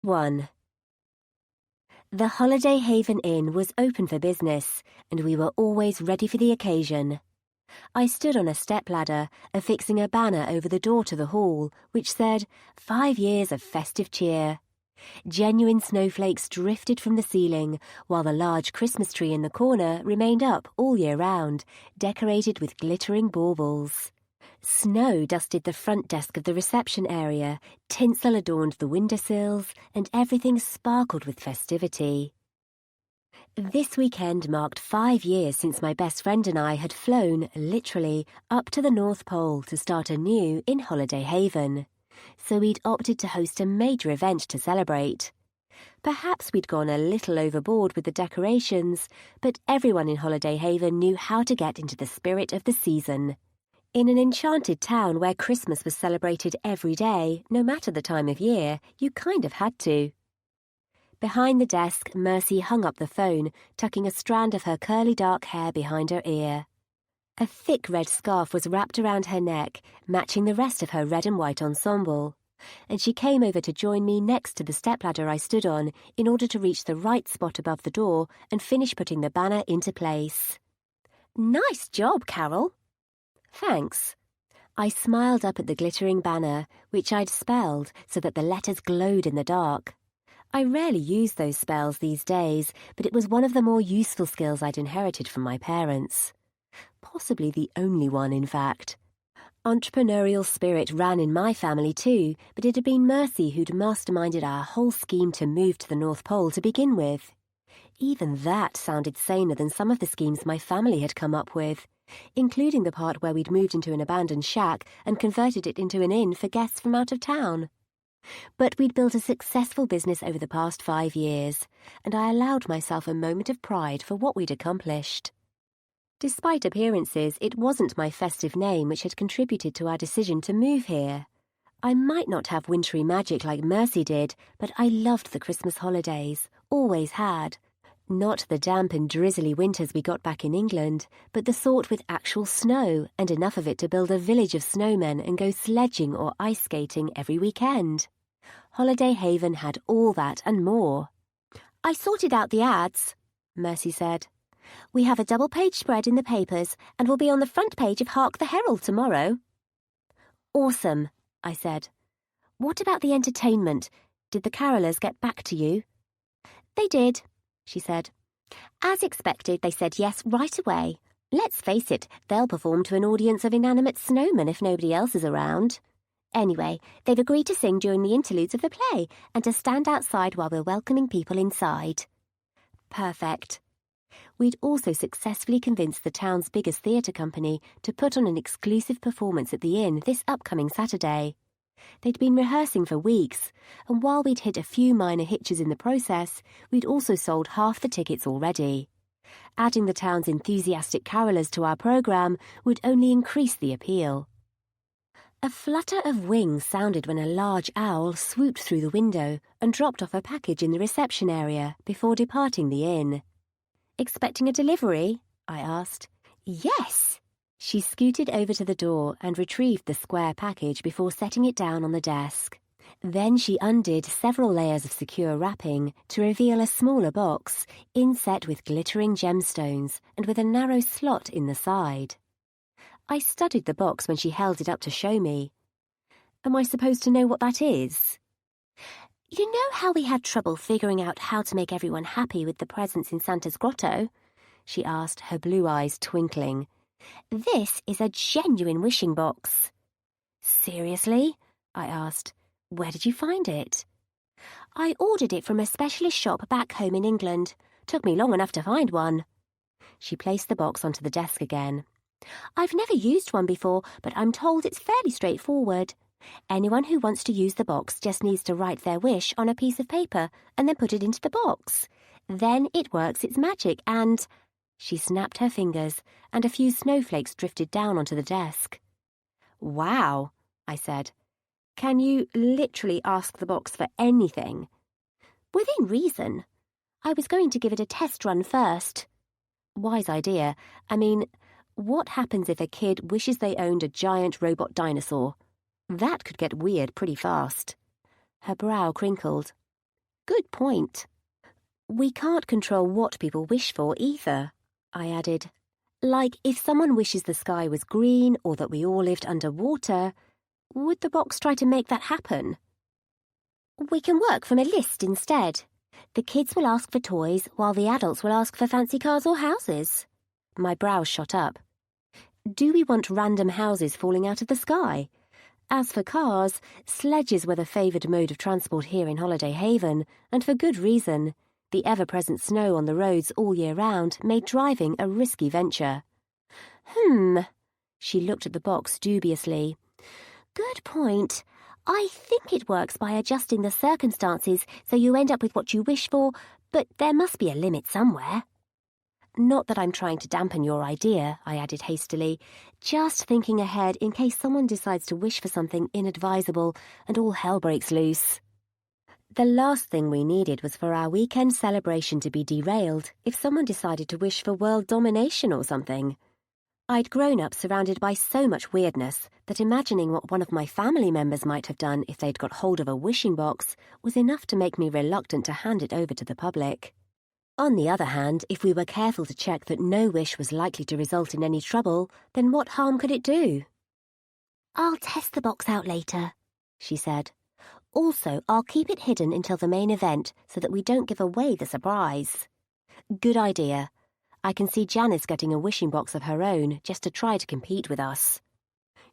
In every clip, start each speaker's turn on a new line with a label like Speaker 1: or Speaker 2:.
Speaker 1: 1. The Holiday Haven Inn was open for business, and we were always ready for the occasion. I stood on a stepladder, affixing a banner over the door to the hall, which said, 5 years of festive cheer. Genuine snowflakes drifted from the ceiling, while the large Christmas tree in the corner remained up all year round, decorated with glittering baubles. Snow dusted the front desk of the reception area, tinsel adorned the windowsills, and everything sparkled with festivity. This weekend marked 5 years since my best friend and I had flown, literally, up to the North Pole to start anew in Holiday Haven. So we'd opted to host a major event to celebrate. Perhaps we'd gone a little overboard with the decorations, but everyone in Holiday Haven knew how to get into the spirit of the season. In an enchanted town where Christmas was celebrated every day, no matter the time of year, you kind of had to. Behind the desk, Mercy hung up the phone, tucking a strand of her curly dark hair behind her ear. A thick red scarf was wrapped around her neck, matching the rest of her red and white ensemble, and she came over to join me next to the stepladder I stood on in order to reach the right spot above the door and finish putting the banner into place. "Nice job, Carol." "Thanks." I smiled up at the glittering banner, which I'd spelled so that the letters glowed in the dark. I rarely use those spells these days, but it was one of the more useful skills I'd inherited from my parents. Possibly the only one, in fact. Entrepreneurial spirit ran in my family too, but it had been Mercy who'd masterminded our whole scheme to move to the North Pole to begin with. Even that sounded saner than some of the schemes my family had come up with, including the part where we'd moved into an abandoned shack and converted it into an inn for guests from out of town. But we'd built a successful business over the past 5 years, and I allowed myself a moment of pride for what we'd accomplished. Despite appearances, it wasn't my festive name which had contributed to our decision to move here. I might not have wintry magic like Mercy did, but I loved the Christmas holidays, always had. Not the damp and drizzly winters we got back in England, but the sort with actual snow and enough of it to build a village of snowmen and go sledging or ice skating every weekend. Holiday Haven had all that and more. "I sorted out the ads," Mercy said. "We have a double-page spread in the papers and will be on the front page of Hark the Herald tomorrow." "Awesome," I said. "What about the entertainment? Did the carolers get back to you?" "They did," she said. "As expected, they said yes right away. Let's face it, they'll perform to an audience of inanimate snowmen if nobody else is around. Anyway, they've agreed to sing during the interludes of the play and to stand outside while we're welcoming people inside." Perfect. We'd also successfully convinced the town's biggest theatre company to put on an exclusive performance at the inn this upcoming Saturday. They'd been rehearsing for weeks, and while we'd hit a few minor hitches in the process, we'd also sold half the tickets already. Adding the town's enthusiastic carolers to our programme would only increase the appeal. A flutter of wings sounded when a large owl swooped through the window and dropped off a package in the reception area before departing the inn. "Expecting a delivery?" I asked. "Yes." She scooted over to the door and retrieved the square package before setting it down on the desk. Then she undid several layers of secure wrapping to reveal a smaller box, inset with glittering gemstones and with a narrow slot in the side. I studied the box when she held it up to show me. "Am I supposed to know what that is?" "You know how we had trouble figuring out how to make everyone happy with the presents in Santa's grotto?" she asked, her blue eyes twinkling. "This is a genuine wishing box." "Seriously?" I asked. "Where did you find it?" "I ordered it from a specialist shop back home in England. Took me long enough to find one." She placed the box onto the desk again. "I've never used one before, but I'm told it's fairly straightforward. Anyone who wants to use the box just needs to write their wish on a piece of paper and then put it into the box. Then it works its magic and—" She snapped her fingers, and a few snowflakes drifted down onto the desk. "Wow," I said. "Can you literally ask the box for anything?" "Within reason. I was going to give it a test run first." "Wise idea. I mean, what happens if a kid wishes they owned a giant robot dinosaur? That could get weird pretty fast." Her brow crinkled. Good point. We can't control what people wish for either, I added. Like, if someone wishes the sky was green or that we all lived underwater, would the box try to make that happen? We can work from a list instead. The kids will ask for toys while the adults will ask for fancy cars or houses. My brows shot up. Do we want random houses falling out of the sky? As for cars, sledges were the favoured mode of transport here in Holiday Haven, and for good reason. The ever-present snow on the roads all year round made driving a risky venture. She looked at the box dubiously. Good point. I think it works by adjusting the circumstances so you end up with what you wish for, but there must be a limit somewhere. Not that I'm trying to dampen your idea, I added hastily, just thinking ahead in case someone decides to wish for something inadvisable and all hell breaks loose. The last thing we needed was for our weekend celebration to be derailed if someone decided to wish for world domination or something. I'd grown up surrounded by so much weirdness that imagining what one of my family members might have done if they'd got hold of a wishing box was enough to make me reluctant to hand it over to the public. On the other hand, if we were careful to check that no wish was likely to result in any trouble, then what harm could it do? I'll test the box out later, she said. Also, I'll keep it hidden until the main event so that we don't give away the surprise. Good idea. I can see Janice getting a wishing box of her own just to try to compete with us.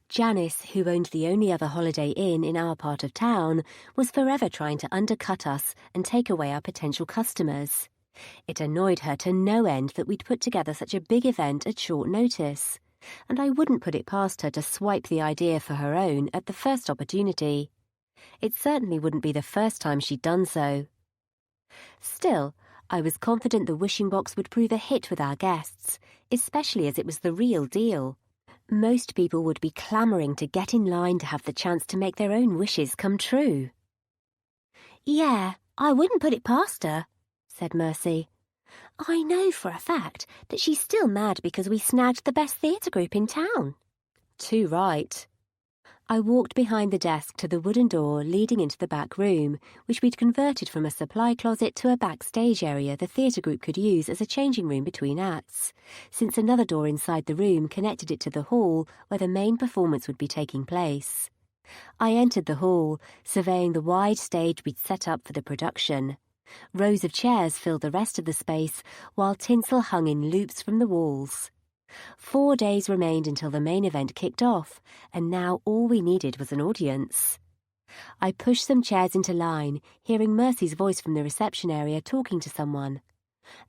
Speaker 1: Janice, who owned the only other Holiday Inn in our part of town, was forever trying to undercut us and take away our potential customers. It annoyed her to no end that we'd put together such a big event at short notice, and I wouldn't put it past her to swipe the idea for her own at the first opportunity. It certainly wouldn't be the first time she'd done so. Still, I was confident the wishing box would prove a hit with our guests, especially as it was the real deal. Most people would be clamouring to get in line to have the chance to make their own wishes come true. Yeah, I wouldn't put it past her, said Mercy. I know for a fact that she's still mad because we snagged the best theatre group in town. Too right. I walked behind the desk to the wooden door leading into the back room, which we'd converted from a supply closet to a backstage area the theatre group could use as a changing room between acts, since another door inside the room connected it to the hall where the main performance would be taking place. I entered the hall, surveying the wide stage we'd set up for the production. Rows of chairs filled the rest of the space, while tinsel hung in loops from the walls. 4 days remained until the main event kicked off, and now all we needed was an audience. I pushed some chairs into line, hearing Mercy's voice from the reception area talking to someone.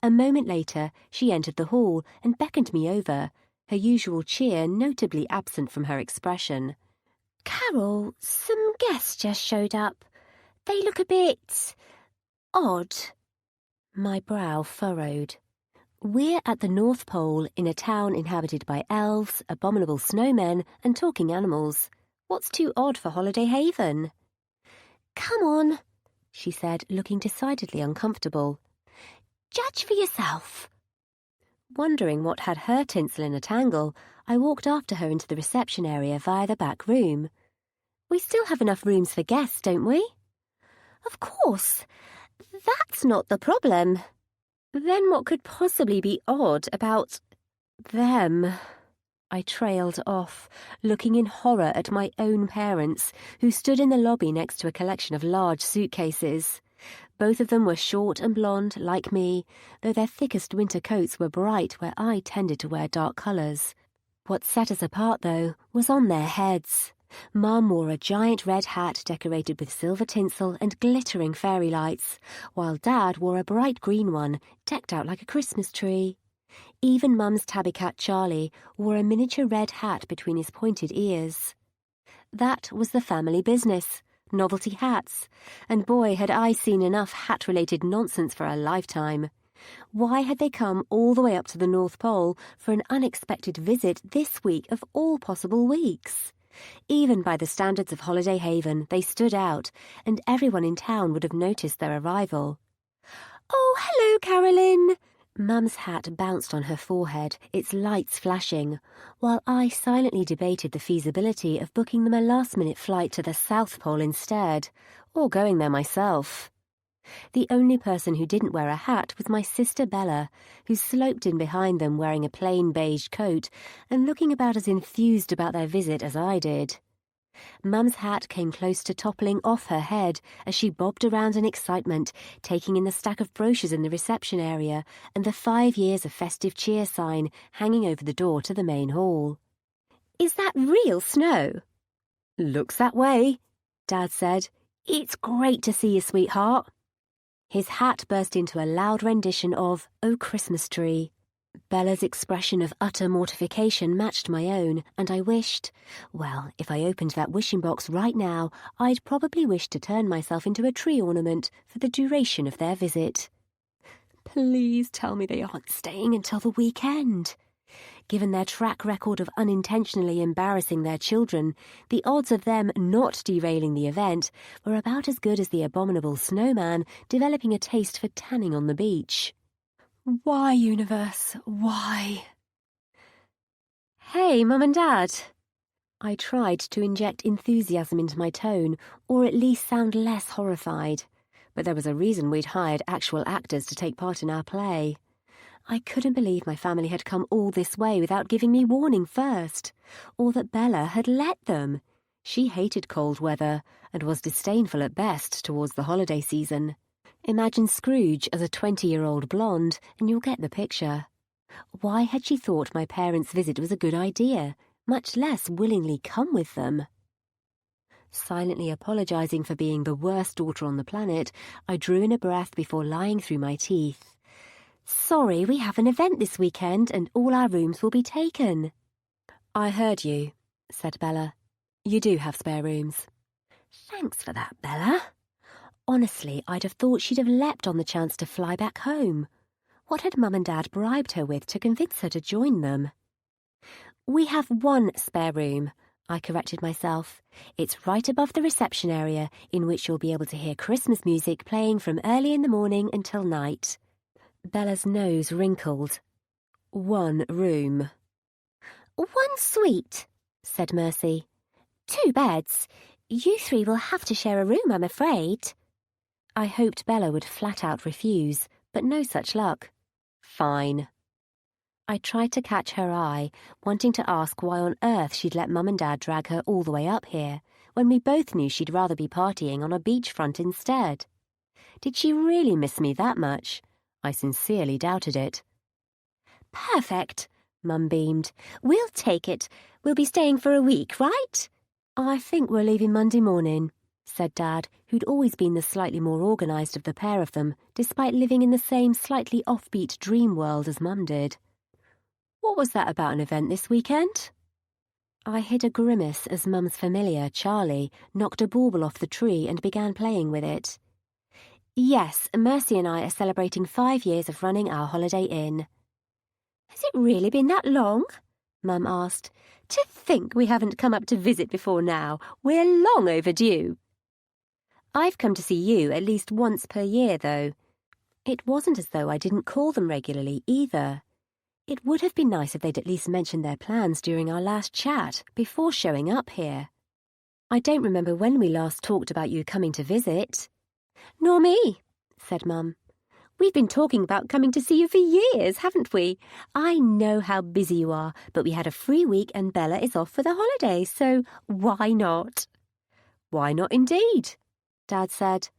Speaker 1: A moment later, she entered the hall and beckoned me over, her usual cheer notably absent from her expression. Carol, some guests just showed up. They look a bit odd. My brow furrowed. We're at the North Pole in a town inhabited by elves, abominable snowmen, and talking animals. What's too odd for Holiday Haven? Come on, she said, looking decidedly uncomfortable. Judge for yourself. Wondering what had her tinsel in a tangle, I walked after her into the reception area via the back room. We still have enough rooms for guests, don't we? Of course. That's not the problem. Then what could possibly be odd about them? I trailed off, looking in horror at my own parents, who stood in the lobby next to a collection of large suitcases. Both of them were short and blonde, like me, though their thickest winter coats were bright where I tended to wear dark colours. What set us apart, though, was on their heads. Mum wore a giant red hat decorated with silver tinsel and glittering fairy lights, while Dad wore a bright green one, decked out like a Christmas tree. Even Mum's tabby cat Charlie wore a miniature red hat between his pointed ears. That was the family business, novelty hats, and boy had I seen enough hat-related nonsense for a lifetime. Why had they come all the way up to the North Pole for an unexpected visit this week of all possible weeks? Even by the standards of Holiday Haven, they stood out, and everyone in town would have noticed their arrival. Oh, hello, Carolyn! Mum's hat bounced on her forehead, its lights flashing, while I silently debated the feasibility of booking them a last-minute flight to the South Pole instead, or going there myself. The only person who didn't wear a hat was my sister Bella, who sloped in behind them wearing a plain beige coat and looking about as enthused about their visit as I did. Mum's hat came close to toppling off her head as she bobbed around in excitement, taking in the stack of brochures in the reception area and the 5 years of festive cheer sign hanging over the door to the main hall. "Is that real snow?" "Looks that way," Dad said. "It's great to see you, sweetheart." His hat burst into a loud rendition of "Oh Christmas Tree." Bella's expression of utter mortification matched my own, and I wished, well, if I opened that wishing box right now, I'd probably wish to turn myself into a tree ornament for the duration of their visit. Please tell me they aren't staying until the weekend. Given their track record of unintentionally embarrassing their children, the odds of them not derailing the event were about as good as the abominable snowman developing a taste for tanning on the beach. Why, universe, why? "Hey, Mum and Dad." I tried to inject enthusiasm into my tone, or at least sound less horrified, but there was a reason we'd hired actual actors to take part in our play. I couldn't believe my family had come all this way without giving me warning first, or that Bella had let them. She hated cold weather and was disdainful at best towards the holiday season. Imagine Scrooge as a 20-year-old blonde, and you'll get the picture. Why had she thought my parents' visit was a good idea, much less willingly come with them? Silently apologizing for being the worst daughter on the planet, I drew in a breath before lying through my teeth. "Sorry, we have an event this weekend, and all our rooms will be taken." "I heard you," said Bella. "You do have spare rooms." "Thanks for that, Bella." Honestly, I'd have thought she'd have leapt on the chance to fly back home. What had Mum and Dad bribed her with to convince her to join them? "We have one spare room," I corrected myself. "It's right above the reception area, in which you'll be able to hear Christmas music playing from early in the morning until night." Bella's nose wrinkled. "One room." "One suite," said Mercy. "2 beds. You 3 will have to share a room, I'm afraid." I hoped Bella would flat out refuse, but no such luck. "Fine." I tried to catch her eye, wanting to ask why on earth she'd let Mum and Dad drag her all the way up here, when we both knew she'd rather be partying on a beachfront instead. Did she really miss me that much? I sincerely doubted it. "Perfect," Mum beamed. "We'll take it. We'll be staying for a week, right?" "I think we're leaving Monday morning," said Dad, who'd always been the slightly more organised of the pair of them, despite living in the same slightly offbeat dream world as Mum did. "What was that about an event this weekend?" I hid a grimace as Mum's familiar, Charlie, knocked a bauble off the tree and began playing with it. "Yes, Mercy and I are celebrating 5 years of running our Holiday Inn." "Has it really been that long?" Mum asked. "To think we haven't come up to visit before now. We're long overdue." "I've come to see you at least once per year, though." It wasn't as though I didn't call them regularly, either. It would have been nice if they'd at least mentioned their plans during our last chat, before showing up here. "I don't remember when we last talked about you coming to visit." "Nor me," said Mum. "We've been talking about coming to see you for years, haven't we? I know how busy you are, but we had a free week and Bella is off for the holidays, so why not?" "Why not indeed?" Dad said.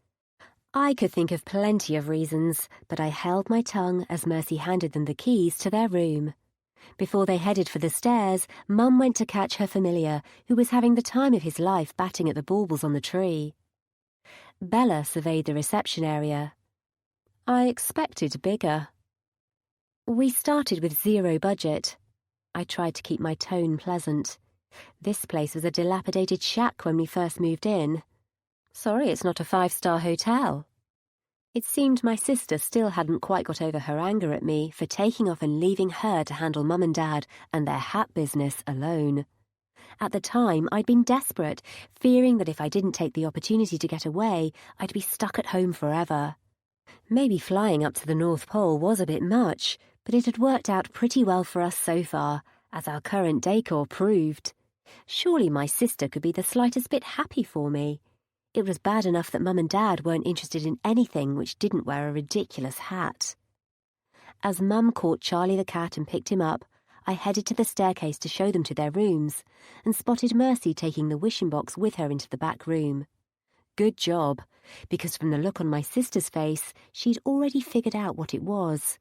Speaker 1: I could think of plenty of reasons, but I held my tongue as Mercy handed them the keys to their room. Before they headed for the stairs, Mum went to catch her familiar, who was having the time of his life batting at the baubles on the tree. Bella surveyed the reception area. I expected bigger. We started with 0 budget. I tried to keep my tone pleasant. This place was a dilapidated shack when we first moved in. Sorry it's not a 5-star hotel. It seemed my sister still hadn't quite got over her anger at me for taking off and leaving her to handle Mum and Dad and their hat business alone. At the time, I'd been desperate, fearing that if I didn't take the opportunity to get away, I'd be stuck at home forever. Maybe flying up to the North Pole was a bit much, but it had worked out pretty well for us so far, as our current decor proved. Surely my sister could be the slightest bit happy for me. It was bad enough that Mum and Dad weren't interested in anything which didn't wear a ridiculous hat. As Mum caught Charlie the cat and picked him up, I headed to the staircase to show them to their rooms, and spotted Mercy taking the wishing box with her into the back room. Good job, because from the look on my sister's face, she'd already figured out what it was.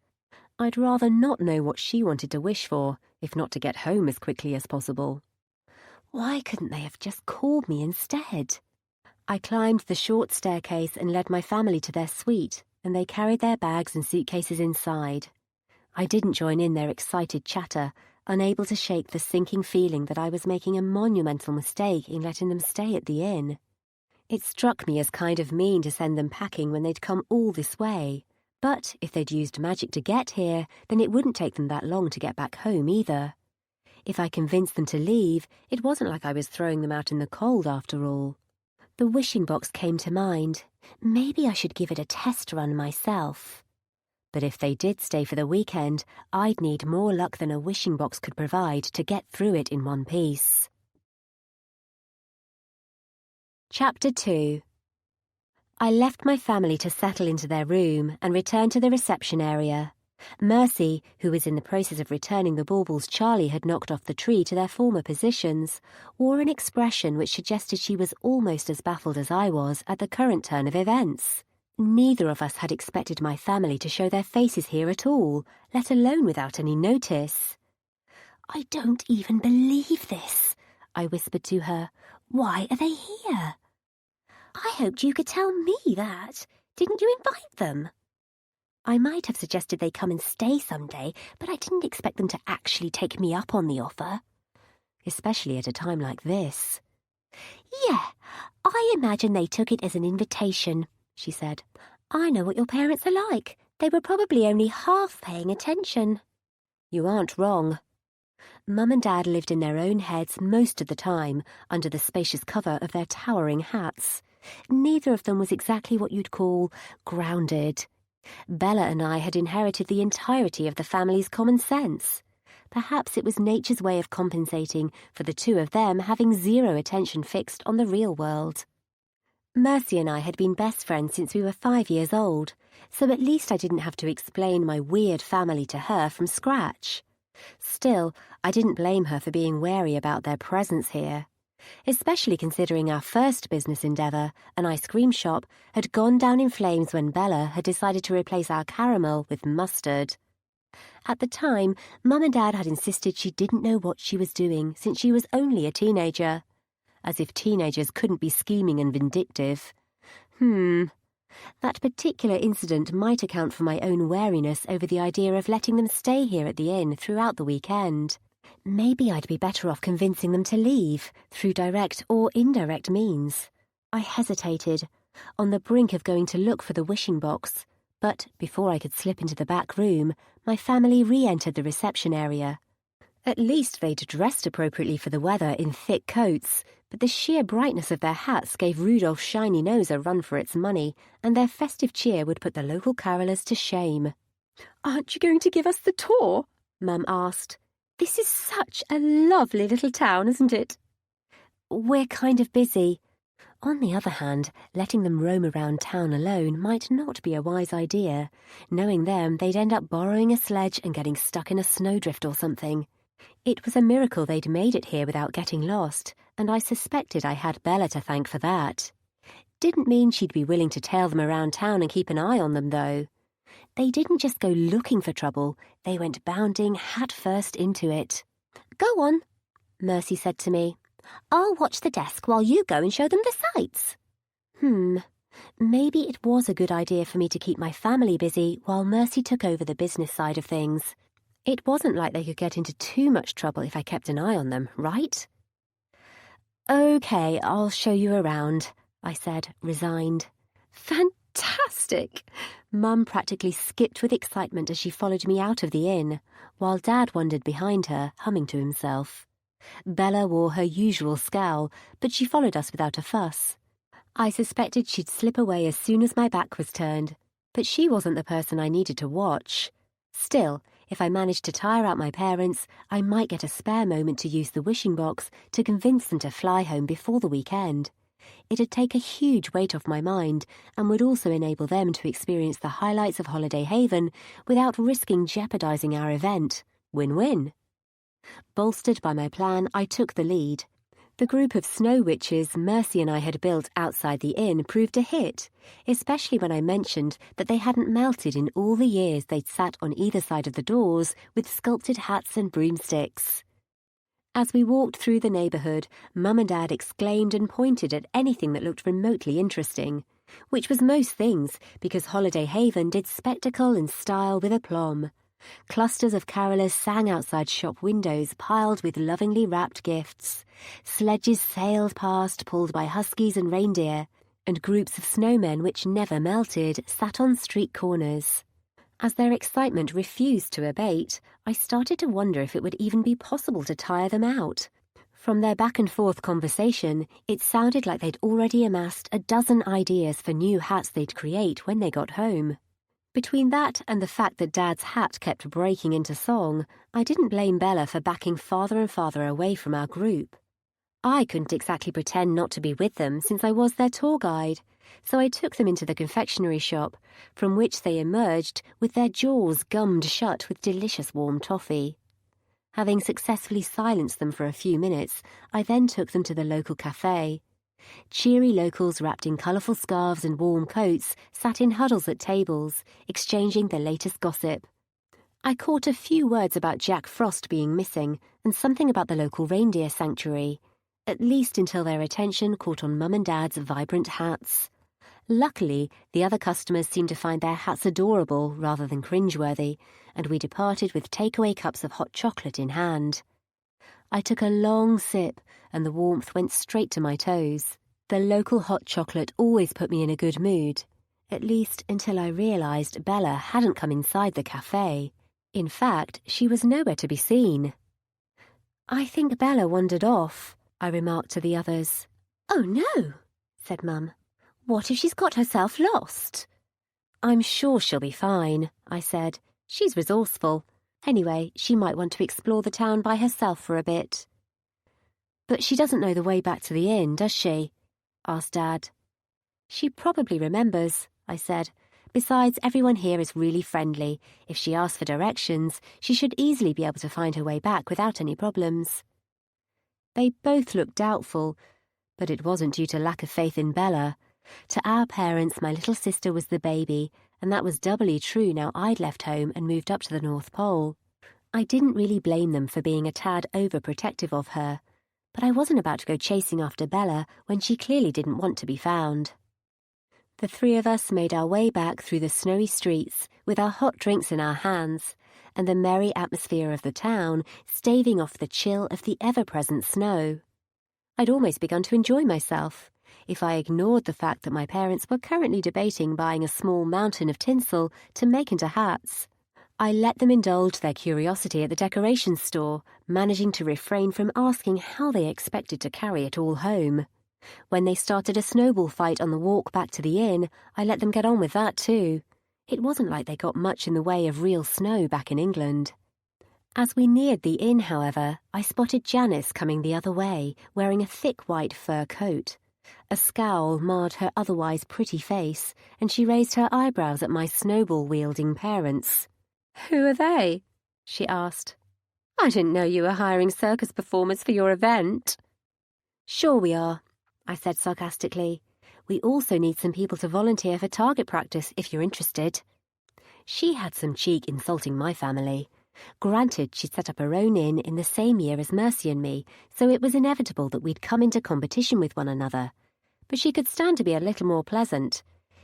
Speaker 1: I'd rather not know what she wanted to wish for, if not to get home as quickly as possible. Why couldn't they have just called me instead? I climbed the short staircase and led my family to their suite, and they carried their bags and suitcases inside. I didn't join in their excited chatter, unable to shake the sinking feeling that I was making a monumental mistake in letting them stay at the inn. It struck me as kind of mean to send them packing when they'd come all this way, but if they'd used magic to get here, then it wouldn't take them that long to get back home either. If I convinced them to leave, it wasn't like I was throwing them out in the cold after all. The wishing box came to mind. Maybe I should give it a test run myself. But if they did stay for the weekend, I'd need more luck than a wishing box could provide to get through it in one piece. Chapter 2. I left my family to settle into their room and returned to the reception area. Mercy, who was in the process of returning the baubles Charlie had knocked off the tree to their former positions, wore an expression which suggested she was almost as baffled as I was at the current turn of events. Neither of us had expected my family to show their faces here at all, let alone without any notice. "I don't even believe this," I whispered to her. "Why are they here?" "I hoped you could tell me that. Didn't you invite them?" "I might have suggested they come and stay someday, but I didn't expect them to actually take me up on the offer. Especially at a time like this." "Yeah, I imagine they took it as an invitation," she said. "I know what your parents are like. They were probably only half paying attention." "You aren't wrong." Mum and Dad lived in their own heads most of the time, under the spacious cover of their towering hats. Neither of them was exactly what you'd call grounded. Bella and I had inherited the entirety of the family's common sense. Perhaps it was nature's way of compensating for the two of them having zero attention fixed on the real world. Mercy and I had been best friends since we were 5 years old, so at least I didn't have to explain my weird family to her from scratch. Still, I didn't blame her for being wary about their presence here, especially considering our first business endeavour, an ice cream shop, had gone down in flames when Bella had decided to replace our caramel with mustard. At the time, Mum and Dad had insisted she didn't know what she was doing since she was only a teenager. As if teenagers couldn't be scheming and vindictive. That particular incident might account for my own wariness over the idea of letting them stay here at the inn throughout the weekend. Maybe I'd be better off convincing them to leave, through direct or indirect means. I hesitated, on the brink of going to look for the wishing box, but before I could slip into the back room, my family re-entered the reception area. At least they'd dressed appropriately for the weather in thick coats, but the sheer brightness of their hats gave Rudolph's shiny nose a run for its money, and their festive cheer would put the local carolers to shame. "Aren't you going to give us the tour?" Mum asked. "This is such a lovely little town, isn't it?" "We're kind of busy." On the other hand, letting them roam around town alone might not be a wise idea. Knowing them, they'd end up borrowing a sledge and getting stuck in a snowdrift or something. It was a miracle they'd made it here without getting lost, and I suspected I had Bella to thank for that. Didn't mean she'd be willing to tail them around town and keep an eye on them, though. They didn't just go looking for trouble, they went bounding hat-first into it. "Go on," Mercy said to me. "I'll watch the desk while you go and show them the sights." Maybe it was a good idea for me to keep my family busy while Mercy took over the business side of things. It wasn't like they could get into too much trouble if I kept an eye on them, right? "Okay, I'll show you around," I said, resigned. "Fantastic!" Mum practically skipped with excitement as she followed me out of the inn, while Dad wandered behind her, humming to himself. Bella wore her usual scowl, but she followed us without a fuss. I suspected she'd slip away as soon as my back was turned, but she wasn't the person I needed to watch. Still, if I managed to tire out my parents, I might get a spare moment to use the wishing box to convince them to fly home before the weekend. It'd take a huge weight off my mind and would also enable them to experience the highlights of Holiday Haven without risking jeopardizing our event. Win-win. Bolstered by my plan, I took the lead. The group of snow witches Mercy and I had built outside the inn proved a hit, especially when I mentioned that they hadn't melted in all the years they'd sat on either side of the doors with sculpted hats and broomsticks. As we walked through the neighbourhood, Mum and Dad exclaimed and pointed at anything that looked remotely interesting, which was most things because Holiday Haven did spectacle and style with aplomb. Clusters of carolers sang outside shop windows piled with lovingly wrapped gifts. Sledges sailed past pulled by huskies and reindeer, and groups of snowmen which never melted sat on street corners. As their excitement refused to abate, I started to wonder if it would even be possible to tire them out. From their back-and-forth conversation, it sounded like they'd already amassed a dozen ideas for new hats they'd create when they got home. Between that and the fact that Dad's hat kept breaking into song, I didn't blame Bella for backing farther and farther away from our group. I couldn't exactly pretend not to be with them since I was their tour guide, so I took them into the confectionery shop, from which they emerged with their jaws gummed shut with delicious warm toffee. Having successfully silenced them for a few minutes, I then took them to the local cafe. Cheery locals wrapped in colourful scarves and warm coats sat in huddles at tables, exchanging the latest gossip. I caught a few words about Jack Frost being missing and something about the local reindeer sanctuary, at least until their attention caught on Mum and Dad's vibrant hats. Luckily, the other customers seemed to find their hats adorable rather than cringeworthy, and we departed with takeaway cups of hot chocolate in hand. I took a long sip, and the warmth went straight to my toes. The local hot chocolate always put me in a good mood, at least until I realised Bella hadn't come inside the cafe. In fact, she was nowhere to be seen. "I think Bella wandered off," I remarked to the others. "Oh no," said Mum. "What if she's got herself lost?" "I'm sure she'll be fine," I said. "She's resourceful. Anyway, she might want to explore the town by herself for a bit." "But she doesn't know the way back to the inn, does she?" asked Dad. "She probably remembers," I said. "Besides, everyone here is really friendly. If she asks for directions, she should easily be able to find her way back without any problems." They both looked doubtful, but it wasn't due to lack of faith in Bella. To our parents, my little sister was the baby, and that was doubly true now I'd left home and moved up to the North Pole. I didn't really blame them for being a tad overprotective of her, but I wasn't about to go chasing after Bella when she clearly didn't want to be found. The three of us made our way back through the snowy streets with our hot drinks in our hands, and the merry atmosphere of the town staving off the chill of the ever-present snow. I'd almost begun to enjoy myself, if I ignored the fact that my parents were currently debating buying a small mountain of tinsel to make into hats. I let them indulge their curiosity at the decorations store, managing to refrain from asking how they expected to carry it all home. When they started a snowball fight on the walk back to the inn, I let them get on with that too. It wasn't like they got much in the way of real snow back in England. As we neared the inn, however, I spotted Janice coming the other way, wearing a thick white fur coat. A scowl marred her otherwise pretty face, and she raised her eyebrows at my snowball-wielding parents. "Who are they?" she asked. "I didn't know you were hiring circus performers for your event." "Sure we are," I said sarcastically. "We also need some people to volunteer for target practice if you're interested." She had some cheek insulting my family. Granted, she'd set up her own inn in the same year as Mercy and me, so it was inevitable that we'd come into competition with one another. But she could stand to be a little more pleasant.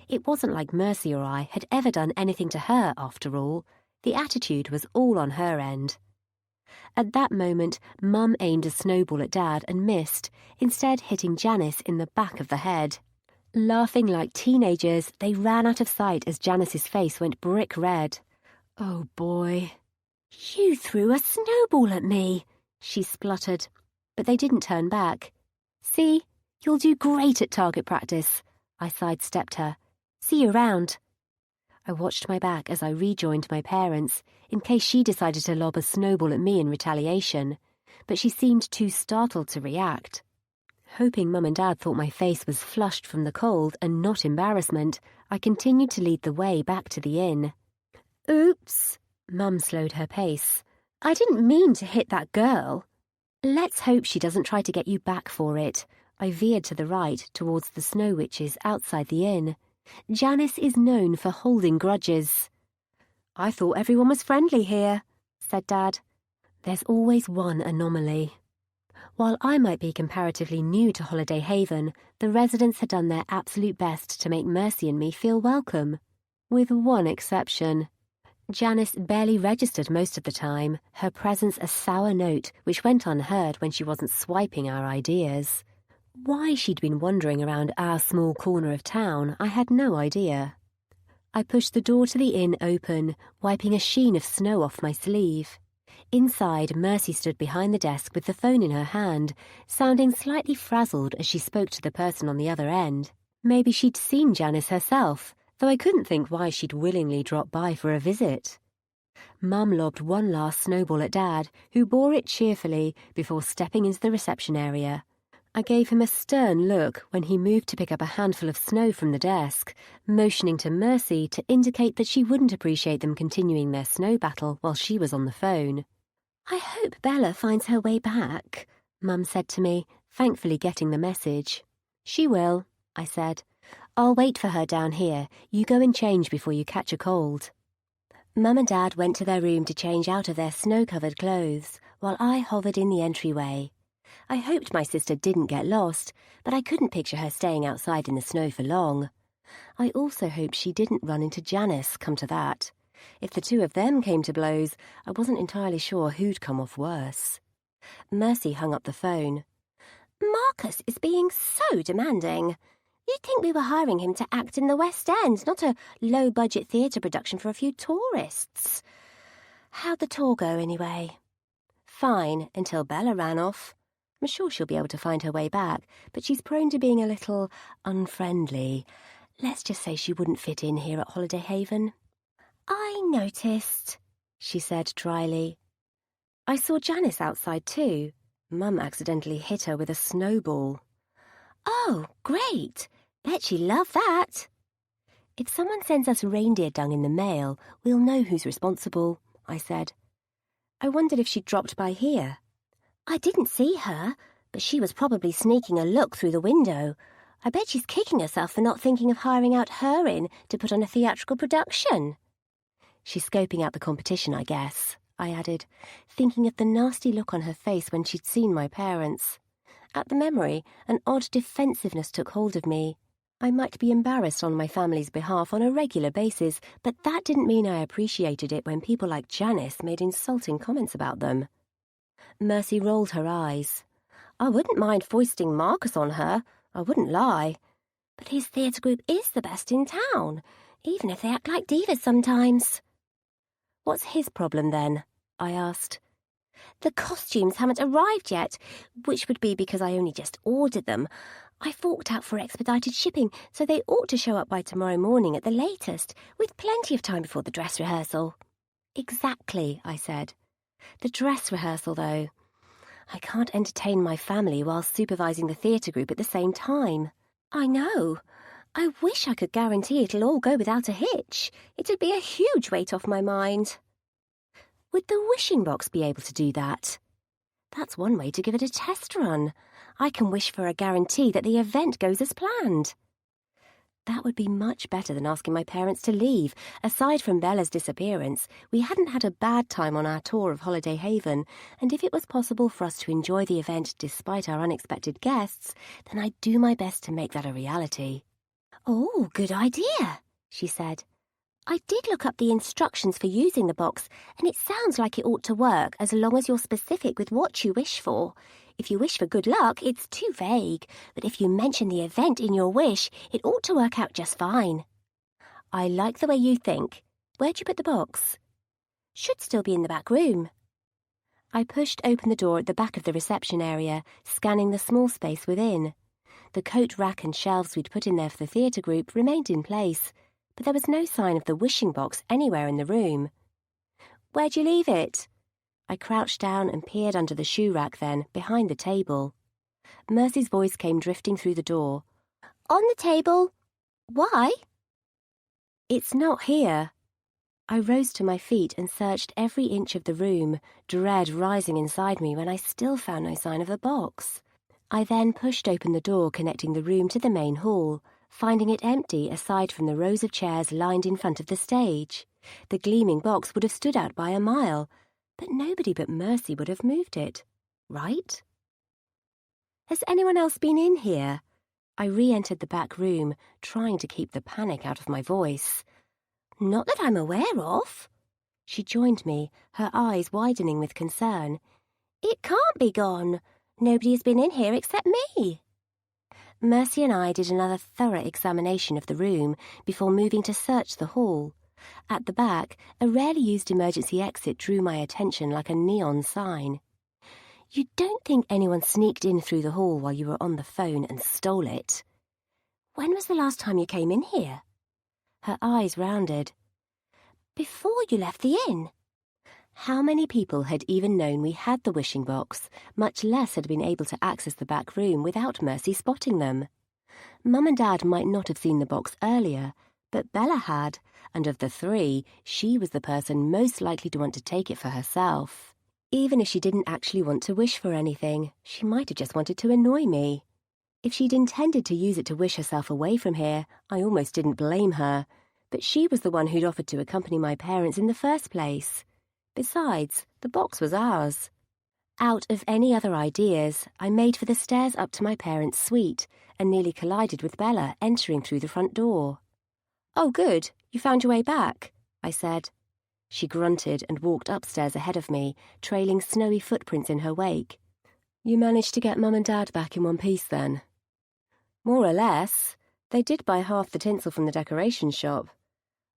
Speaker 1: It wasn't like Mercy or I had ever done anything to her, after all. The attitude was all on her end. At that moment, Mum aimed a snowball at Dad and missed, instead hitting Janice in the back of the head. Laughing like teenagers, they ran out of sight as Janice's face went brick red. "Oh boy." "You threw a snowball at me," she spluttered, but they didn't turn back. "See, you'll do great at target practice," I sidestepped her. "See you round." I watched my back as I rejoined my parents, in case she decided to lob a snowball at me in retaliation, but she seemed too startled to react. Hoping Mum and Dad thought my face was flushed from the cold and not embarrassment, I continued to lead the way back to the inn. Oops! Mum slowed her pace. I didn't mean to hit that girl. Let's hope she doesn't try to get you back for it. I veered to the right towards the snow witches outside the inn. Janice is known for holding grudges. I thought everyone was friendly here, said Dad. There's always one anomaly. While I might be comparatively new to Holiday Haven, the residents had done their absolute best to make Mercy and me feel welcome. With one exception. Janice barely registered most of the time, her presence a sour note which went unheard when she wasn't swiping our ideas. Why she'd been wandering around our small corner of town, I had no idea. I pushed the door to the inn open, wiping a sheen of snow off my sleeve. Inside, Mercy stood behind the desk with the phone in her hand, sounding slightly frazzled as she spoke to the person on the other end. Maybe she'd seen Janice herself, though I couldn't think why she'd willingly drop by for a visit. Mum lobbed one last snowball at Dad, who bore it cheerfully before stepping into the reception area. I gave him a stern look when he moved to pick up a handful of snow from the desk, motioning to Mercy to indicate that she wouldn't appreciate them continuing their snow battle while she was on the phone. I hope Bella finds her way back, Mum said to me, thankfully getting the message. She will, I said. I'll wait for her down here. You go and change before you catch a cold. Mum and Dad went to their room to change out of their snow-covered clothes, while I hovered in the entryway. I hoped my sister didn't get lost, but I couldn't picture her staying outside in the snow for long. I also hoped she didn't run into Janice, come to that. If the two of them came to blows, I wasn't entirely sure who'd come off worse. Mercy hung up the phone. Marcus is being so demanding. You'd think we were hiring him to act in the West End, not a low-budget theatre production for a few tourists. How'd the tour go, anyway? Fine, until Bella ran off. I'm sure she'll be able to find her way back, but she's prone to being a little unfriendly. Let's just say she wouldn't fit in here at Holiday Haven. I noticed, she said dryly. I saw Janice outside too. Mum accidentally hit her with a snowball. Oh, great! Bet she loved that. If someone sends us reindeer dung in the mail, we'll know who's responsible, I said. I wondered if she'd dropped by here. I didn't see her, but she was probably sneaking a look through the window. I bet she's kicking herself for not thinking of hiring out her in to put on a theatrical production. She's scoping out the competition, I guess, I added, thinking of the nasty look on her face when she'd seen my parents. At the memory, an odd defensiveness took hold of me. I might be embarrassed on my family's behalf on a regular basis, but that didn't mean I appreciated it when people like Janice made insulting comments about them. Mercy rolled her eyes. I wouldn't mind foisting Marcus on her, I wouldn't lie. But his theatre group is the best in town, even if they act like divas sometimes. What's his problem, then? I asked. The costumes haven't arrived yet, which would be because I only just ordered them. I forked out for expedited shipping, so they ought to show up by tomorrow morning at the latest, with plenty of time before the dress rehearsal. Exactly, I said. The dress rehearsal, though. I can't entertain my family while supervising the theatre group at the same time. I know. I wish I could guarantee it'll all go without a hitch. It'd be a huge weight off my mind. Would the wishing box be able to do that? That's one way to give it a test run. I can wish for a guarantee that the event goes as planned. That would be much better than asking my parents to leave. Aside from Bella's disappearance, we hadn't had a bad time on our tour of Holiday Haven, and if it was possible for us to enjoy the event despite our unexpected guests, then I'd do my best to make that a reality. Oh, good idea, she said. I did look up the instructions for using the box, and it sounds like it ought to work as long as you're specific with what you wish for. If you wish for good luck, it's too vague, but if you mention the event in your wish, it ought to work out just fine. I like the way you think. Where'd you put the box? Should still be in the back room. I pushed open the door at the back of the reception area, scanning the small space within. The coat rack and shelves we'd put in there for the theatre group remained in place, but there was no sign of the wishing box anywhere in the room. Where'd you leave it? I crouched down and peered under the shoe rack then, behind the table. Mercy's voice came drifting through the door. On the table. Why? It's not here. I rose to my feet and searched every inch of the room, dread rising inside me when I still found no sign of the box. I then pushed open the door connecting the room to the main hall, finding it empty aside from the rows of chairs lined in front of the stage. The gleaming box would have stood out by a mile, but nobody but Mercy would have moved it, right? Has anyone else been in here? I re-entered the back room, trying to keep the panic out of my voice. Not that I'm aware of. She joined me, her eyes widening with concern. It can't be gone. Nobody has been in here except me. Mercy and I did another thorough examination of the room before moving to search the hall. At the back, a rarely used emergency exit drew my attention like a neon sign. You don't think anyone sneaked in through the hall while you were on the phone and stole it? When was the last time you came in here? Her eyes rounded. Before you left the inn. How many people had even known we had the wishing box, much less had been able to access the back room without Mercy spotting them? Mum and Dad might not have seen the box earlier, but Bella had, and of the three, she was the person most likely to want to take it for herself. Even if she didn't actually want to wish for anything, she might have just wanted to annoy me. If she'd intended to use it to wish herself away from here, I almost didn't blame her, but she was the one who'd offered to accompany my parents in the first place. Besides, the box was ours. Out of any other ideas, I made for the stairs up to my parents' suite and nearly collided with Bella entering through the front door. Oh, good, you found your way back, I said. She grunted and walked upstairs ahead of me, trailing snowy footprints in her wake. You managed to get Mum and Dad back in one piece, then? More or less. They did buy half the tinsel from the decoration shop.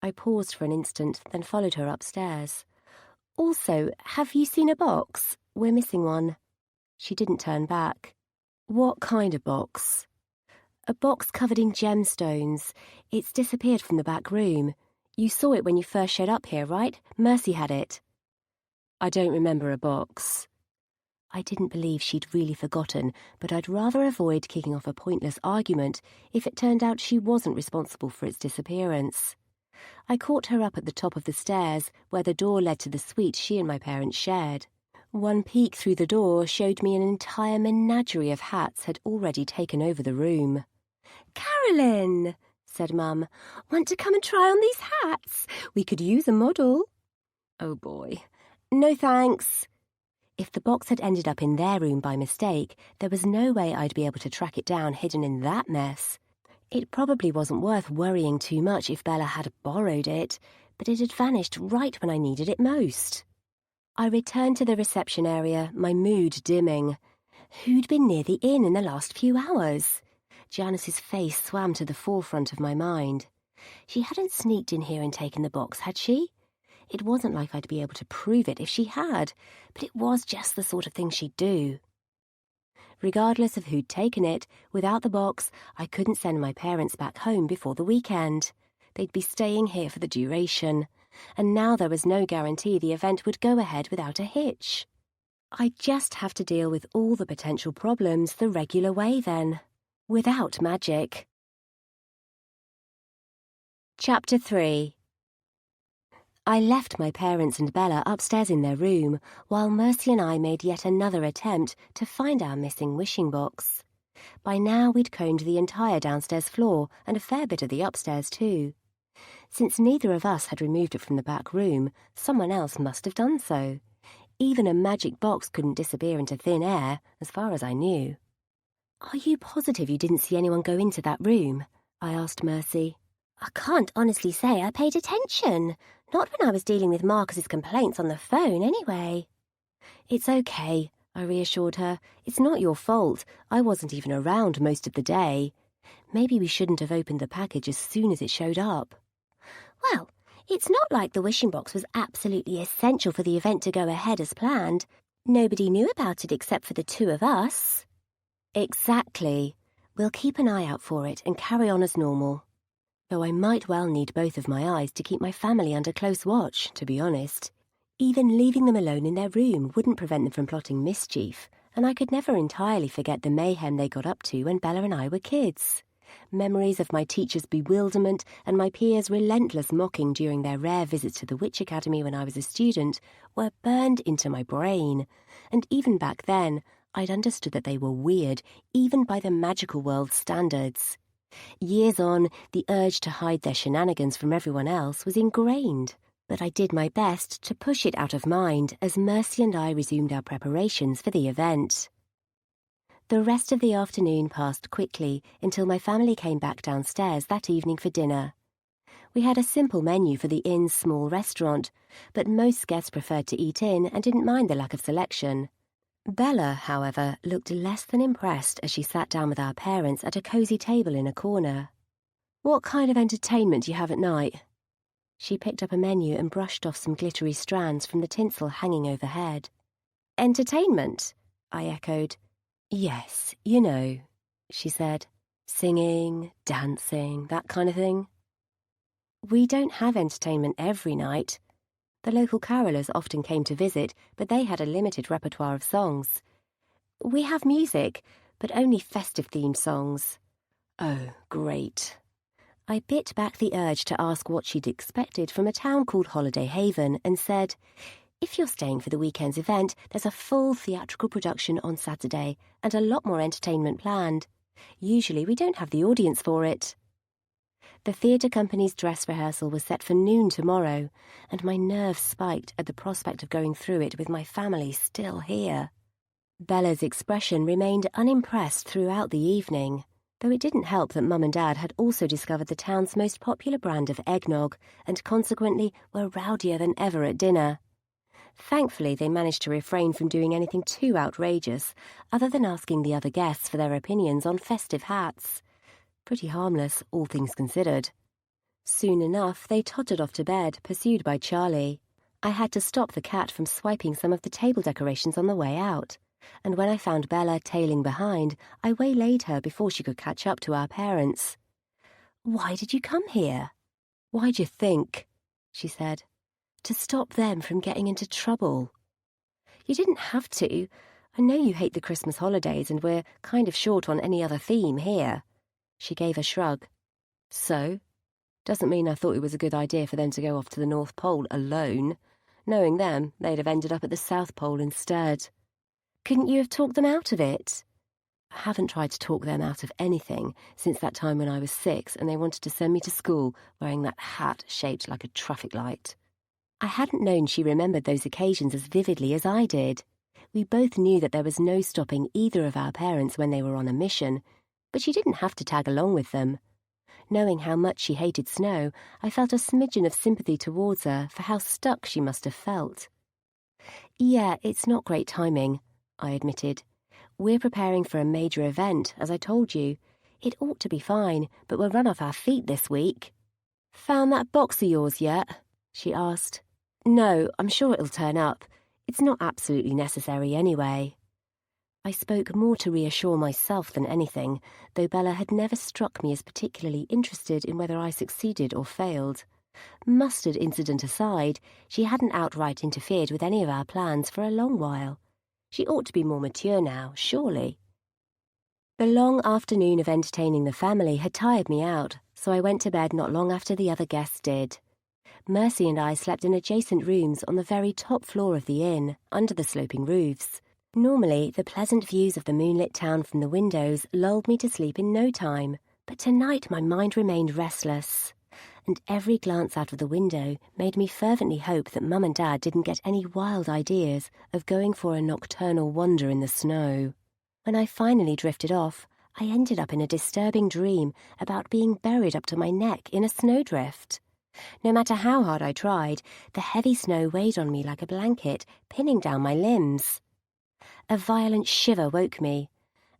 Speaker 1: I paused for an instant, then followed her upstairs. Also, have you seen a box? We're missing one. She didn't turn back. What kind of box? A box covered in gemstones. It's disappeared from the back room. You saw it when you first showed up here, right? Mercy had it. I don't remember a box. I didn't believe she'd really forgotten, but I'd rather avoid kicking off a pointless argument if it turned out she wasn't responsible for its disappearance. I caught her up at the top of the stairs, where the door led to the suite she and my parents shared. One peek through the door showed me an entire menagerie of hats had already taken over the room. Carolyn, said Mum, want to come and try on these hats? We could use a model. Oh boy. No thanks. If the box had ended up in their room by mistake, there was no way I'd be able to track it down hidden in that mess. It probably wasn't worth worrying too much if Bella had borrowed it, but it had vanished right when I needed it most. I returned to the reception area, my mood dimming. Who'd been near the inn in the last few hours? Janice's face swam to the forefront of my mind. She hadn't sneaked in here and taken the box, had she? It wasn't like I'd be able to prove it if she had, but it was just the sort of thing she'd do. Regardless of who'd taken it, without the box, I couldn't send my parents back home before the weekend. They'd be staying here for the duration, and now there was no guarantee the event would go ahead without a hitch. I'd just have to deal with all the potential problems the regular way then, without magic. Chapter 3. I left my parents and Bella upstairs in their room, while Mercy and I made yet another attempt to find our missing wishing box. By now we'd combed the entire downstairs floor and a fair bit of the upstairs too. Since neither of us had removed it from the back room, someone else must have done so. Even a magic box couldn't disappear into thin air, as far as I knew. Are you positive you didn't see anyone go into that room? I asked Mercy. I can't honestly say I paid attention. Not when I was dealing with Marcus's complaints on the phone, anyway. It's okay, I reassured her. It's not your fault. I wasn't even around most of the day. Maybe we shouldn't have opened the package as soon as it showed up. Well, it's not like the wishing box was absolutely essential for the event to go ahead as planned. Nobody knew about it except for the two of us. Exactly. We'll keep an eye out for it and carry on as normal. Though I might well need both of my eyes to keep my family under close watch, to be honest. Even leaving them alone in their room wouldn't prevent them from plotting mischief, and I could never entirely forget the mayhem they got up to when Bella and I were kids. Memories of my teacher's bewilderment and my peers' relentless mocking during their rare visits to the Witch Academy when I was a student were burned into my brain, and even back then I'd understood that they were weird, even by the magical world's standards. Years on, the urge to hide their shenanigans from everyone else was ingrained, but I did my best to push it out of mind as Mercy and I resumed our preparations for the event. The rest of the afternoon passed quickly until my family came back downstairs that evening for dinner. We had a simple menu for the inn's small restaurant, but most guests preferred to eat in and didn't mind the lack of selection. Bella, however, looked less than impressed as she sat down with our parents at a cosy table in a corner. "What kind of entertainment do you have at night?" She picked up a menu and brushed off some glittery strands from the tinsel hanging overhead. "Entertainment?" I echoed. "Yes, you know," she said. "Singing, dancing, that kind of thing." "We don't have entertainment every night. The local carolers often came to visit, but they had a limited repertoire of songs. We have music, but only festive-themed songs." "Oh, great." I bit back the urge to ask what she'd expected from a town called Holiday Haven and said, "If you're staying for the weekend's event, there's a full theatrical production on Saturday and a lot more entertainment planned. Usually we don't have the audience for it." The theatre company's dress rehearsal was set for noon tomorrow, and my nerves spiked at the prospect of going through it with my family still here. Bella's expression remained unimpressed throughout the evening, though it didn't help that Mum and Dad had also discovered the town's most popular brand of eggnog and consequently were rowdier than ever at dinner. Thankfully, they managed to refrain from doing anything too outrageous, other than asking the other guests for their opinions on festive hats. Pretty harmless, all things considered. Soon enough, they tottered off to bed, pursued by Charlie. I had to stop the cat from swiping some of the table decorations on the way out, and when I found Bella tailing behind, I waylaid her before she could catch up to our parents. "Why did you come here?" "Why'd you think?" she said. "To stop them from getting into trouble." "You didn't have to. I know you hate the Christmas holidays and we're kind of short on any other theme here." She gave a shrug. "So? Doesn't mean I thought it was a good idea for them to go off to the North Pole alone. Knowing them, they'd have ended up at the South Pole instead." "Couldn't you have talked them out of it?" "I haven't tried to talk them out of anything since that time when I was 6 and they wanted to send me to school wearing that hat shaped like a traffic light." I hadn't known she remembered those occasions as vividly as I did. We both knew that there was no stopping either of our parents when they were on a mission, but she didn't have to tag along with them. Knowing how much she hated snow, I felt a smidgen of sympathy towards her for how stuck she must have felt. "Yeah, it's not great timing," I admitted. "We're preparing for a major event, as I told you. It ought to be fine, but we'll run off our feet this week." "Found that box of yours yet?" she asked. "No, I'm sure it'll turn up. It's not absolutely necessary anyway." I spoke more to reassure myself than anything, though Bella had never struck me as particularly interested in whether I succeeded or failed. Mustard incident aside, she hadn't outright interfered with any of our plans for a long while. She ought to be more mature now, surely. The long afternoon of entertaining the family had tired me out, so I went to bed not long after the other guests did. Mercy and I slept in adjacent rooms on the very top floor of the inn, under the sloping roofs. Normally, the pleasant views of the moonlit town from the windows lulled me to sleep in no time, but tonight my mind remained restless, and every glance out of the window made me fervently hope that Mum and Dad didn't get any wild ideas of going for a nocturnal wander in the snow. When I finally drifted off, I ended up in a disturbing dream about being buried up to my neck in a snowdrift. No matter how hard I tried, the heavy snow weighed on me like a blanket, pinning down my limbs. A violent shiver woke me,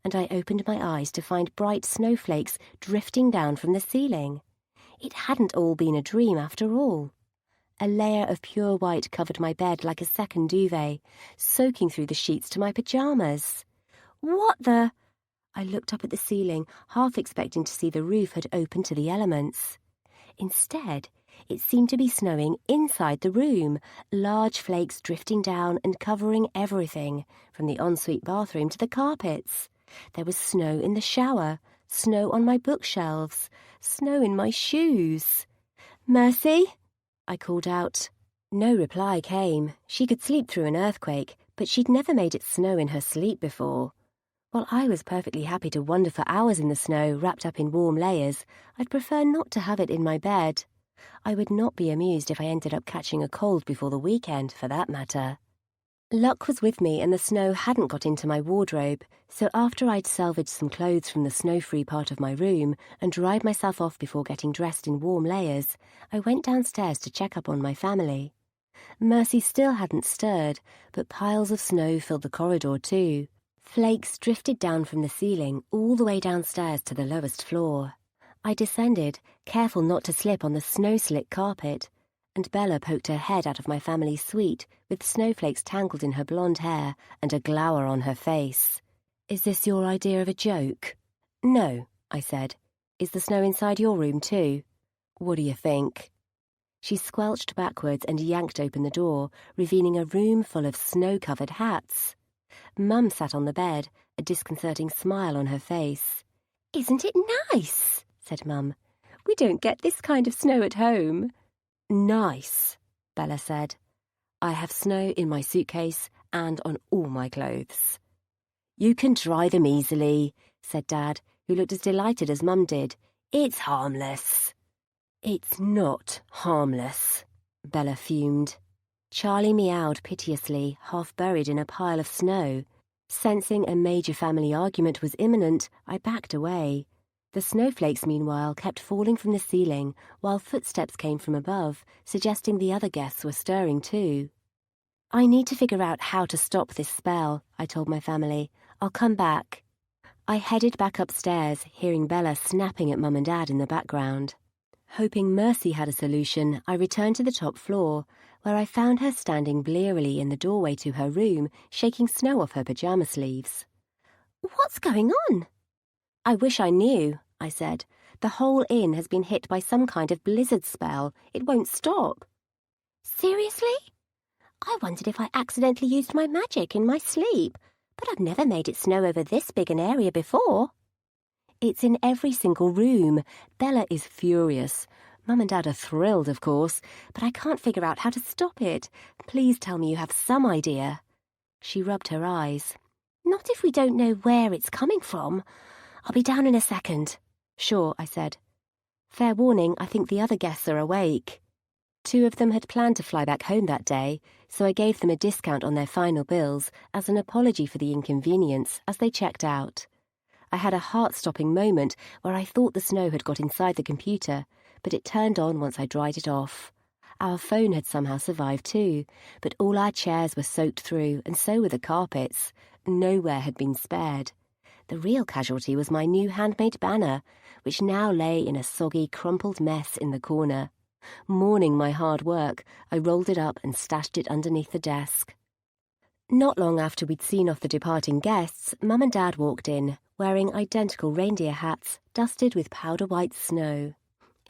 Speaker 1: and I opened my eyes to find bright snowflakes drifting down from the ceiling. It hadn't all been a dream after all. A layer of pure white covered my bed like a second duvet, soaking through the sheets to my pyjamas. "What the—" I looked up at the ceiling, half expecting to see the roof had opened to the elements. Instead, It seemed to be snowing inside the room, large flakes drifting down and covering everything, from the ensuite bathroom to the carpets. There was snow in the shower, snow on my bookshelves, snow in my shoes. "Mercy?" I called out. No reply came. She could sleep through an earthquake, but she'd never made it snow in her sleep before. While I was perfectly happy to wander for hours in the snow, wrapped up in warm layers, I'd prefer not to have it in my bed. I would not be amused if I ended up catching a cold before the weekend, for that matter. Luck was with me and the snow hadn't got into my wardrobe, so after I'd salvaged some clothes from the snow-free part of my room and dried myself off before getting dressed in warm layers, I went downstairs to check up on my family. Mercy still hadn't stirred, but piles of snow filled the corridor too. Flakes drifted down from the ceiling all the way downstairs to the lowest floor. I descended, careful not to slip on the snow-slick carpet, and Bella poked her head out of my family's suite with snowflakes tangled in her blonde hair and a glower on her face. "Is this your idea of a joke?" "No," I said. "Is the snow inside your room too?" "What do you think?" She squelched backwards and yanked open the door, revealing a room full of snow-covered hats. Mum sat on the bed, a disconcerting smile on her face. "Isn't it nice?" said Mum. "We don't get this kind of snow at home." "Nice," Bella said. "I have snow in my suitcase and on all my clothes." "You can dry them easily," said Dad, who looked as delighted as Mum did. "It's harmless." "It's not harmless," Bella fumed. Charlie meowed piteously, half buried in a pile of snow. Sensing a major family argument was imminent, I backed away. The snowflakes, meanwhile, kept falling from the ceiling, while footsteps came from above, suggesting the other guests were stirring too. "I need to figure out how to stop this spell," I told my family. "I'll come back." I headed back upstairs, hearing Bella snapping at Mum and Dad in the background. Hoping Mercy had a solution, I returned to the top floor, where I found her standing blearily in the doorway to her room, shaking snow off her pyjama sleeves. "What's going on?" "I wish I knew," I said. "The whole inn has been hit by some kind of blizzard spell. It won't stop." "Seriously? I wondered if I accidentally used my magic in my sleep, but I've never made it snow over this big an area before." "It's in every single room. Bella is furious. Mum and Dad are thrilled, of course, but I can't figure out how to stop it. Please tell me you have some idea." She rubbed her eyes. "Not if we don't know where it's coming from. I'll be down in a second." "Sure," I said. Fair warning, I think the other guests are awake. 2 of them had planned to fly back home that day, so I gave them a discount on their final bills as an apology for the inconvenience as they checked out. I had a heart-stopping moment where I thought the snow had got inside the computer, but it turned on once I dried it off. Our phone had somehow survived too, but all our chairs were soaked through, and so were the carpets. Nowhere had been spared. The real casualty was my new handmade banner, which now lay in a soggy, crumpled mess in the corner. Mourning my hard work, I rolled it up and stashed it underneath the desk. Not long after we'd seen off the departing guests, Mum and Dad walked in, wearing identical reindeer hats, dusted with powder-white snow.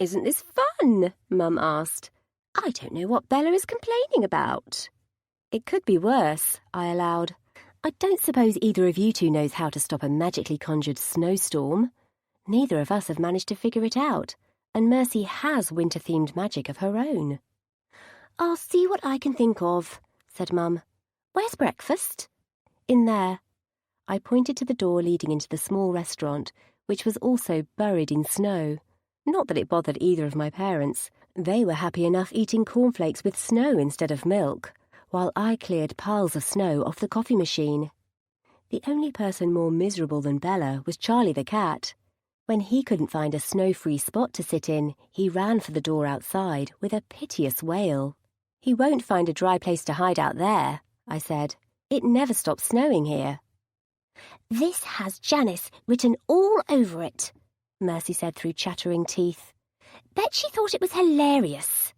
Speaker 1: "Isn't this fun?" Mum asked. "I don't know what Bella is complaining about." "It could be worse," I allowed. "I don't suppose either of you two knows how to stop a magically conjured snowstorm. Neither of us have managed to figure it out, and Mercy has winter-themed magic of her own." "I'll see what I can think of," said Mum. "Where's breakfast?" "In there." I pointed to the door leading into the small restaurant, which was also buried in snow. Not that it bothered either of my parents. They were happy enough eating cornflakes with snow instead of milk, while I cleared piles of snow off the coffee machine. The only person more miserable than Bella was Charlie the cat. When he couldn't find a snow-free spot to sit in, he ran for the door outside with a piteous wail. "He won't find a dry place to hide out there," I said. "It never stops snowing here." "This has Janice written all over it," Mercy said through chattering teeth. "Bet she thought it was hilarious."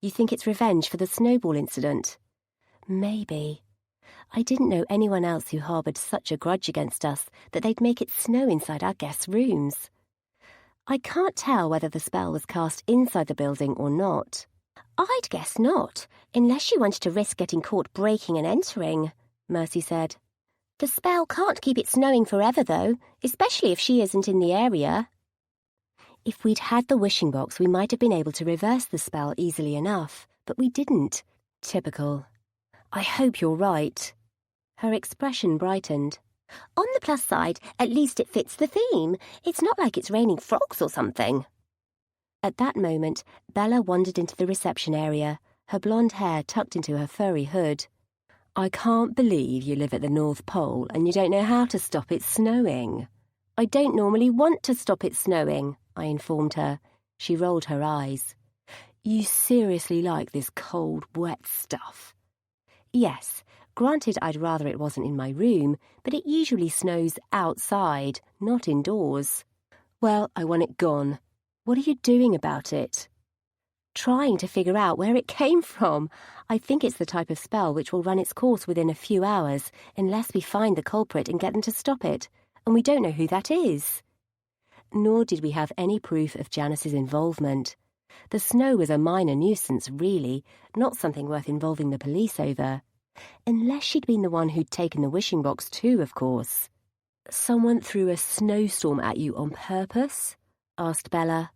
Speaker 1: "You think it's revenge for the snowball incident?" "Maybe. I didn't know anyone else who harboured such a grudge against us that they'd make it snow inside our guests' rooms." I can't tell whether the spell was cast inside the building or not. I'd guess not, unless she wanted to risk getting caught breaking and entering, Mercy said. The spell can't keep it snowing forever, though, especially if she isn't in the area. If we'd had the wishing box, we might have been able to reverse the spell easily enough, but we didn't. Typical. I hope you're right. Her expression brightened. On the plus side, at least it fits the theme. It's not like it's raining frogs or something. At that moment, Bella wandered into the reception area, her blonde hair tucked into her furry hood. I can't believe you live at the North Pole and you don't know how to stop it snowing. I don't normally want to stop it snowing, I informed her. She rolled her eyes. You seriously like this cold, wet stuff? Yes, granted I'd rather it wasn't in my room, but it usually snows outside, not indoors. Well, I want it gone. What are you doing about it? Trying to figure out where it came from. I think it's the type of spell which will run its course within a few hours, unless we find the culprit and get them to stop it, and we don't know who that is. Nor did we have any proof of Janice's involvement. The snow was a minor nuisance, really, not something worth involving the police over. Unless she'd been the one who'd taken the wishing box too, of course. Someone threw a snowstorm at you on purpose? Asked Bella.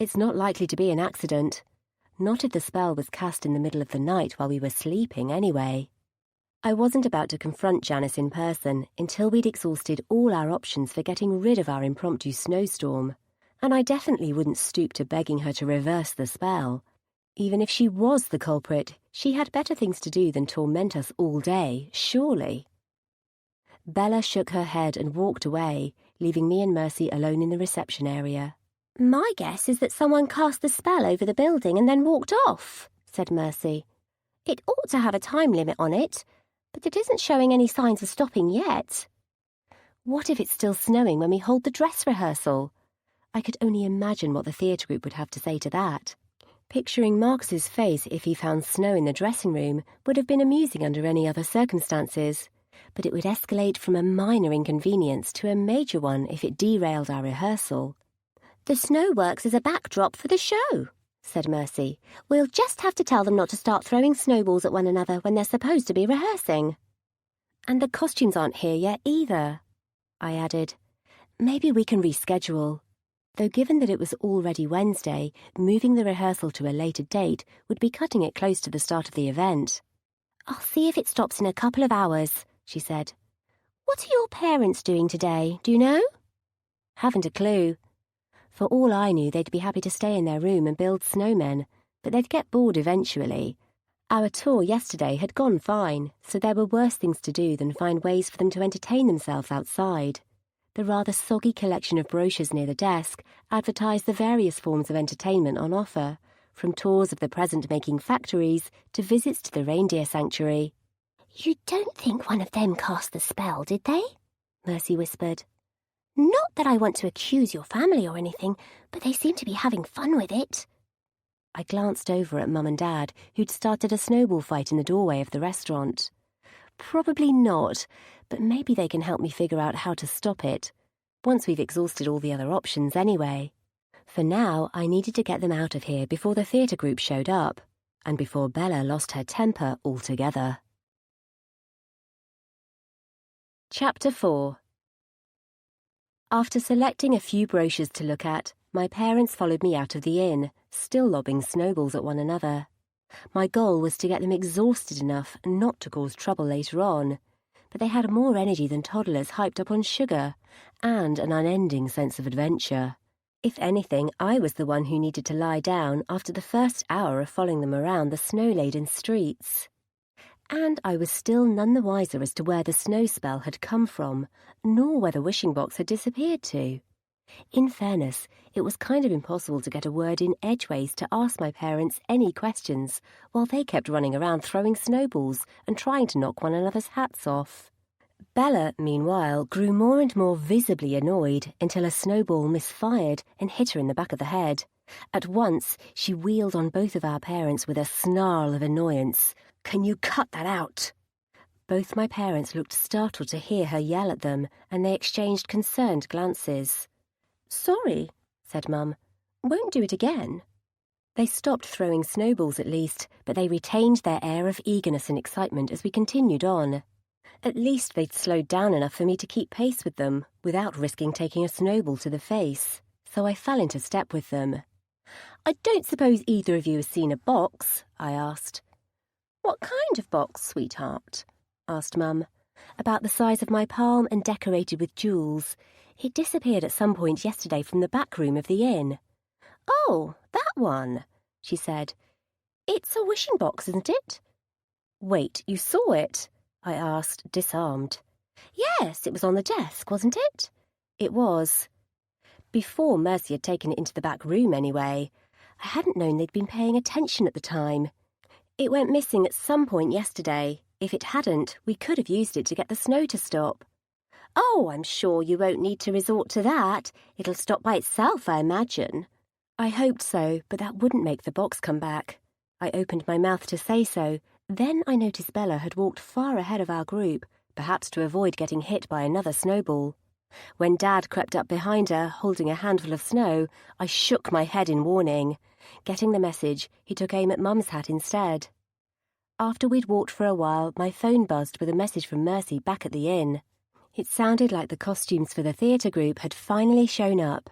Speaker 1: It's not likely to be an accident. Not if the spell was cast in the middle of the night while we were sleeping, anyway. I wasn't about to confront Janice in person until we'd exhausted all our options for getting rid of our impromptu snowstorm, and I definitely wouldn't stoop to begging her to reverse the spell. Even if she was the culprit, she had better things to do than torment us all day, surely. Bella shook her head and walked away, leaving me and Mercy alone in the reception area. My guess is that someone cast the spell over the building and then walked off, said Mercy. It ought to have a time limit on it, but it isn't showing any signs of stopping yet. What if it's still snowing when we hold the dress rehearsal? I could only imagine what the theatre group would have to say to that. Picturing Marcus's face if he found snow in the dressing room would have been amusing under any other circumstances, but it would escalate from a minor inconvenience to a major one if it derailed our rehearsal. The snow works as a backdrop for the show, said Mercy. We'll just have to tell them not to start throwing snowballs at one another when they're supposed to be rehearsing. And the costumes aren't here yet either, I added. Maybe we can reschedule. Though given that it was already Wednesday, moving the rehearsal to a later date would be cutting it close to the start of the event. I'll see if it stops in a couple of hours, she said. What are your parents doing today, do you know? Haven't a clue. For all I knew, they'd be happy to stay in their room and build snowmen, but they'd get bored eventually. Our tour yesterday had gone fine, so there were worse things to do than find ways for them to entertain themselves outside. The rather soggy collection of brochures near the desk advertised the various forms of entertainment on offer, from tours of the present-making factories to visits to the reindeer sanctuary. You don't think one of them cast the spell, did they? Mercy whispered. Not that I want to accuse your family or anything, but they seem to be having fun with it. I glanced over at Mum and Dad, who'd started a snowball fight in the doorway of the restaurant. Probably not, but maybe they can help me figure out how to stop it, once we've exhausted all the other options anyway. For now, I needed to get them out of here before the theatre group showed up, and before Bella lost her temper altogether. Chapter 4. After selecting a few brochures to look at, my parents followed me out of the inn, still lobbing snowballs at one another. My goal was to get them exhausted enough not to cause trouble later on, but they had more energy than toddlers hyped up on sugar, and an unending sense of adventure. If anything, I was the one who needed to lie down after the first hour of following them around the snow-laden streets. And I was still none the wiser as to where the snow spell had come from, nor where the wishing box had disappeared to. In fairness, it was kind of impossible to get a word in edgeways to ask my parents any questions while they kept running around throwing snowballs and trying to knock one another's hats off. Bella, meanwhile, grew more and more visibly annoyed until a snowball misfired and hit her in the back of the head. At once, she wheeled on both of our parents with a snarl of annoyance. Can you cut that out? Both my parents looked startled to hear her yell at them, and they exchanged concerned glances. Sorry, said Mum. "Won't do it again." They stopped throwing snowballs at least, but they retained their air of eagerness and excitement as we continued on. At least they'd slowed down enough for me to keep pace with them, without risking taking a snowball to the face, so I fell into step with them. "I don't suppose either of you has seen a box?" I asked. "What kind of box, sweetheart?" asked Mum. "About the size of my palm and decorated with jewels. It disappeared at some point yesterday from the back room of the inn." "Oh, that one," she said. "It's a wishing box, isn't it?" "Wait, you saw it?" I asked, disarmed. "Yes, it was on the desk, wasn't it?" It was. Before Mercy had taken it into the back room, anyway. I hadn't known they'd been paying attention at the time. It went missing at some point yesterday. If it hadn't, we could have used it to get the snow to stop. "Oh, I'm sure you won't need to resort to that. It'll stop by itself, I imagine." I hoped so, but that wouldn't make the box come back. I opened my mouth to say so. Then I noticed Bella had walked far ahead of our group, perhaps to avoid getting hit by another snowball. When Dad crept up behind her, holding a handful of snow, I shook my head in warning. Getting the message, he took aim at Mum's hat instead. After we'd walked for a while, my phone buzzed with a message from Mercy back at the inn. It sounded like the costumes for the theatre group had finally shown up.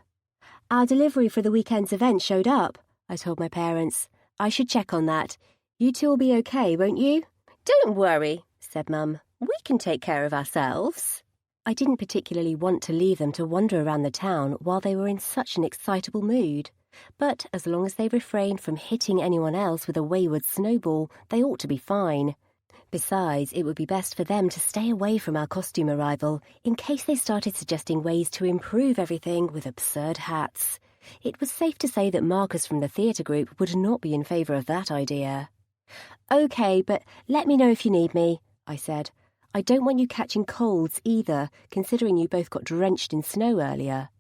Speaker 1: "Our delivery for the weekend's event showed up," I told my parents. "I should check on that. You two will be okay, won't you?" "Don't worry," said Mum. "We can take care of ourselves." I didn't particularly want to leave them to wander around the town while they were in such an excitable mood. But as long as they refrained from hitting anyone else with a wayward snowball, they ought to be fine. Besides, it would be best for them to stay away from our costume arrival in case they started suggesting ways to improve everything with absurd hats. It was safe to say that Marcus from the theatre group would not be in favour of that idea. "OK, but let me know if you need me," I said. "I don't want you catching colds either, considering you both got drenched in snow earlier."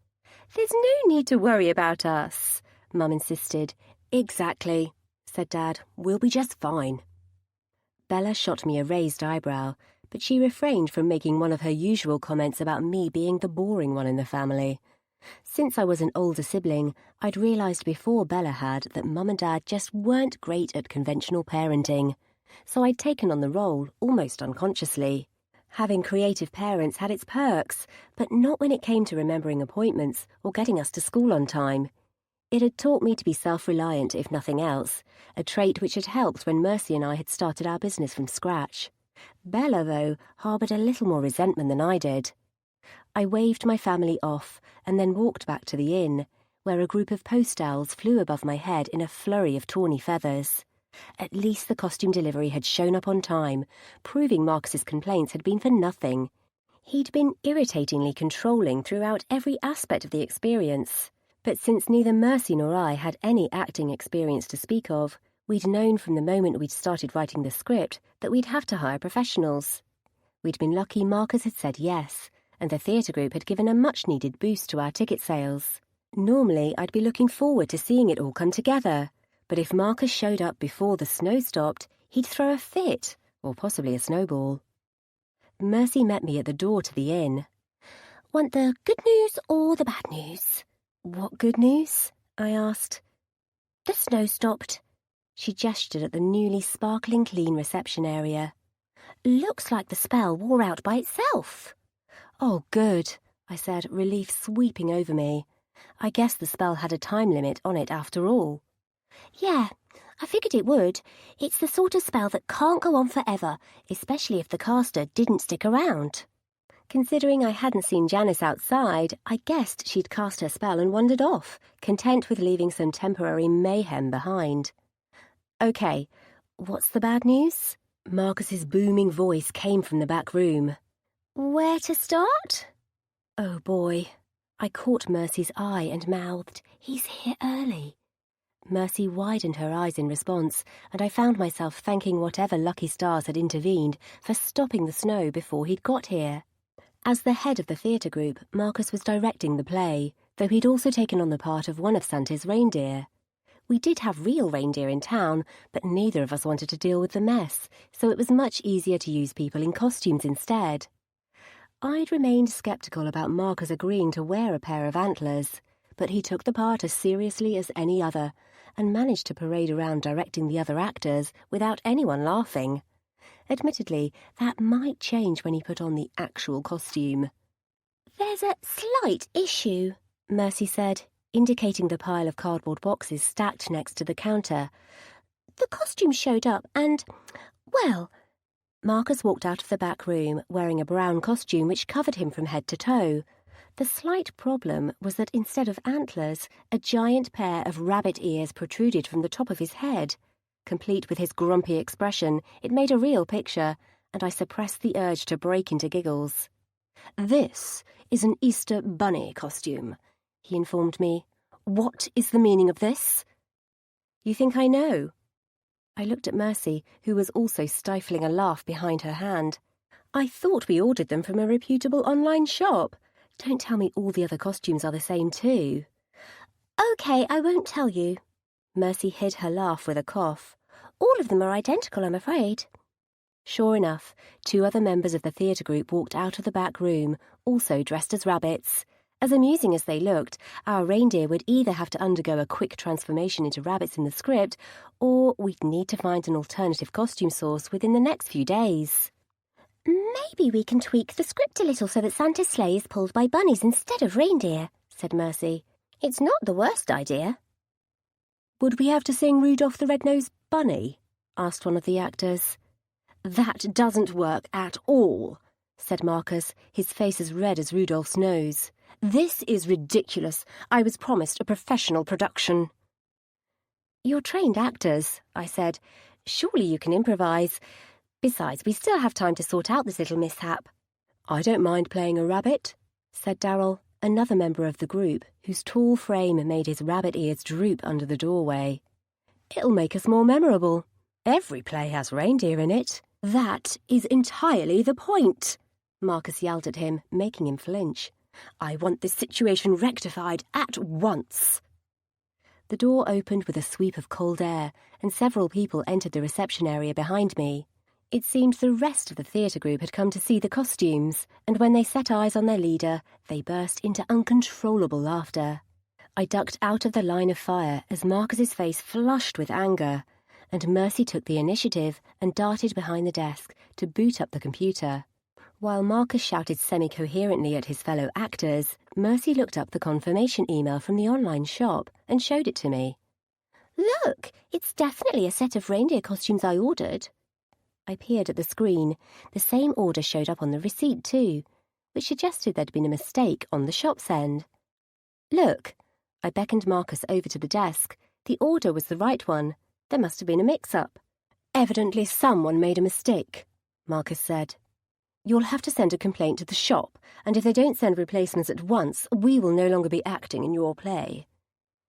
Speaker 1: "There's no need to worry about us," Mum insisted. "Exactly," said Dad. "We'll be just fine." Bella shot me a raised eyebrow, but she refrained from making one of her usual comments about me being the boring one in the family. Since I was an older sibling, I'd realised before Bella had that Mum and Dad just weren't great at conventional parenting, so I'd taken on the role almost unconsciously. Having creative parents had its perks, but not when it came to remembering appointments or getting us to school on time. It had taught me to be self-reliant, if nothing else, a trait which had helped when Mercy and I had started our business from scratch. Bella, though, harboured a little more resentment than I did. I waved my family off and then walked back to the inn, where a group of post owls flew above my head in a flurry of tawny feathers. At least the costume delivery had shown up on time, proving Marcus's complaints had been for nothing. He'd been irritatingly controlling throughout every aspect of the experience. But since neither Mercy nor I had any acting experience to speak of, we'd known from the moment we'd started writing the script that we'd have to hire professionals. We'd been lucky Marcus had said yes, and the theatre group had given a much-needed boost to our ticket sales. Normally, I'd be looking forward to seeing it all come together, but if Marcus showed up before the snow stopped, he'd throw a fit, or possibly a snowball. Mercy met me at the door to the inn. "Want the good news or the bad news?" "What good news?" I asked. "The snow stopped." She gestured at the newly sparkling clean reception area. "Looks like the spell wore out by itself." "Oh, good," I said, relief sweeping over me. I guess the spell had a time limit on it after all. "Yeah, I figured it would. It's the sort of spell that can't go on forever, especially if the caster didn't stick around." Considering I hadn't seen Janice outside, I guessed she'd cast her spell and wandered off, content with leaving some temporary mayhem behind. "OK, what's the bad news?" Marcus's booming voice came from the back room. "Where to start?" Oh boy. I caught Mercy's eye and mouthed, "He's here early." Mercy widened her eyes in response, and I found myself thanking whatever lucky stars had intervened for stopping the snow before he'd got here. As the head of the theatre group, Marcus was directing the play, though he'd also taken on the part of one of Santa's reindeer. We did have real reindeer in town, but neither of us wanted to deal with the mess, so it was much easier to use people in costumes instead. I'd remained sceptical about Marcus agreeing to wear a pair of antlers, but he took the part as seriously as any other, and managed to parade around directing the other actors without anyone laughing. Admittedly, that might change when he put on the actual costume. "There's a slight issue," Mercy said, indicating the pile of cardboard boxes stacked next to the counter. "The costume showed up and, well..." Marcus walked out of the back room wearing a brown costume which covered him from head to toe. The slight problem was that instead of antlers, a giant pair of rabbit ears protruded from the top of his head. Complete with his grumpy expression, it made a real picture, and I suppressed the urge to break into giggles. "This is an Easter bunny costume," he informed me. "What is the meaning of this?" "You think I know?" I looked at Mercy, who was also stifling a laugh behind her hand. "I thought we ordered them from a reputable online shop. Don't tell me all the other costumes are the same too." "OK, I won't tell you." Mercy hid her laugh with a cough. "All of them are identical, I'm afraid." Sure enough, 2 other members of the theatre group walked out of the back room, also dressed as rabbits. As amusing as they looked, our reindeer would either have to undergo a quick transformation into rabbits in the script, or we'd need to find an alternative costume source within the next few days. "Maybe we can tweak the script a little so that Santa's sleigh is pulled by bunnies instead of reindeer," said Mercy. "It's not the worst idea." "Would we have to sing Rudolph the Red-Nosed Bunny?" asked one of the actors. "That doesn't work at all," said Marcus, his face as red as Rudolph's nose. "This is ridiculous. I was promised a professional production." "You're trained actors," I said. "Surely you can improvise. Besides, we still have time to sort out this little mishap." "I don't mind playing a rabbit," said Darryl, another member of the group, whose tall frame made his rabbit ears droop under the doorway. "It'll make us more memorable. Every play has reindeer in it." "That is entirely the point," Marcus yelled at him, making him flinch. "I want this situation rectified at once." The door opened with a sweep of cold air, and several people entered the reception area behind me. It seemed the rest of the theatre group had come to see the costumes, and when they set eyes on their leader, they burst into uncontrollable laughter. I ducked out of the line of fire as Marcus's face flushed with anger, and Mercy took the initiative and darted behind the desk to boot up the computer. While Marcus shouted semi-coherently at his fellow actors, Mercy looked up the confirmation email from the online shop and showed it to me. "Look, it's definitely a set of reindeer costumes I ordered." I peered at the screen. The same order showed up on the receipt too, which suggested there'd been a mistake on the shop's end. "Look," I beckoned Marcus over to the desk. "The order was the right one. There must have been a mix-up." "Evidently someone made a mistake," Marcus said. "You'll have to send a complaint to the shop, and if they don't send replacements at once, we will no longer be acting in your play."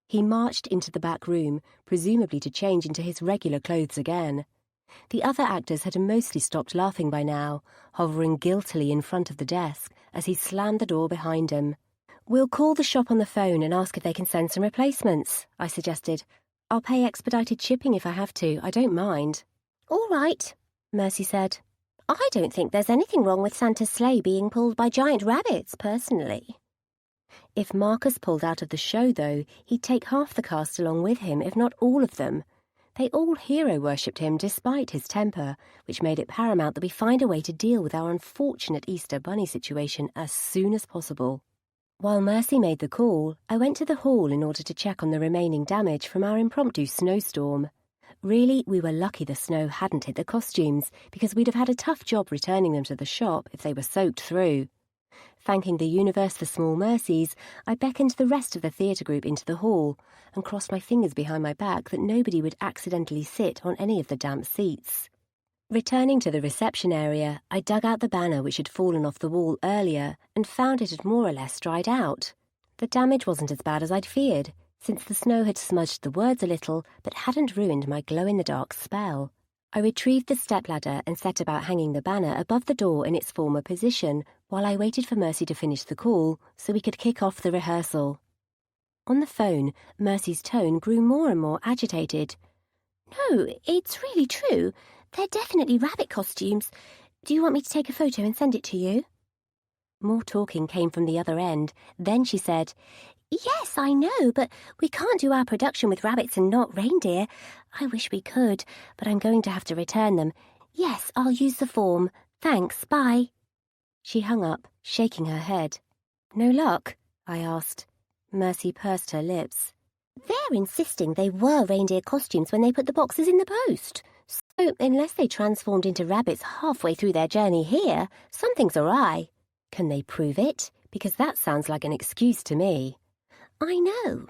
Speaker 1: He marched into the back room, presumably to change into his regular clothes again. The other actors had mostly stopped laughing by now, hovering guiltily in front of the desk as he slammed the door behind him. "We'll call the shop on the phone and ask if they can send some replacements," I suggested. "I'll pay expedited shipping if I have to. I don't mind." "All right," Mercy said. "I don't think there's anything wrong with Santa's sleigh being pulled by giant rabbits, personally." If Marcus pulled out of the show, though, he'd take half the cast along with him, if not all of them. They all hero-worshipped him despite his temper, which made it paramount that we find a way to deal with our unfortunate Easter bunny situation as soon as possible. While Mercy made the call, I went to the hall in order to check on the remaining damage from our impromptu snowstorm. Really, we were lucky the snow hadn't hit the costumes, because we'd have had a tough job returning them to the shop if they were soaked through. Thanking the universe for small mercies, I beckoned the rest of the theatre group into the hall and crossed my fingers behind my back that nobody would accidentally sit on any of the damp seats. Returning to the reception area, I dug out the banner which had fallen off the wall earlier and found it had more or less dried out. The damage wasn't as bad as I'd feared, since the snow had smudged the words a little but hadn't ruined my glow-in-the-dark spell. I retrieved the stepladder and set about hanging the banner above the door in its former position while I waited for Mercy to finish the call so we could kick off the rehearsal. On the phone, Mercy's tone grew more and more agitated. "No, it's really true. They're definitely rabbit costumes. Do you want me to take a photo and send it to you?" More talking came from the other end. Then she said, Yes, I know, but we can't do our production with rabbits and not reindeer. I wish we could, but I'm going to have to return them. Yes, I'll use the form. Thanks, bye. She hung up, shaking her head. No luck? I asked. Mercy pursed her lips. They're insisting they were reindeer costumes when they put the boxes in the post. So, unless they transformed into rabbits halfway through their journey here, something's awry. Can they prove it? Because that sounds like an excuse to me. I know.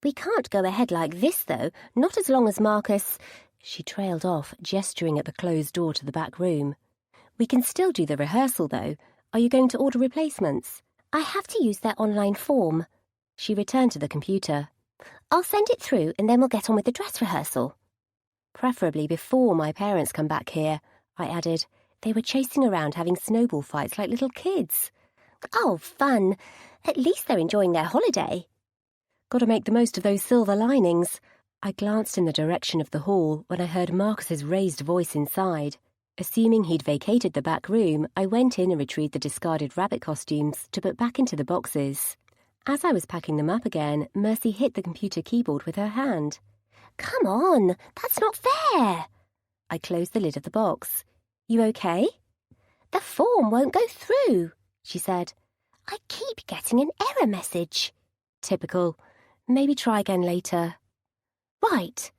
Speaker 1: We can't go ahead like this, though, not as long as Marcus... She trailed off, gesturing at the closed door to the back room. We can still do the rehearsal, though. Are you going to order replacements? I have to use their online form. She returned to the computer. I'll send it through and then we'll get on with the dress rehearsal. Preferably before my parents come back here, I added. They were chasing around having snowball fights like little kids. Oh, fun. At least they're enjoying their holiday. Got to make the most of those silver linings. I glanced in the direction of the hall when I heard Marcus's raised voice inside. Assuming he'd vacated the back room, I went in and retrieved the discarded rabbit costumes to put back into the boxes. As I was packing them up again, Mercy hit the computer keyboard with her hand. Come on, that's not fair. I closed the lid of the box. You okay? The form won't go through, she said. I keep getting an error message. Typical. Maybe try again later. Right.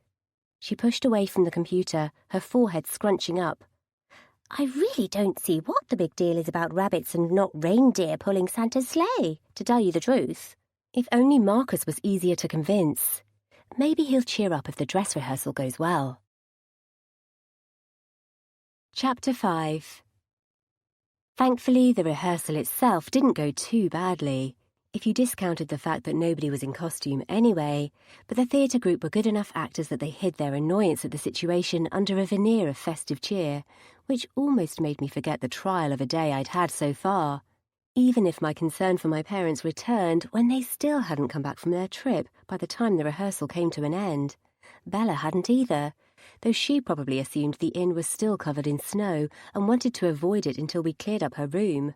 Speaker 1: She pushed away from the computer, her forehead scrunching up. I really don't see what the big deal is about rabbits and not reindeer pulling Santa's sleigh, to tell you the truth. If only Marcus was easier to convince. Maybe he'll cheer up if the dress rehearsal goes well. Chapter 5. Thankfully, the rehearsal itself didn't go too badly, if you discounted the fact that nobody was in costume anyway, but the theatre group were good enough actors that they hid their annoyance at the situation under a veneer of festive cheer, which almost made me forget the trial of a day I'd had so far, even if my concern for my parents returned when they still hadn't come back from their trip by the time the rehearsal came to an end. Bella hadn't either, though she probably assumed the inn was still covered in snow and wanted to avoid it until we cleared up her room.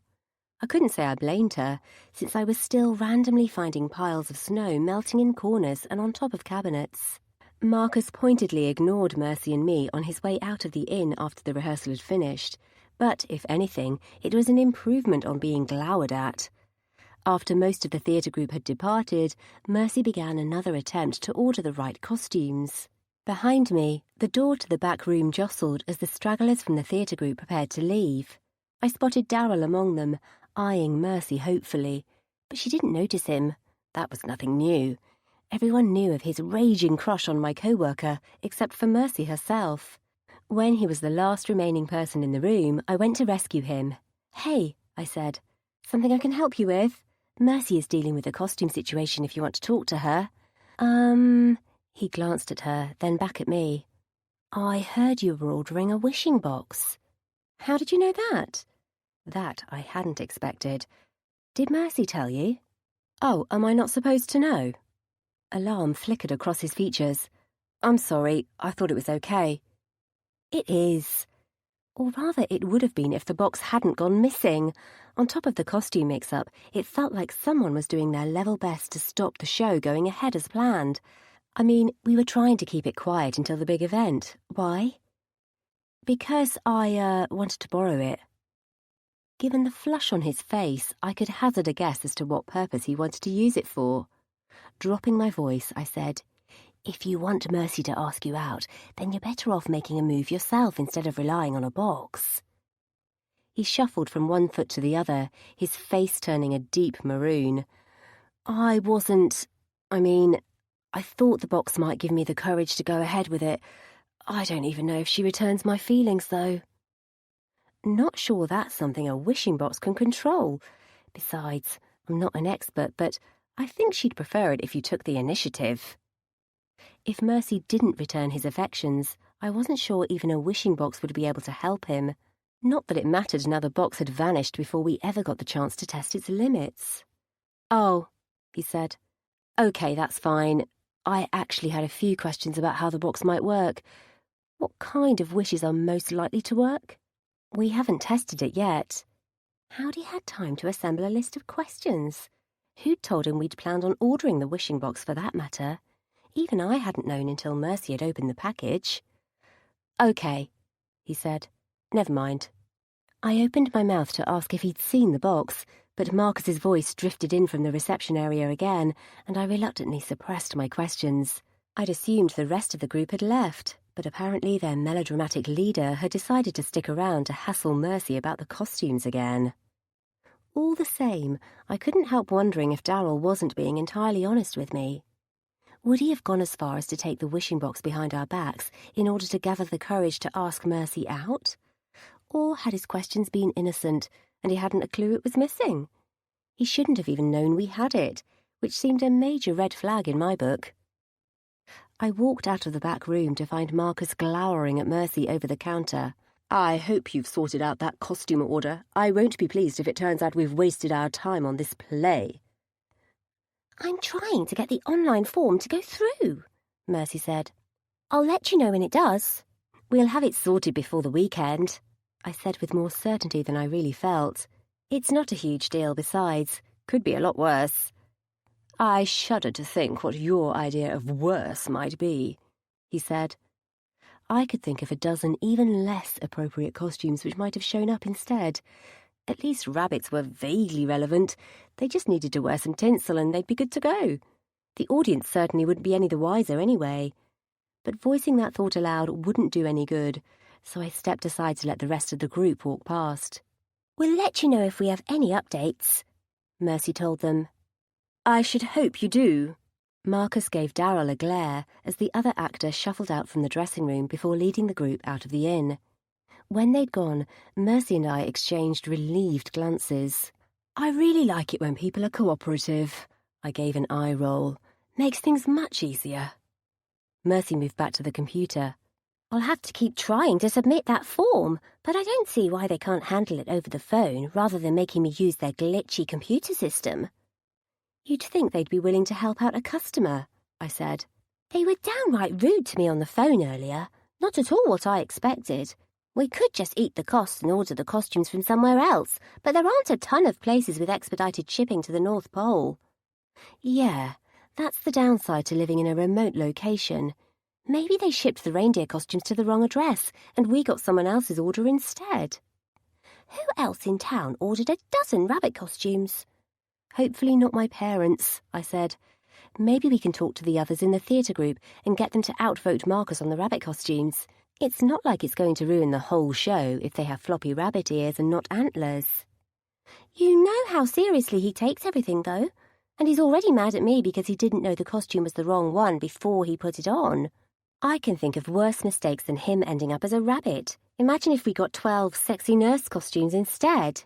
Speaker 1: I couldn't say I blamed her, since I was still randomly finding piles of snow melting in corners and on top of cabinets. Marcus pointedly ignored Mercy and me on his way out of the inn after the rehearsal had finished, but, if anything, it was an improvement on being glowered at. After most of the theatre group had departed, Mercy began another attempt to order the right costumes. Behind me, the door to the back room jostled as the stragglers from the theatre group prepared to leave. I spotted Darryl among them, eyeing Mercy hopefully, but she didn't notice him. That was nothing new. Everyone knew of his raging crush on my co-worker, except for Mercy herself. When he was the last remaining person in the room, I went to rescue him. Hey, I said. Something I can help you with? Mercy is dealing with the costume situation if you want to talk to her. He glanced at her, then back at me. I heard you were ordering a wishing box. How did you know that? That I hadn't expected. Did Mercy tell you? Oh, am I not supposed to know? Alarm flickered across his features. I'm sorry, I thought it was okay. It is. Or rather, it would have been if the box hadn't gone missing. On top of the costume mix-up, it felt like someone was doing their level best to stop the show going ahead as planned. I mean, we were trying to keep it quiet until the big event. Why? Because I wanted to borrow it. Given the flush on his face, I could hazard a guess as to what purpose he wanted to use it for. Dropping my voice, I said, If you want Mercy to ask you out, then you're better off making a move yourself instead of relying on a box. He shuffled from one foot to the other, his face turning a deep maroon. I thought the box might give me the courage to go ahead with it. I don't even know if she returns my feelings, though. Not sure that's something a wishing box can control. Besides, I'm not an expert, but I think she'd prefer it if you took the initiative. If Mercy didn't return his affections, I wasn't sure even a wishing box would be able to help him. Not that it mattered another box had vanished before we ever got the chance to test its limits. Oh, he said. Okay, that's fine. I actually had a few questions about how the box might work. What kind of wishes are most likely to work? We haven't tested it yet. How'd he had time to assemble a list of questions? Who'd told him we'd planned on ordering the wishing box for that matter? Even I hadn't known until Mercy had opened the package. "OK," he said. "Never mind." I opened my mouth to ask if he'd seen the box, but Marcus's voice drifted in from the reception area again, and I reluctantly suppressed my questions. I'd assumed the rest of the group had left, but apparently their melodramatic leader had decided to stick around to hassle Mercy about the costumes again. All the same, I couldn't help wondering if Darryl wasn't being entirely honest with me. Would he have gone as far as to take the wishing box behind our backs in order to gather the courage to ask Mercy out? Or had his questions been innocent and he hadn't a clue it was missing? He shouldn't have even known we had it, which seemed a major red flag in my book. I walked out of the back room to find Marcus glowering at Mercy over the counter. "I hope you've sorted out that costume order. I won't be pleased if it turns out we've wasted our time on this play." "I'm trying to get the online form to go through," Mercy said. "I'll let you know when it does." "We'll have it sorted before the weekend," I said with more certainty than I really felt. "It's not a huge deal besides. Could be a lot worse." "I shudder to think what your idea of worse might be," he said. I could think of a dozen even less appropriate costumes which might have shown up instead. At least rabbits were vaguely relevant. They just needed to wear some tinsel and they'd be good to go. The audience certainly wouldn't be any the wiser anyway. But voicing that thought aloud wouldn't do any good, so I stepped aside to let the rest of the group walk past. "We'll let you know if we have any updates," Mercy told them. "I should hope you do." Marcus gave Darryl a glare as the other actor shuffled out from the dressing room before leading the group out of the inn. When they'd gone, Mercy and I exchanged relieved glances. "I really like it when people are cooperative," I gave an eye roll. "Makes things much easier." Mercy moved back to the computer. "I'll have to keep trying to submit that form, but I don't see why they can't handle it over the phone rather than making me use their glitchy computer system." "You'd think they'd be willing to help out a customer," I said. "They were downright rude to me on the phone earlier. Not at all what I expected. We could just eat the costs and order the costumes from somewhere else, but there aren't a ton of places with expedited shipping to the North Pole." "Yeah, that's the downside to living in a remote location. Maybe they shipped the reindeer costumes to the wrong address, and we got someone else's order instead." "Who else in town ordered a dozen rabbit costumes?" "Hopefully not my parents," I said. "Maybe we can talk to the others in the theatre group and get them to outvote Marcus on the rabbit costumes. It's not like it's going to ruin the whole show if they have floppy rabbit ears and not antlers." "You know how seriously he takes everything, though. And he's already mad at me because he didn't know the costume was the wrong one before he put it on. I can think of worse mistakes than him ending up as a rabbit. Imagine if we got 12 sexy nurse costumes instead."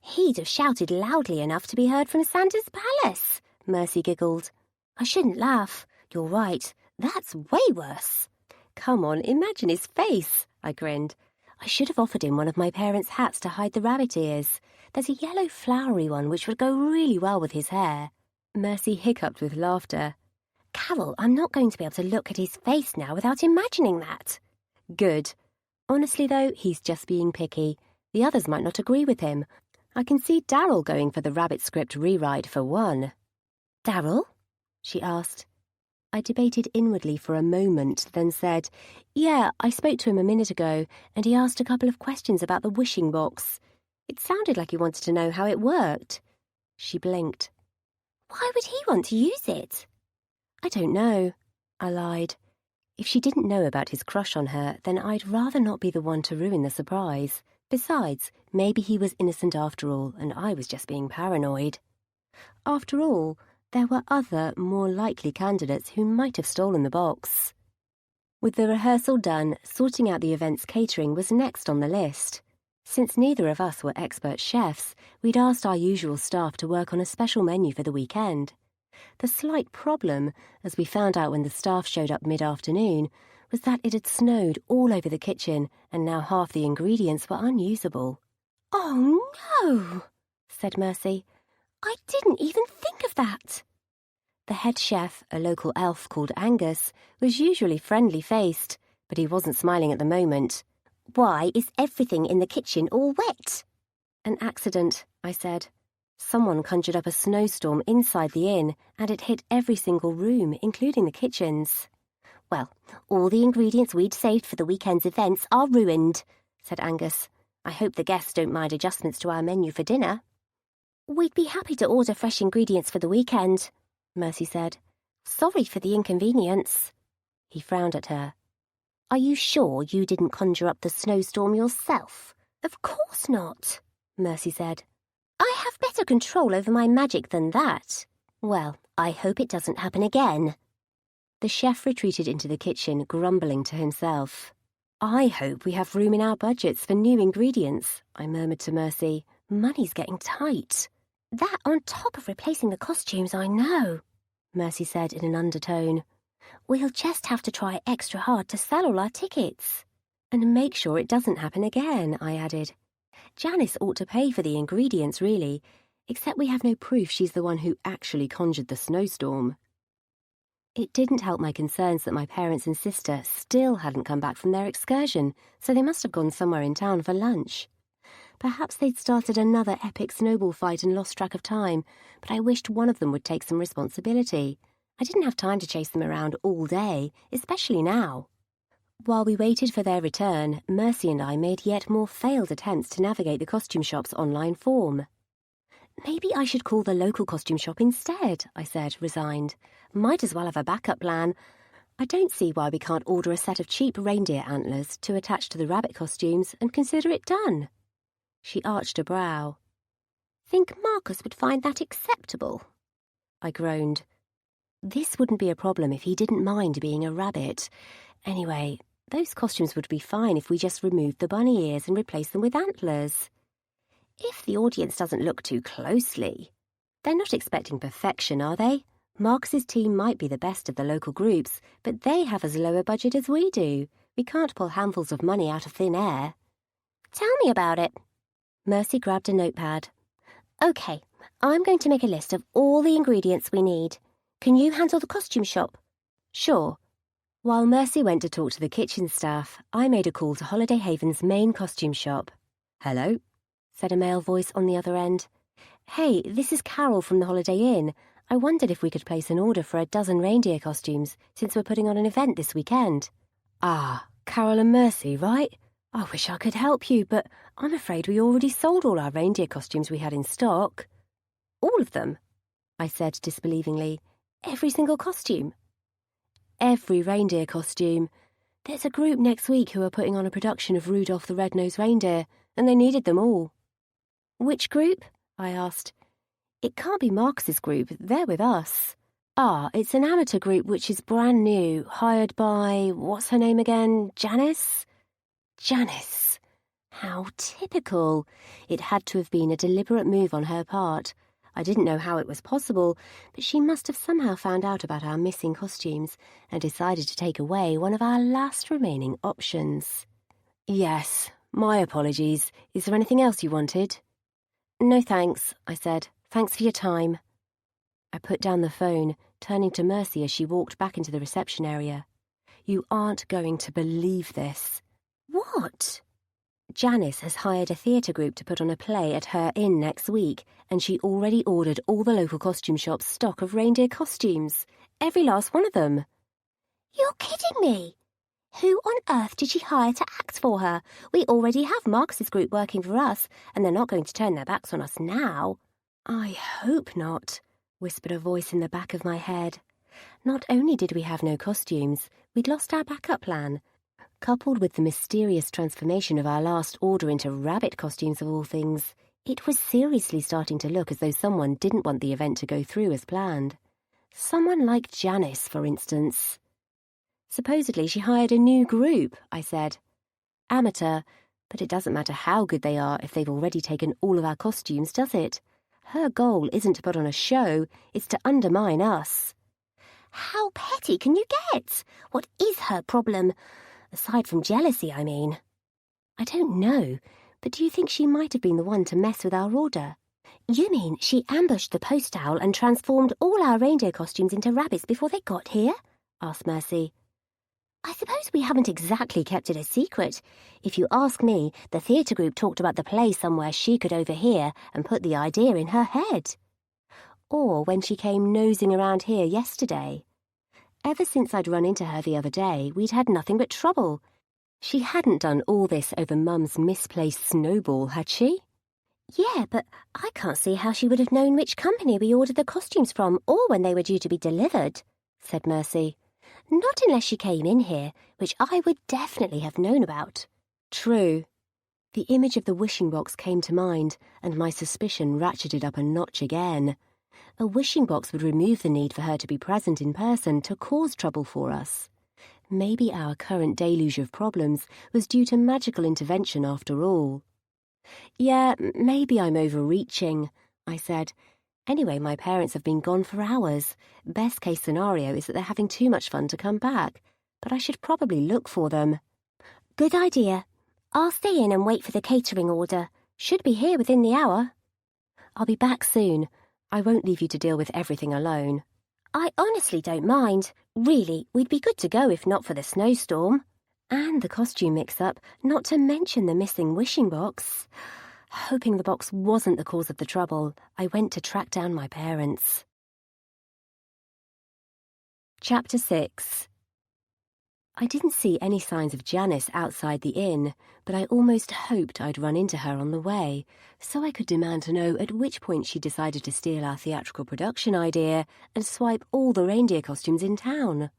Speaker 1: "He'd have shouted loudly enough to be heard from Santa's palace," Mercy giggled. "I shouldn't laugh. You're right. That's way worse." "Come on, imagine his face," I grinned. "I should have offered him one of my parents' hats to hide the rabbit ears. There's a yellow flowery one which would go really well with his hair." Mercy hiccuped with laughter. "Carol, I'm not going to be able to look at his face now without imagining that." "Good. Honestly, though, he's just being picky. The others might not agree with him. I can see Darryl going for the rabbit script rewrite for one." "Darryl?" she asked. I debated inwardly for a moment, then said, "Yeah, I spoke to him a minute ago, and he asked a couple of questions about the wishing box. It sounded like he wanted to know how it worked." She blinked. "Why would he want to use it?" "I don't know," I lied. If she didn't know about his crush on her, then I'd rather not be the one to ruin the surprise. Besides, maybe he was innocent after all, and I was just being paranoid. After all, there were other, more likely candidates who might have stolen the box. With the rehearsal done, sorting out the event's catering was next on the list. Since neither of us were expert chefs, we'd asked our usual staff to work on a special menu for the weekend. The slight problem, as we found out when the staff showed up mid-afternoon, was that it had snowed all over the kitchen and now half the ingredients were unusable. "Oh, no," said Mercy. "I didn't even think of that." The head chef, a local elf called Angus, was usually friendly-faced, but he wasn't smiling at the moment. "Why is everything in the kitchen all wet?" "An accident," I said. Someone conjured up a snowstorm inside the inn, and it hit every single room, including the kitchens. "Well, all the ingredients we'd saved for the weekend's events are ruined," said Angus. "I hope the guests don't mind adjustments to our menu for dinner." "We'd be happy to order fresh ingredients for the weekend," Mercy said. "Sorry for the inconvenience." He frowned at her. "Are you sure you didn't conjure up the snowstorm yourself?" "Of course not," Mercy said. "I have better control over my magic than that." "Well, I hope it doesn't happen again." The chef retreated into the kitchen, grumbling to himself. "I hope we have room in our budgets for new ingredients," I murmured to Mercy. "Money's getting tight." "That on top of replacing the costumes, I know," Mercy said in an undertone. "We'll just have to try extra hard to sell all our tickets." "And make sure it doesn't happen again," I added. "Janice ought to pay for the ingredients, really, except we have no proof she's the one who actually conjured the snowstorm." It didn't help my concerns that my parents and sister still hadn't come back from their excursion, so they must have gone somewhere in town for lunch. Perhaps they'd started another epic snowball fight and lost track of time, but I wished one of them would take some responsibility. I didn't have time to chase them around all day, especially now. While we waited for their return, Mercy and I made yet more failed attempts to navigate the costume shop's online form. "Maybe I should call the local costume shop instead," I said, resigned. "Might as well have a backup plan. I don't see why we can't order a set of cheap reindeer antlers to attach to the rabbit costumes and consider it done." She arched a brow. "Think Marcus would find that acceptable?" I groaned. This wouldn't be a problem if he didn't mind being a rabbit. Anyway, those costumes would be fine if we just removed the bunny ears and replaced them with antlers. If the audience doesn't look too closely. They're not expecting perfection, are they? Marcus's team might be the best of the local groups, but they have as low a budget as we do. We can't pull handfuls of money out of thin air. "Tell me about it." Mercy grabbed a notepad. "Okay, I'm going to make a list of all the ingredients we need. Can you handle the costume shop?" "Sure." While Mercy went to talk to the kitchen staff, I made a call to Holiday Haven's main costume shop. "Hello," said a male voice on the other end. "Hey, this is Carol from the Holiday Inn. I wondered if we could place an order for a dozen reindeer costumes, since we're putting on an event this weekend." "Ah, Carol and Mercy, right? I wish I could help you, but I'm afraid we already sold all our reindeer costumes we had in stock." "All of them?" I said disbelievingly. "Every single costume?" "Every reindeer costume. There's a group next week who are putting on a production of Rudolph the Red-Nosed Reindeer, and they needed them all." "Which group?" I asked. "It can't be Marcus's group. They're with us." "Ah, it's an amateur group which is brand new, hired by, what's her name again, Janice?" Janice. How typical. It had to have been a deliberate move on her part. I didn't know how it was possible, but she must have somehow found out about our missing costumes and decided to take away one of our last remaining options. "Yes, my apologies. Is there anything else you wanted?" "No thanks," I said. "Thanks for your time." I put down the phone, turning to Mercy as she walked back into the reception area. "You aren't going to believe this." "What?" "Janice has hired a theatre group to put on a play at her inn next week, and she already ordered all the local costume shops' stock of reindeer costumes. Every last one of them." "You're kidding me! Who on earth did she hire to act for her? We already have Marcus's group working for us, and they're not going to turn their backs on us now." "I hope not," whispered a voice in the back of my head. Not only did we have no costumes, we'd lost our backup plan. Coupled with the mysterious transformation of our last order into rabbit costumes of all things, it was seriously starting to look as though someone didn't want the event to go through as planned. Someone like Janice, for instance. "Supposedly she hired a new group," I said. "Amateur, but it doesn't matter how good they are if they've already taken all of our costumes, does it? Her goal isn't to put on a show, it's to undermine us." "How petty can you get? What is her problem? Aside from jealousy, I mean." "I don't know, but do you think she might have been the one to mess with our order?" "You mean she ambushed the post owl and transformed all our reindeer costumes into rabbits before they got here?" asked Mercy. I suppose we haven't exactly kept it a secret. If you ask me, the theatre group talked about the play somewhere she could overhear and put the idea in her head. Or when she came nosing around here yesterday. Ever since I'd run into her the other day, we'd had nothing but trouble. She hadn't done all this over Mum's misplaced snowball, had she? Yeah, but I can't see how she would have known which company we ordered the costumes from or when they were due to be delivered, said Mercy. Not unless she came in here, which I would definitely have known about. True. The image of the wishing box came to mind, and my suspicion ratcheted up a notch again. A wishing box would remove the need for her to be present in person to cause trouble for us. Maybe our current deluge of problems was due to magical intervention after all. Yeah, maybe I'm overreaching, I said. Anyway, my parents have been gone for hours. Best case scenario is that they're having too much fun to come back, but I should probably look for them. Good idea. I'll stay in and wait for the catering order. Should be here within the hour. I'll be back soon. I won't leave you to deal with everything alone. I honestly don't mind. Really, we'd be good to go if not for the snowstorm. And the costume mix-up, not to mention the missing wishing box. Hoping the box wasn't the cause of the trouble, I went to track down my parents. Chapter 6. I didn't see any signs of Janice outside the inn, but I almost hoped I'd run into her on the way, so I could demand to know at which point she decided to steal our theatrical production idea and swipe all the reindeer costumes in town.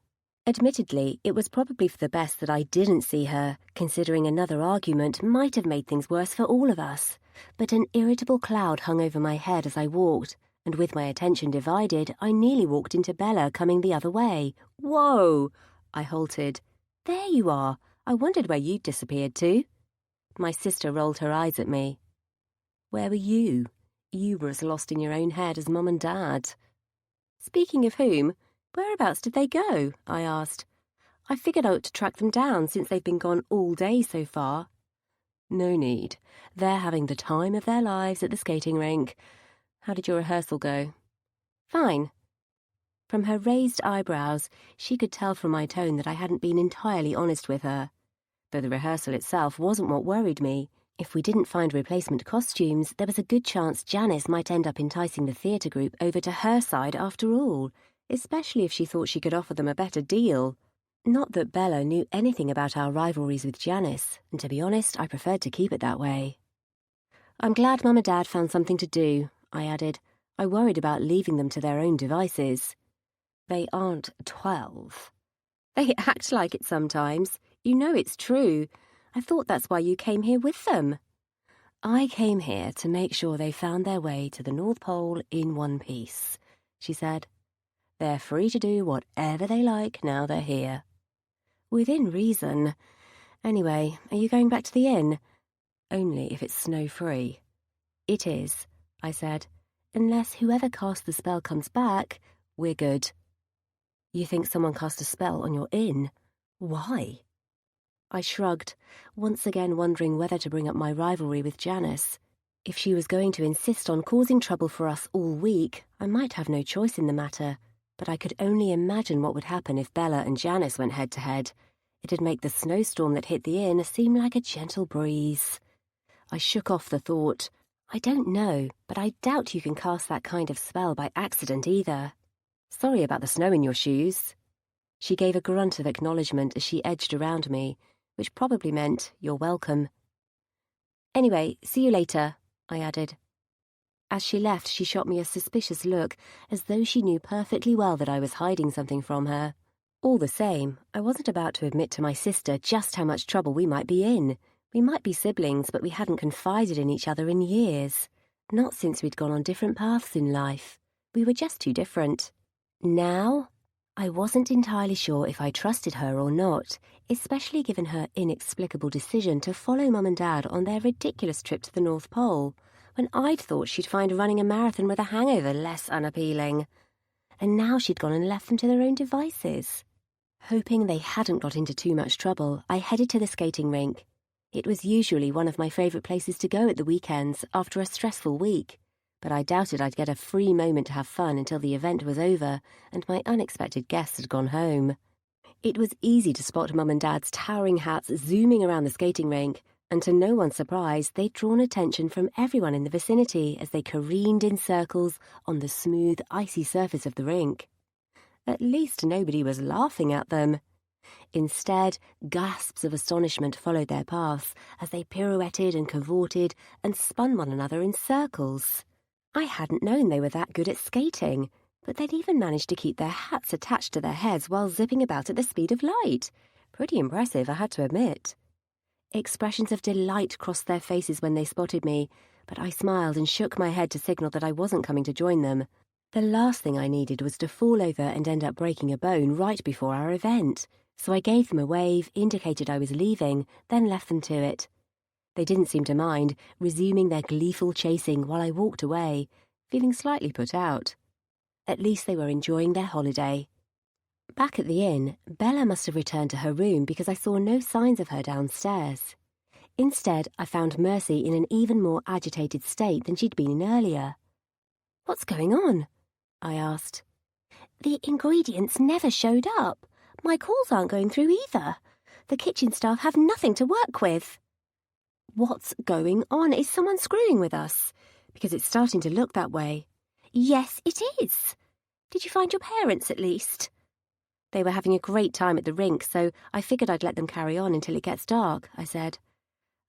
Speaker 1: Admittedly, it was probably for the best that I didn't see her, considering another argument might have made things worse for all of us. But an irritable cloud hung over my head as I walked, and with my attention divided, I nearly walked into Bella coming the other way. Whoa! I halted. There you are. I wondered where you'd disappeared to. My sister rolled her eyes at me. Where were you? You were as lost in your own head as Mum and Dad. Speaking of whom, whereabouts did they go? I asked. I figured I ought to track them down since they've been gone all day so far. No need. They're having the time of their lives at the skating rink. How did your rehearsal go? Fine. From her raised eyebrows, she could tell from my tone that I hadn't been entirely honest with her. Though the rehearsal itself wasn't what worried me. If we didn't find replacement costumes, there was a good chance Janice might end up enticing the theatre group over to her side after all, especially if she thought she could offer them a better deal. Not that Bella knew anything about our rivalries with Janice, and to be honest, I preferred to keep it that way. I'm glad Mum and Dad found something to do, I added. I worried about leaving them to their own devices. They aren't 12. They act like it sometimes. You know it's true. I thought that's why you came here with them. I came here to make sure they found their way to the North Pole in one piece, she said. They're free to do whatever they like now they're here. Within reason. Anyway, are you going back to the inn? Only if it's snow-free. It is, I said. Unless whoever cast the spell comes back, we're good. You think someone cast a spell on your inn? Why? I shrugged, once again wondering whether to bring up my rivalry with Janice. If she was going to insist on causing trouble for us all week, I might have no choice in the matter. But I could only imagine what would happen if Bella and Janice went head-to-head. It'd make the snowstorm that hit the inn seem like a gentle breeze. I shook off the thought. I don't know, but I doubt you can cast that kind of spell by accident either. Sorry about the snow in your shoes. She gave a grunt of acknowledgement as she edged around me, which probably meant you're welcome. Anyway, see you later, I added. As she left, she shot me a suspicious look, as though she knew perfectly well that I was hiding something from her. All the same, I wasn't about to admit to my sister just how much trouble we might be in. We might be siblings, but we hadn't confided in each other in years. Not since we'd gone on different paths in life. We were just too different. Now, I wasn't entirely sure if I trusted her or not, especially given her inexplicable decision to follow Mum and Dad on their ridiculous trip to the North Pole, when I'd thought she'd find running a marathon with a hangover less unappealing. And now she'd gone and left them to their own devices. Hoping they hadn't got into too much trouble, I headed to the skating rink. It was usually one of my favourite places to go at the weekends after a stressful week, but I doubted I'd get a free moment to have fun until the event was over and my unexpected guests had gone home. It was easy to spot Mum and Dad's towering hats zooming around the skating rink, and to no one's surprise, they'd drawn attention from everyone in the vicinity as they careened in circles on the smooth, icy surface of the rink. At least nobody was laughing at them. Instead, gasps of astonishment followed their paths as they pirouetted and cavorted and spun one another in circles. I hadn't known they were that good at skating, but they'd even managed to keep their hats attached to their heads while zipping about at the speed of light. Pretty impressive, I had to admit. Expressions of delight crossed their faces when they spotted me, but I smiled and shook my head to signal that I wasn't coming to join them. The last thing I needed was to fall over and end up breaking a bone right before our event, so I gave them a wave, indicated I was leaving, then left them to it. They didn't seem to mind, resuming their gleeful chasing while I walked away, feeling slightly put out. At least they were enjoying their holiday. Back at the inn, Bella must have returned to her room because I saw no signs of her downstairs. Instead, I found Mercy in an even more agitated state than she'd been in earlier. "What's going on?" I asked. "The ingredients never showed up. My calls aren't going through either. The kitchen staff have nothing to work with." "What's going on? Is someone screwing with us? Because it's starting to look that way." "Yes, it is. Did you find your parents at least?" "They were having a great time at the rink, so I figured I'd let them carry on until it gets dark," I said.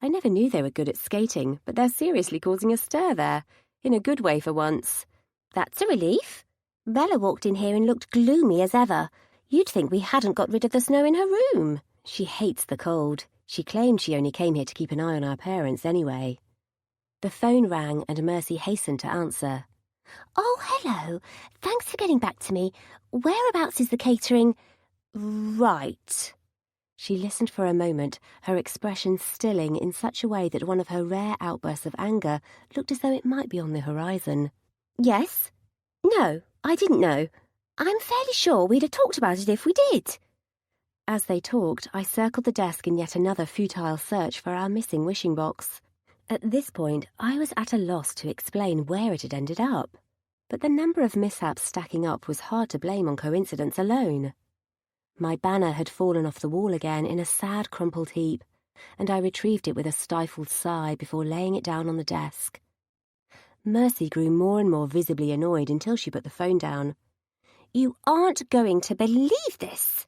Speaker 1: "I never knew they were good at skating, but they're seriously causing a stir there, in a good way for once." "That's a relief. Bella walked in here and looked gloomy as ever. You'd think we hadn't got rid of the snow in her room." "She hates the cold. She claimed she only came here to keep an eye on our parents anyway." The phone rang and Mercy hastened to answer. "Oh, hello. Thanks for getting back to me. Whereabouts is the catering?" "Right." She listened for a moment, her expression stilling in such a way that one of her rare outbursts of anger looked as though it might be on the horizon. "Yes? No, I didn't know. I'm fairly sure we'd have talked about it if we did." As they talked, I circled the desk in yet another futile search for our missing wishing box. At this point, I was at a loss to explain where it had ended up. But the number of mishaps stacking up was hard to blame on coincidence alone. My banner had fallen off the wall again in a sad crumpled heap, and I retrieved it with a stifled sigh before laying it down on the desk. Mercy grew more and more visibly annoyed until she put the phone down. "You aren't going to believe this."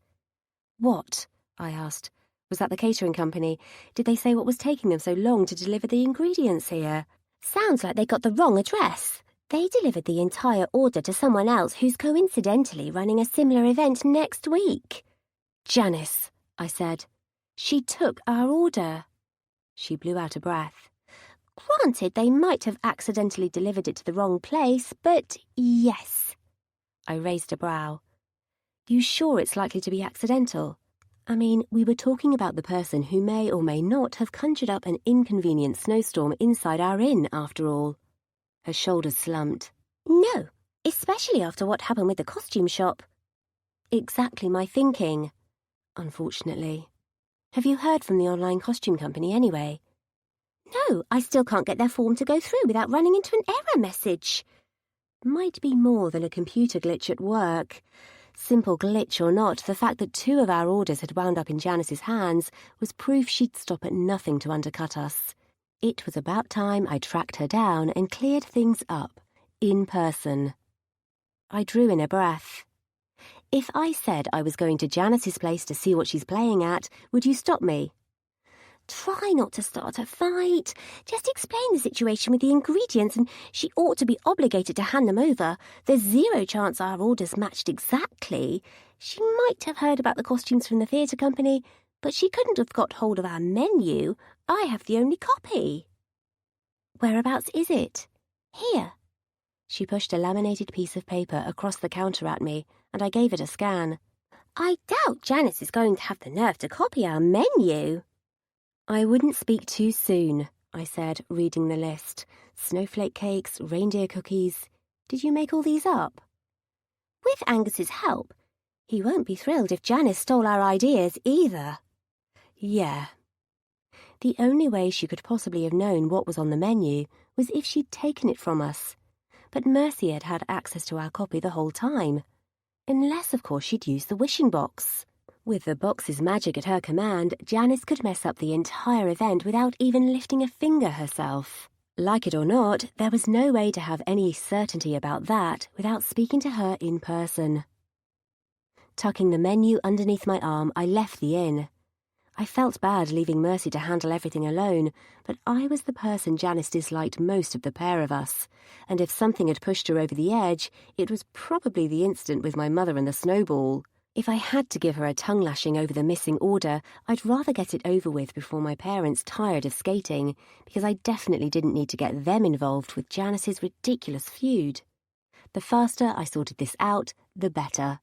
Speaker 1: "What?" I asked. "Was that the catering company? Did they say what was taking them so long to deliver the ingredients here?" "Sounds like they got the wrong address. They delivered the entire order to someone else who's coincidentally running a similar event next week." "Janice," I said. "She took our order." She blew out a breath. "Granted, they might have accidentally delivered it to the wrong place, but yes." I raised a brow. "You sure it's likely to be accidental? I mean, we were talking about the person who may or may not have conjured up an inconvenient snowstorm inside our inn, after all." Her shoulders slumped. "No, especially after what happened with the costume shop." "Exactly my thinking, unfortunately. Have you heard from the online costume company anyway?" "No, I still can't get their form to go through without running into an error message." "Might be more than a computer glitch at work. Simple glitch or not, the fact that 2 of our orders had wound up in Janice's hands was proof she'd stop at nothing to undercut us. It was about time I tracked her down and cleared things up, in person." I drew in a breath. "If I said I was going to Janice's place to see what she's playing at, would you stop me?" "Try not to start a fight. Just explain the situation with the ingredients and she ought to be obligated to hand them over. There's 0 chance our orders matched exactly. She might have heard about the costumes from the theatre company, but she couldn't have got hold of our menu. I have the only copy." "Whereabouts is it?" "Here." She pushed a laminated piece of paper across the counter at me, and I gave it a scan. "I doubt Janice is going to have the nerve to copy our menu." "I wouldn't speak too soon," I said, reading the list. "Snowflake cakes, reindeer cookies. Did you make all these up?" "With Angus's help. He won't be thrilled if Janice stole our ideas either." "Yeah." The only way she could possibly have known what was on the menu was if she'd taken it from us. But Mercy had access to our copy the whole time. Unless, of course, she'd used the wishing box. With the box's magic at her command, Janice could mess up the entire event without even lifting a finger herself. Like it or not, there was no way to have any certainty about that without speaking to her in person. Tucking the menu underneath my arm, I left the inn. I felt bad leaving Mercy to handle everything alone, but I was the person Janice disliked most of the pair of us, and if something had pushed her over the edge, it was probably the incident with my mother and the snowball. If I had to give her a tongue-lashing over the missing order, I'd rather get it over with before my parents tired of skating, because I definitely didn't need to get them involved with Janice's ridiculous feud. The faster I sorted this out, the better.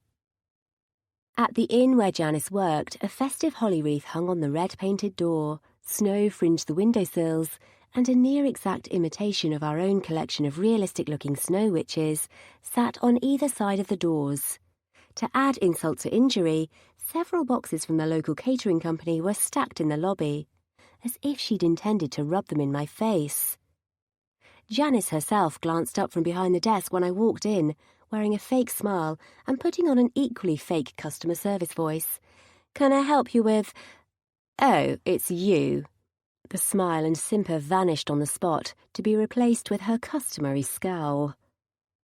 Speaker 1: At the inn where Janice worked, a festive holly wreath hung on the red-painted door, snow fringed the windowsills, and a near-exact imitation of our own collection of realistic-looking snow witches sat on either side of the doors. To add insult to injury, several boxes from the local catering company were stacked in the lobby, as if she'd intended to rub them in my face. Janice herself glanced up from behind the desk when I walked in, wearing a fake smile and putting on an equally fake customer service voice. "Can I help you with—" "Oh, it's you." The smile and simper vanished on the spot, to be replaced with her customary scowl.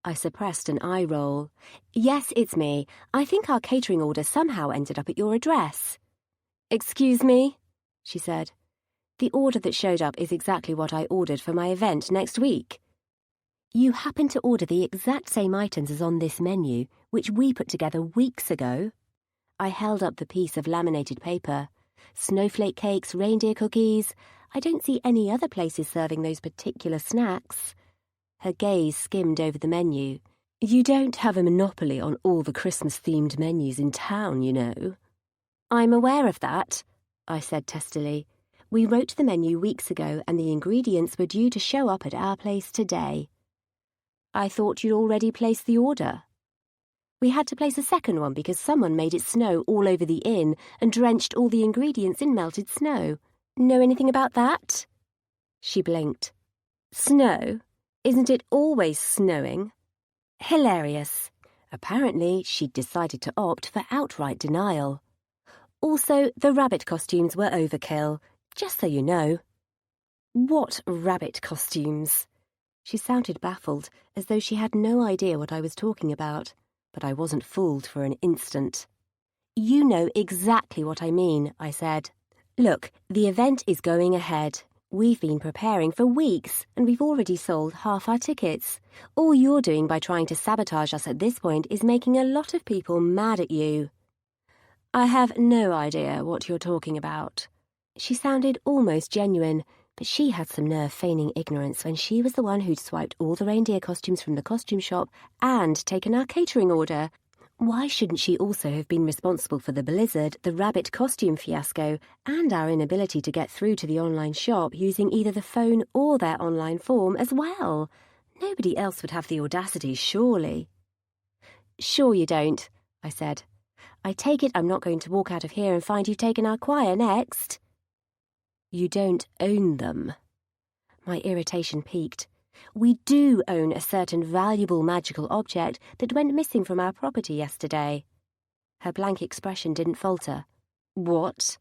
Speaker 1: I suppressed an eye roll. "Yes, it's me. I think our catering order somehow ended up at your address." "Excuse me?" she said. "The order that showed up is exactly what I ordered for my event next week." "You happen to order the exact same items as on this menu, which we put together weeks ago." I held up the piece of laminated paper. "Snowflake cakes, reindeer cookies. I don't see any other places serving those particular snacks." Her gaze skimmed over the menu. "You don't have a monopoly on all the Christmas-themed menus in town, you know." "I'm aware of that," I said testily. "We wrote the menu weeks ago and the ingredients were due to show up at our place today." "I thought you'd already placed the order." "We had to place a second one because someone made it snow all over the inn and drenched all the ingredients in melted snow. Know anything about that?" She blinked. "Snow? Isn't it always snowing?" Hilarious. Apparently, she'd decided to opt for outright denial. "Also, the rabbit costumes were overkill, just so you know." "What rabbit costumes?" She sounded baffled, as though she had no idea what I was talking about, but I wasn't fooled for an instant. "You know exactly what I mean," I said. "Look, the event is going ahead. We've been preparing for weeks, and we've already sold half our tickets. All you're doing by trying to sabotage us at this point is making a lot of people mad at you." "I have no idea what you're talking about." She sounded almost genuine, but she had some nerve feigning ignorance when she was the one who'd swiped all the reindeer costumes from the costume shop and taken our catering order. Why shouldn't she also have been responsible for the blizzard, the rabbit costume fiasco, and our inability to get through to the online shop using either the phone or their online form as well? Nobody else would have the audacity, surely. "Sure you don't," I said. "I take it I'm not going to walk out of here and find you've taken our choir next." "You don't own them." My irritation peaked. "We do own a certain valuable magical object that went missing from our property yesterday." Her blank expression didn't falter. "What?"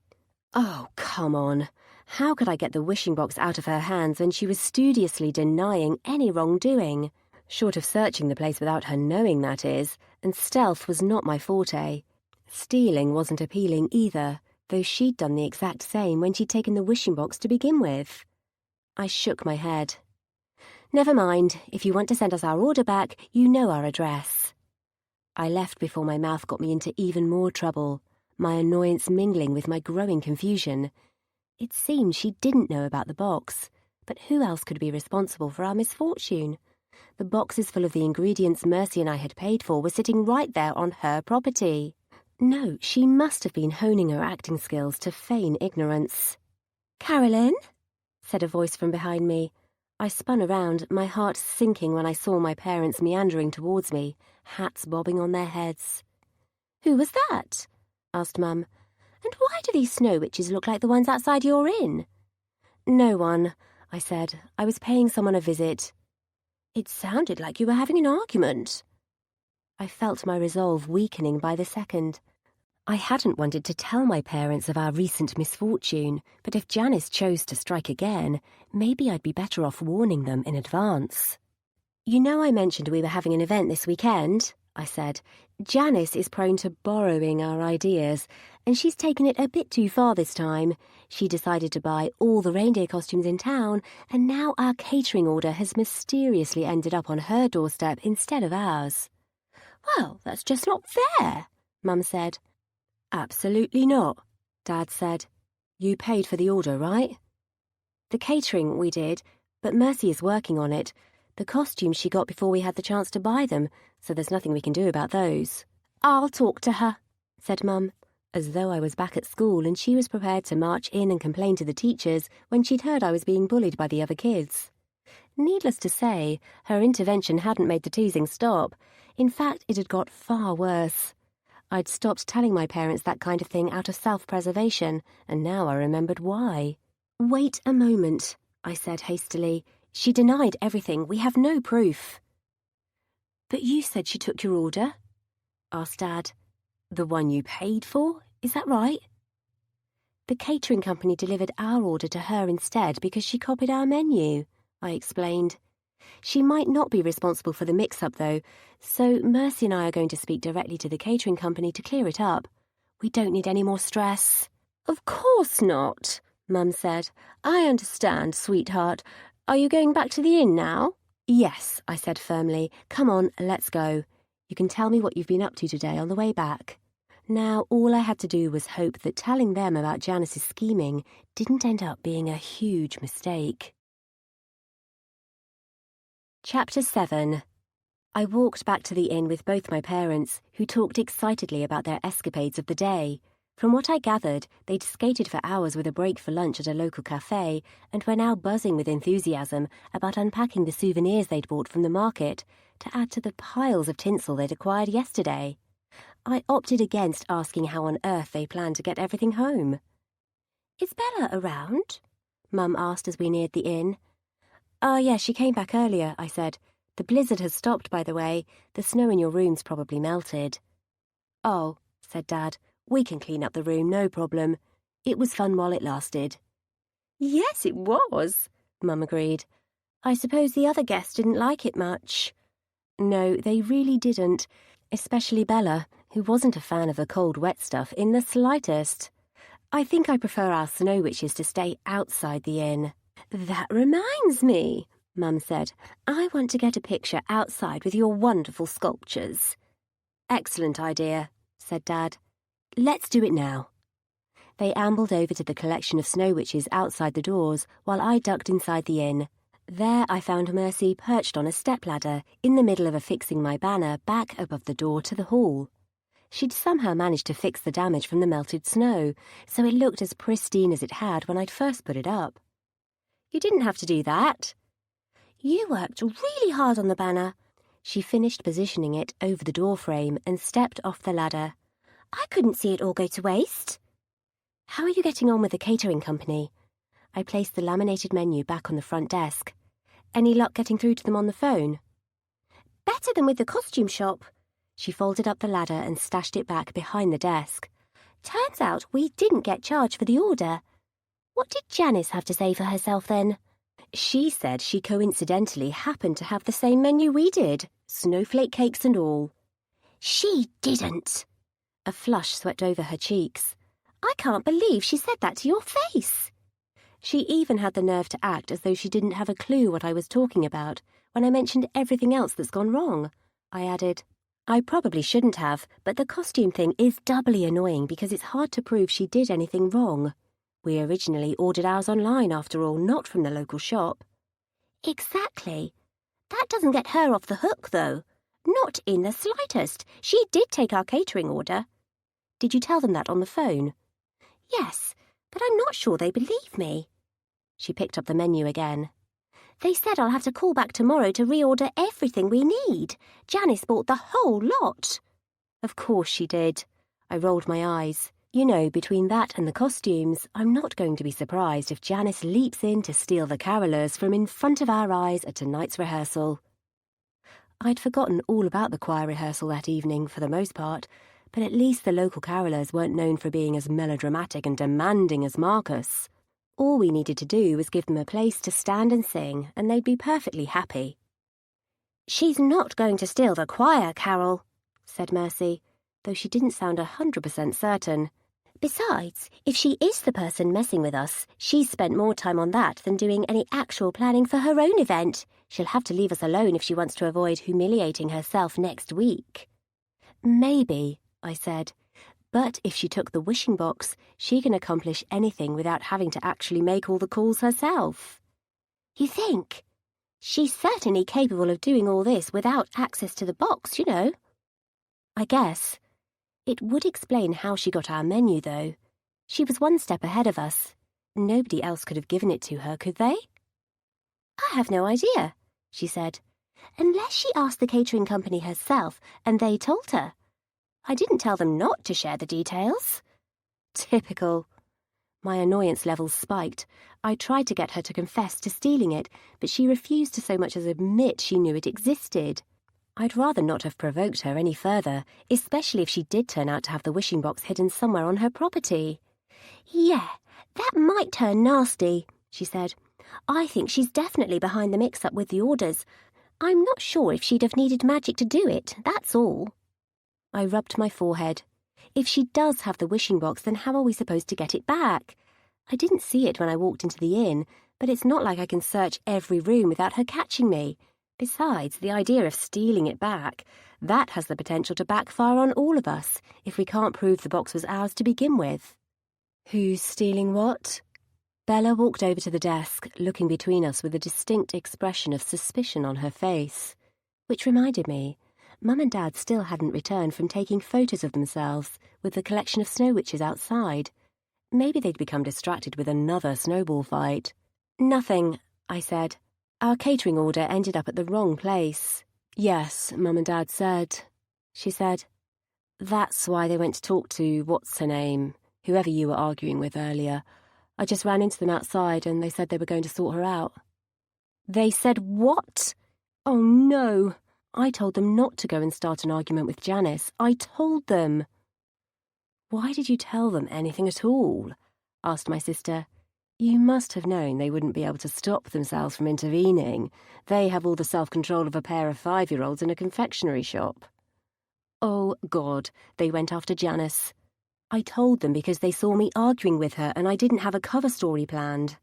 Speaker 1: Oh, come on. How could I get the wishing box out of her hands when she was studiously denying any wrongdoing? Short of searching the place without her knowing, that is, and stealth was not my forte. Stealing wasn't appealing either, though she'd done the exact same when she'd taken the wishing box to begin with. I shook my head. "Never mind. If you want to send us our order back, you know our address." I left before my mouth got me into even more trouble, my annoyance mingling with my growing confusion. It seemed she didn't know about the box, but who else could be responsible for our misfortune? The boxes full of the ingredients Mercy and I had paid for were sitting right there on her property. No, she must have been honing her acting skills to feign ignorance. "Carolyn?" said a voice from behind me. I spun around, my heart sinking when I saw my parents meandering towards me, hats bobbing on their heads. "Who was that?" asked Mum. "And why do these snow witches look like the ones outside your inn?" "No one," I said. "I was paying someone a visit." "It sounded like you were having an argument." I felt my resolve weakening by the second. I hadn't wanted to tell my parents of our recent misfortune, but if Janice chose to strike again, maybe I'd be better off warning them in advance. "You know I mentioned we were having an event this weekend," I said. "Janice is prone to borrowing our ideas, and she's taken it a bit too far this time. She decided to buy all the reindeer costumes in town, and now our catering order has mysteriously ended up on her doorstep instead of ours." "Well, that's just not fair," Mum said. "Absolutely not," Dad said. "You paid for the order, right?" "The catering we did, but Mercy is working on it. The costumes she got before we had the chance to buy them, so there's nothing we can do about those." "I'll talk to her," said Mum, as though I was back at school and she was prepared to march in and complain to the teachers when she'd heard I was being bullied by the other kids. Needless to say, her intervention hadn't made the teasing stop. In fact, it had got far worse. I'd stopped telling my parents that kind of thing out of self-preservation, and now I remembered why. "Wait a moment," I said hastily. "She denied everything. We have no proof." "But you said she took your order?" asked Dad. "The one you paid for? Is that right?" "The catering company delivered our order to her instead because she copied our menu," I explained. "She might not be responsible for the mix-up, though, so Mercy and I are going to speak directly to the catering company to clear it up. We don't need any more stress." "Of course not," Mum said. "I understand, sweetheart. Are you going back to the inn now?" "Yes," I said firmly. "Come on, let's go. You can tell me what you've been up to today on the way back." Now, all I had to do was hope that telling them about Janice's scheming didn't end up being a huge mistake. Chapter 7. I walked back to the inn with both my parents, who talked excitedly about their escapades of the day. From what I gathered, they'd skated for hours with a break for lunch at a local cafe, and were now buzzing with enthusiasm about unpacking the souvenirs they'd bought from the market to add to the piles of tinsel they'd acquired yesterday. I opted against asking how on earth they planned to get everything home. "Is Bella around?" Mum asked as we neared the inn. Yeah, she came back earlier," I said. "The blizzard has stopped, by the way. The snow in your room's probably melted." "Oh," said Dad. "We can clean up the room, no problem. It was fun while it lasted." "Yes, it was," Mum agreed. "I suppose the other guests didn't like it much." No, they really didn't, especially Bella, who wasn't a fan of the cold, wet stuff in the slightest. "I think I prefer our snow witches to stay outside the inn." "That reminds me," Mum said. "I want to get a picture outside with your wonderful sculptures." "Excellent idea," said Dad. "Let's do it now." They ambled over to the collection of snow witches outside the doors while I ducked inside the inn. There I found Mercy perched on a stepladder in the middle of affixing my banner back above the door to the hall. She'd somehow managed to fix the damage from the melted snow, so it looked as pristine as it had when I'd first put it up. "You didn't have to do that." "You worked really hard on the banner." She finished positioning it over the door frame and stepped off the ladder. "I couldn't see it all go to waste." "How are you getting on with the catering company?" I placed the laminated menu back on the front desk. "Any luck getting through to them on the phone?" "Better than with the costume shop." She folded up the ladder and stashed it back behind the desk. "Turns out we didn't get charged for the order." "What did Janice have to say for herself then?" "She said she coincidentally happened to have the same menu we did, snowflake cakes and all." "She didn't." A flush swept over her cheeks. "I can't believe she said that to your face." She even had the nerve to act as though she didn't have a clue what I was talking about when I mentioned everything else that's gone wrong. I added, "I probably shouldn't have, but the costume thing is doubly annoying because it's hard to prove she did anything wrong. We originally ordered ours online, after all, not from the local shop." "Exactly. That doesn't get her off the hook, though. Not in the slightest. She did take our catering order." "Did you tell them that on the phone?" "Yes, but I'm not sure they believe me." She picked up the menu again. "They said I'll have to call back tomorrow to reorder everything we need. Janice bought the whole lot." "Of course she did." I rolled my eyes. You know, between that and the costumes, I'm not going to be surprised if Janice leaps in to steal the carolers from in front of our eyes at tonight's rehearsal. I'd forgotten all about the choir rehearsal that evening, for the most part, But at least the local carolers weren't known for being as melodramatic and demanding as Marcus. All we needed to do was give them a place to stand and sing, and they'd be perfectly happy. "She's not going to steal the choir, Carol," said Mercy, though she didn't sound 100% certain. "Besides, if she is the person messing with us, she's spent more time on that than doing any actual planning for her own event. She'll have to leave us alone if she wants to avoid humiliating herself next week." "Maybe," I said. "But if she took the wishing box, she can accomplish anything without having to actually make all the calls herself." "You think? She's certainly capable of doing all this without access to the box, you know." "I guess. It would explain how she got our menu, though. She was one step ahead of us. Nobody else could have given it to her, could they?" "I have no idea," she said, "unless she asked the catering company herself and they told her. I didn't tell them not to share the details." Typical. My annoyance levels spiked. I tried to get her to confess to stealing it, but she refused to so much as admit she knew it existed. I'd rather not have provoked her any further, especially if she did turn out to have the wishing box hidden somewhere on her property. "Yeah, that might turn nasty," she said. "I think she's definitely behind the mix-up with the orders. I'm not sure if she'd have needed magic to do it, that's all." I rubbed my forehead. If she does have the wishing box, then how are we supposed to get it back? I didn't see it when I walked into the inn, but it's not like I can search every room without her catching me. Besides, the idea of stealing it back, that has the potential to backfire on all of us if we can't prove the box was ours to begin with. "Who's stealing what?" Bella walked over to the desk, looking between us with a distinct expression of suspicion on her face. Which reminded me, Mum and Dad still hadn't returned from taking photos of themselves with the collection of snow witches outside. Maybe they'd become distracted with another snowball fight. "Nothing," I said. "Our catering order ended up at the wrong place." "Yes, Mum and Dad said," she said. "That's why they went to talk to what's-her-name, whoever you were arguing with earlier. I just ran into them outside and they said they were going to sort her out." "They said what? Oh no! I told them not to go and start an argument with Janice. I told them." "Why did you tell them anything at all?" asked my sister. "You must have known they wouldn't be able to stop themselves from intervening. They have all the self-control of a pair of 5-year-olds in a confectionery shop." "Oh, God, they went after Janice. I told them because they saw me arguing with her and I didn't have a cover story planned."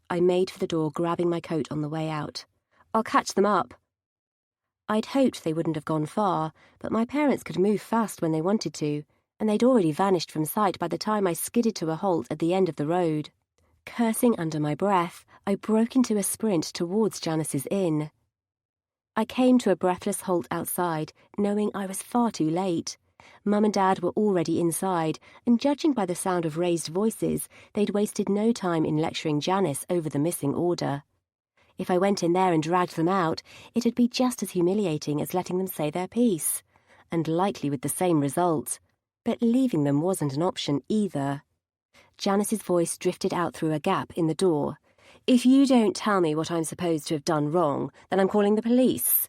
Speaker 1: I made for the door, grabbing my coat on the way out. "I'll catch them up." I'd hoped they wouldn't have gone far, but my parents could move fast when they wanted to, and they'd already vanished from sight by the time I skidded to a halt at the end of the road. Cursing under my breath, I broke into a sprint towards Janice's inn. I came to a breathless halt outside, knowing I was far too late. Mum and Dad were already inside, and judging by the sound of raised voices, they'd wasted no time in lecturing Janice over the missing order. If I went in there and dragged them out, it'd be just as humiliating as letting them say their piece, and likely with the same result. But leaving them wasn't an option either. Janice's voice drifted out through a gap in the door. "If you don't tell me what I'm supposed to have done wrong, then I'm calling the police."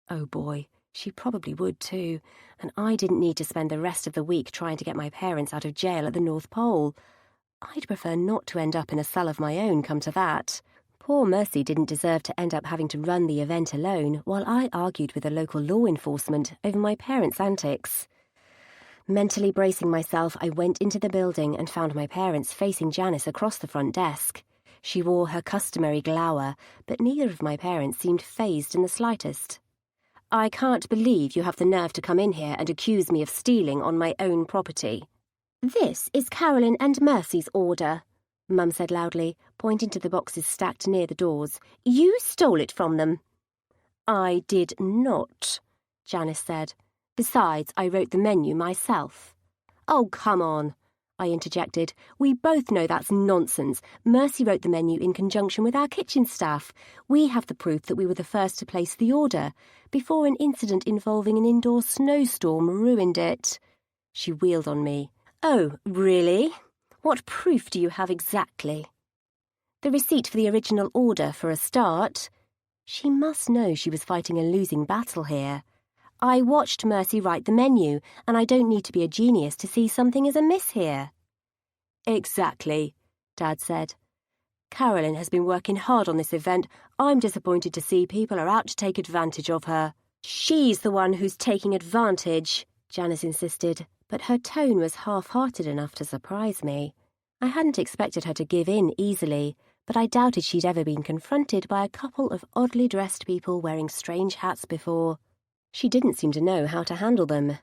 Speaker 1: Oh boy, she probably would too, and I didn't need to spend the rest of the week trying to get my parents out of jail at the North Pole. I'd prefer not to end up in a cell of my own, come to that. Poor Mercy didn't deserve to end up having to run the event alone while I argued with the local law enforcement over my parents' antics. Mentally bracing myself, I went into the building and found my parents facing Janice across the front desk. She wore her customary glower, but neither of my parents seemed fazed in the slightest. "I can't believe you have the nerve to come in here and accuse me of stealing on my own property." "This is Carolyn and Mercy's order," Mum said loudly, pointing to the boxes stacked near the doors. "You stole it from them." "I did not," Janice said. "Besides, I wrote the menu myself." "Oh, come on," I interjected. "We both know that's nonsense. Mercy wrote the menu in conjunction with our kitchen staff. We have the proof that we were the first to place the order, before an incident involving an indoor snowstorm ruined it." She wheeled on me. "Oh, really? What proof do you have exactly?" "The receipt for the original order, for a start." She must know she was fighting a losing battle here. I watched Mercy write the menu, and I don't need to be a genius to see something is amiss here. Exactly, Dad said. Carolyn has been working hard on this event. I'm disappointed to see people are out to take advantage of her. She's the one who's taking advantage, Janice insisted, but her tone was half-hearted enough to surprise me. I hadn't expected her to give in easily, but I doubted she'd ever been confronted by a couple of oddly dressed people wearing strange hats before. She didn't seem to know how to handle them.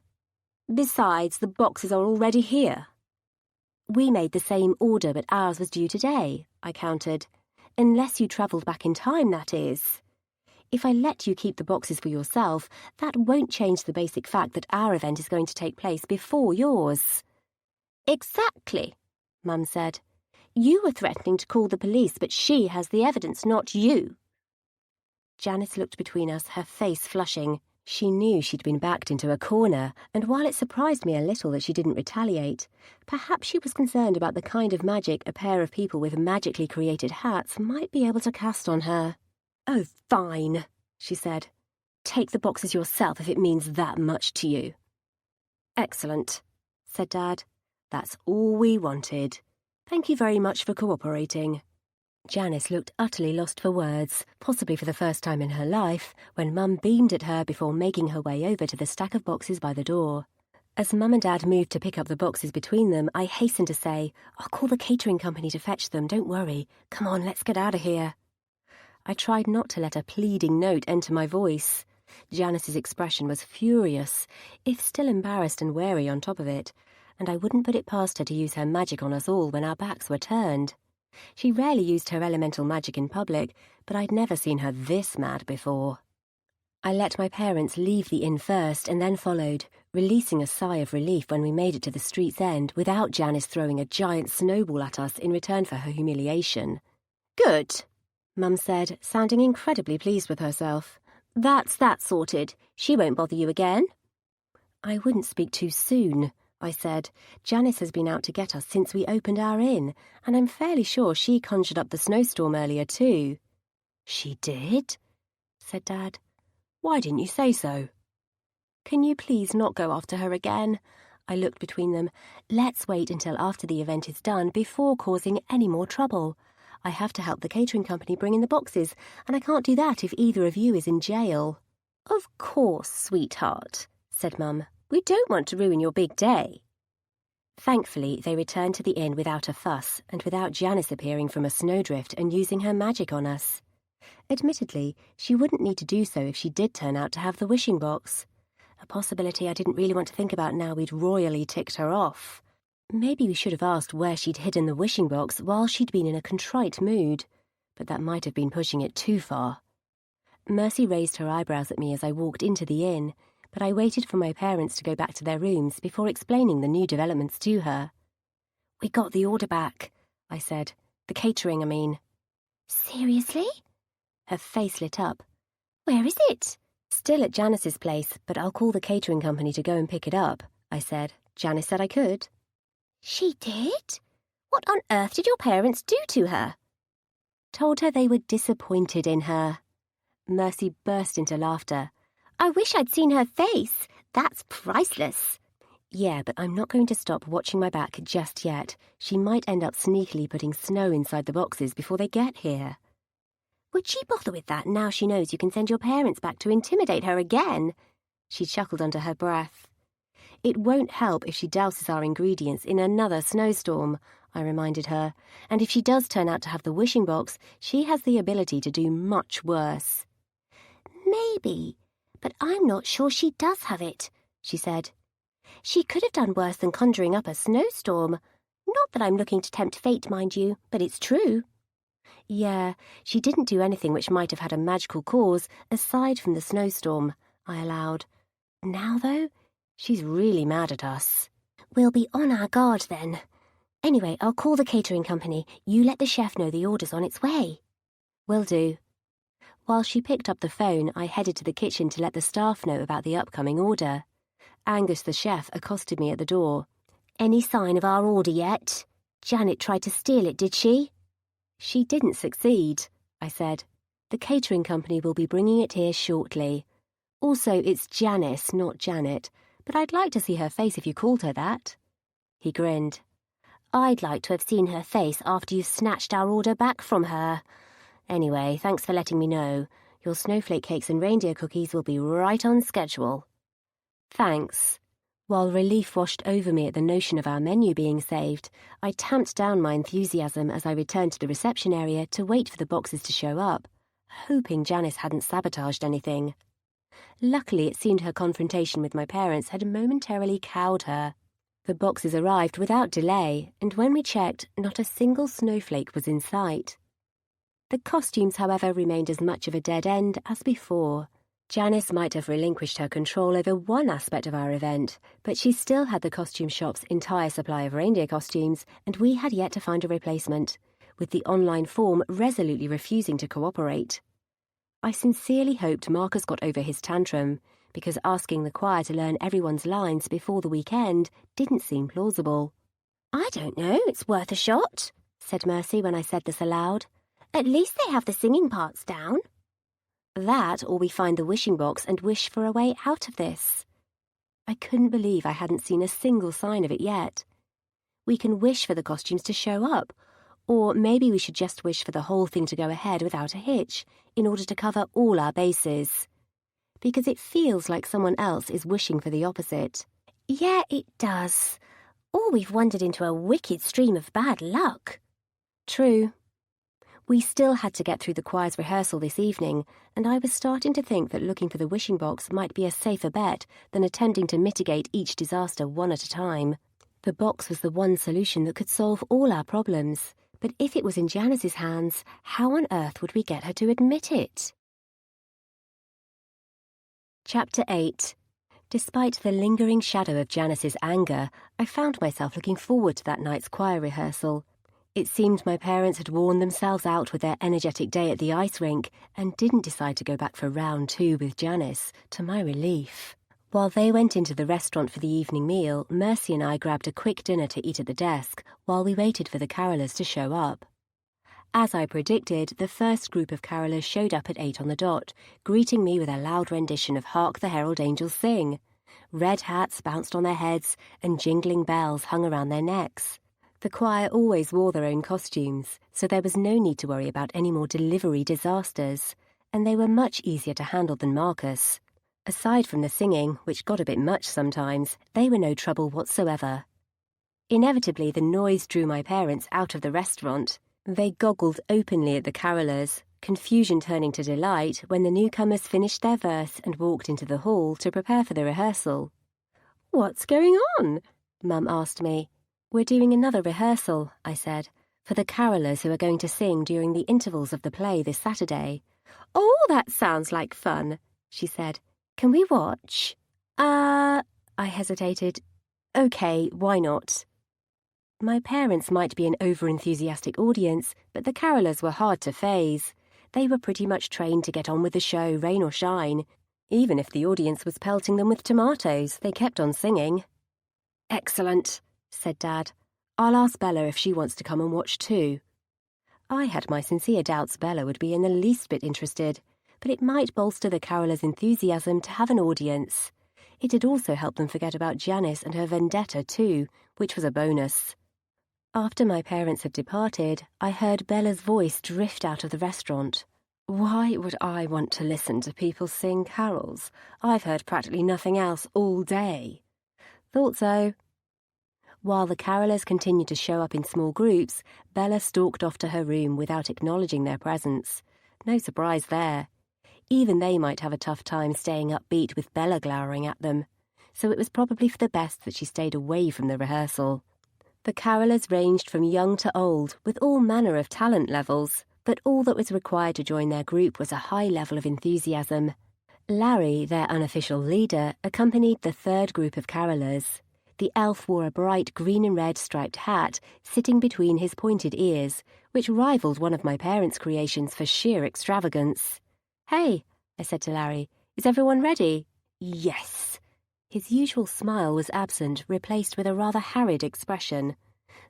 Speaker 1: Besides, the boxes are already here. We made the same order, but ours was due today, I countered. Unless you travelled back in time, that is. If I let you keep the boxes for yourself, that won't change the basic fact that our event is going to take place before yours. Exactly, Mum said. You were threatening to call the police, but she has the evidence, not you. Janice looked between us, her face flushing. She knew she'd been backed into a corner, and while it surprised me a little that she didn't retaliate, perhaps she was concerned about the kind of magic a pair of people with magically created hats might be able to cast on her. Oh, fine, she said. Take the boxes yourself if it means that much to you. Excellent, said Dad. That's all we wanted. Thank you very much for cooperating. Janice looked utterly lost for words, possibly for the first time in her life, when Mum beamed at her before making her way over to the stack of boxes by the door. As Mum and Dad moved to pick up the boxes between them, I hastened to say, I'll call the catering company to fetch them, don't worry. Come on, let's get out of here. I tried not to let a pleading note enter my voice. Janice's expression was furious, if still embarrassed and wary on top of it, and I wouldn't put it past her to use her magic on us all when our backs were turned. She rarely used her elemental magic in public, but I'd never seen her this mad before. I let my parents leave the inn first and then followed, releasing a sigh of relief when we made it to the street's end without Janice throwing a giant snowball at us in return for her humiliation. Good, Mum said, sounding incredibly pleased with herself. That's that sorted. She won't bother you again. I wouldn't speak too soon, I said. Janice has been out to get us since we opened our inn, and I'm fairly sure she conjured up the snowstorm earlier too. She did? Said Dad. Why didn't you say so? Can you please not go after her again? I looked between them. Let's wait until after the event is done before causing any more trouble. I have to help the catering company bring in the boxes, and I can't do that if either of you is in jail. Of course, sweetheart, said Mum. We don't want to ruin your big day. Thankfully, they returned to the inn without a fuss and without Janice appearing from a snowdrift and using her magic on us. Admittedly, she wouldn't need to do so if she did turn out to have the wishing box. A possibility I didn't really want to think about now we'd royally ticked her off. Maybe we should have asked where she'd hidden the wishing box while she'd been in a contrite mood, but that might have been pushing it too far. Mercy raised her eyebrows at me as I walked into the inn, but I waited for my parents to go back to their rooms before explaining the new developments to her. We got the order back, I said. The catering, I mean. Seriously? Her face lit up. Where is it? Still at Janice's place, but I'll call the catering company to go and pick it up, I said. Janice said I could. She did? What on earth did your parents do to her? Told her they were disappointed in her. Mercy burst into laughter. I wish I'd seen her face. That's priceless. Yeah, but I'm not going to stop watching my back just yet. She might end up sneakily putting snow inside the boxes before they get here. Would she bother with that now she knows you can send your parents back to intimidate her again? She chuckled under her breath. It won't help if she douses our ingredients in another snowstorm, I reminded her, and if she does turn out to have the wishing box, she has the ability to do much worse. Maybe. But I'm not sure she does have it, she said. She could have done worse than conjuring up a snowstorm. Not that I'm looking to tempt fate, mind you, but it's true. Yeah, she didn't do anything which might have had a magical cause, aside from the snowstorm, I allowed. Now, though, she's really mad at us. We'll be on our guard, then. Anyway, I'll call the catering company. You let the chef know the order's on its way. Will do. While she picked up the phone, I headed to the kitchen to let the staff know about the upcoming order. Angus, the chef, accosted me at the door. Any sign of our order yet? Janet tried to steal it, did she? She didn't succeed, I said. The catering company will be bringing it here shortly. Also, it's Janice, not Janet, but I'd like to see her face if you called her that. He grinned. I'd like to have seen her face after you snatched our order back from her. Anyway, thanks for letting me know. Your snowflake cakes and reindeer cookies will be right on schedule. Thanks. While relief washed over me at the notion of our menu being saved, I tamped down my enthusiasm as I returned to the reception area to wait for the boxes to show up, hoping Janice hadn't sabotaged anything. Luckily, it seemed her confrontation with my parents had momentarily cowed her. The boxes arrived without delay, and when we checked, not a single snowflake was in sight. The costumes, however, remained as much of a dead end as before. Janice might have relinquished her control over one aspect of our event, but she still had the costume shop's entire supply of reindeer costumes, and we had yet to find a replacement, with the online form resolutely refusing to cooperate. I sincerely hoped Marcus got over his tantrum, because asking the choir to learn everyone's lines before the weekend didn't seem plausible. I don't know, it's worth a shot, said Mercy when I said this aloud. At least they have the singing parts down. That, or we find the wishing box and wish for a way out of this. I couldn't believe I hadn't seen a single sign of it yet. We can wish for the costumes to show up, or maybe we should just wish for the whole thing to go ahead without a hitch, in order to cover all our bases. Because it feels like someone else is wishing for the opposite. Yeah, it does. Or we've wandered into a wicked stream of bad luck. True. We still had to get through the choir's rehearsal this evening, and I was starting to think that looking for the wishing box might be a safer bet than attempting to mitigate each disaster one at a time. The box was the one solution that could solve all our problems, but if it was in Janice's hands, how on earth would we get her to admit it? Chapter 8. Despite the lingering shadow of Janice's anger, I found myself looking forward to that night's choir rehearsal. It seemed my parents had worn themselves out with their energetic day at the ice rink and didn't decide to go back for round 2 with Janice, to my relief. While they went into the restaurant for the evening meal, Mercy and I grabbed a quick dinner to eat at the desk while we waited for the carolers to show up. As I predicted, the first group of carolers showed up at 8 on the dot, greeting me with a loud rendition of Hark the Herald Angels Sing. Red hats bounced on their heads and jingling bells hung around their necks. The choir always wore their own costumes, so there was no need to worry about any more delivery disasters, and they were much easier to handle than Marcus. Aside from the singing, which got a bit much sometimes, they were no trouble whatsoever. Inevitably, the noise drew my parents out of the restaurant. They goggled openly at the carolers, confusion turning to delight when the newcomers finished their verse and walked into the hall to prepare for the rehearsal. "What's going on?" Mum asked me. "We're doing another rehearsal," I said, "for the carolers who are going to sing during the intervals of the play this Saturday." "Oh, that sounds like fun," she said. "Can we watch?" I hesitated. "Okay, why not?" My parents might be an over-enthusiastic audience, but the carolers were hard to faze. They were pretty much trained to get on with the show, rain or shine. Even if the audience was pelting them with tomatoes, they kept on singing. "Excellent," said Dad. "I'll ask Bella if she wants to come and watch too." I had my sincere doubts Bella would be in the least bit interested, but it might bolster the carolers' enthusiasm to have an audience. It had also helped them forget about Janice and her vendetta too, which was a bonus. After my parents had departed, I heard Bella's voice drift out of the restaurant. "Why would I want to listen to people sing carols? I've heard practically nothing else all day." "Thought so." While the carolers continued to show up in small groups, Bella stalked off to her room without acknowledging their presence. No surprise there. Even they might have a tough time staying upbeat with Bella glowering at them, so it was probably for the best that she stayed away from the rehearsal. The carolers ranged from young to old, with all manner of talent levels, but all that was required to join their group was a high level of enthusiasm. Larry, their unofficial leader, accompanied the third group of carolers. The elf wore a bright green and red striped hat, sitting between his pointed ears, which rivaled one of my parents' creations for sheer extravagance. "Hey," I said to Larry, "is everyone ready?" "Yes." His usual smile was absent, replaced with a rather harried expression.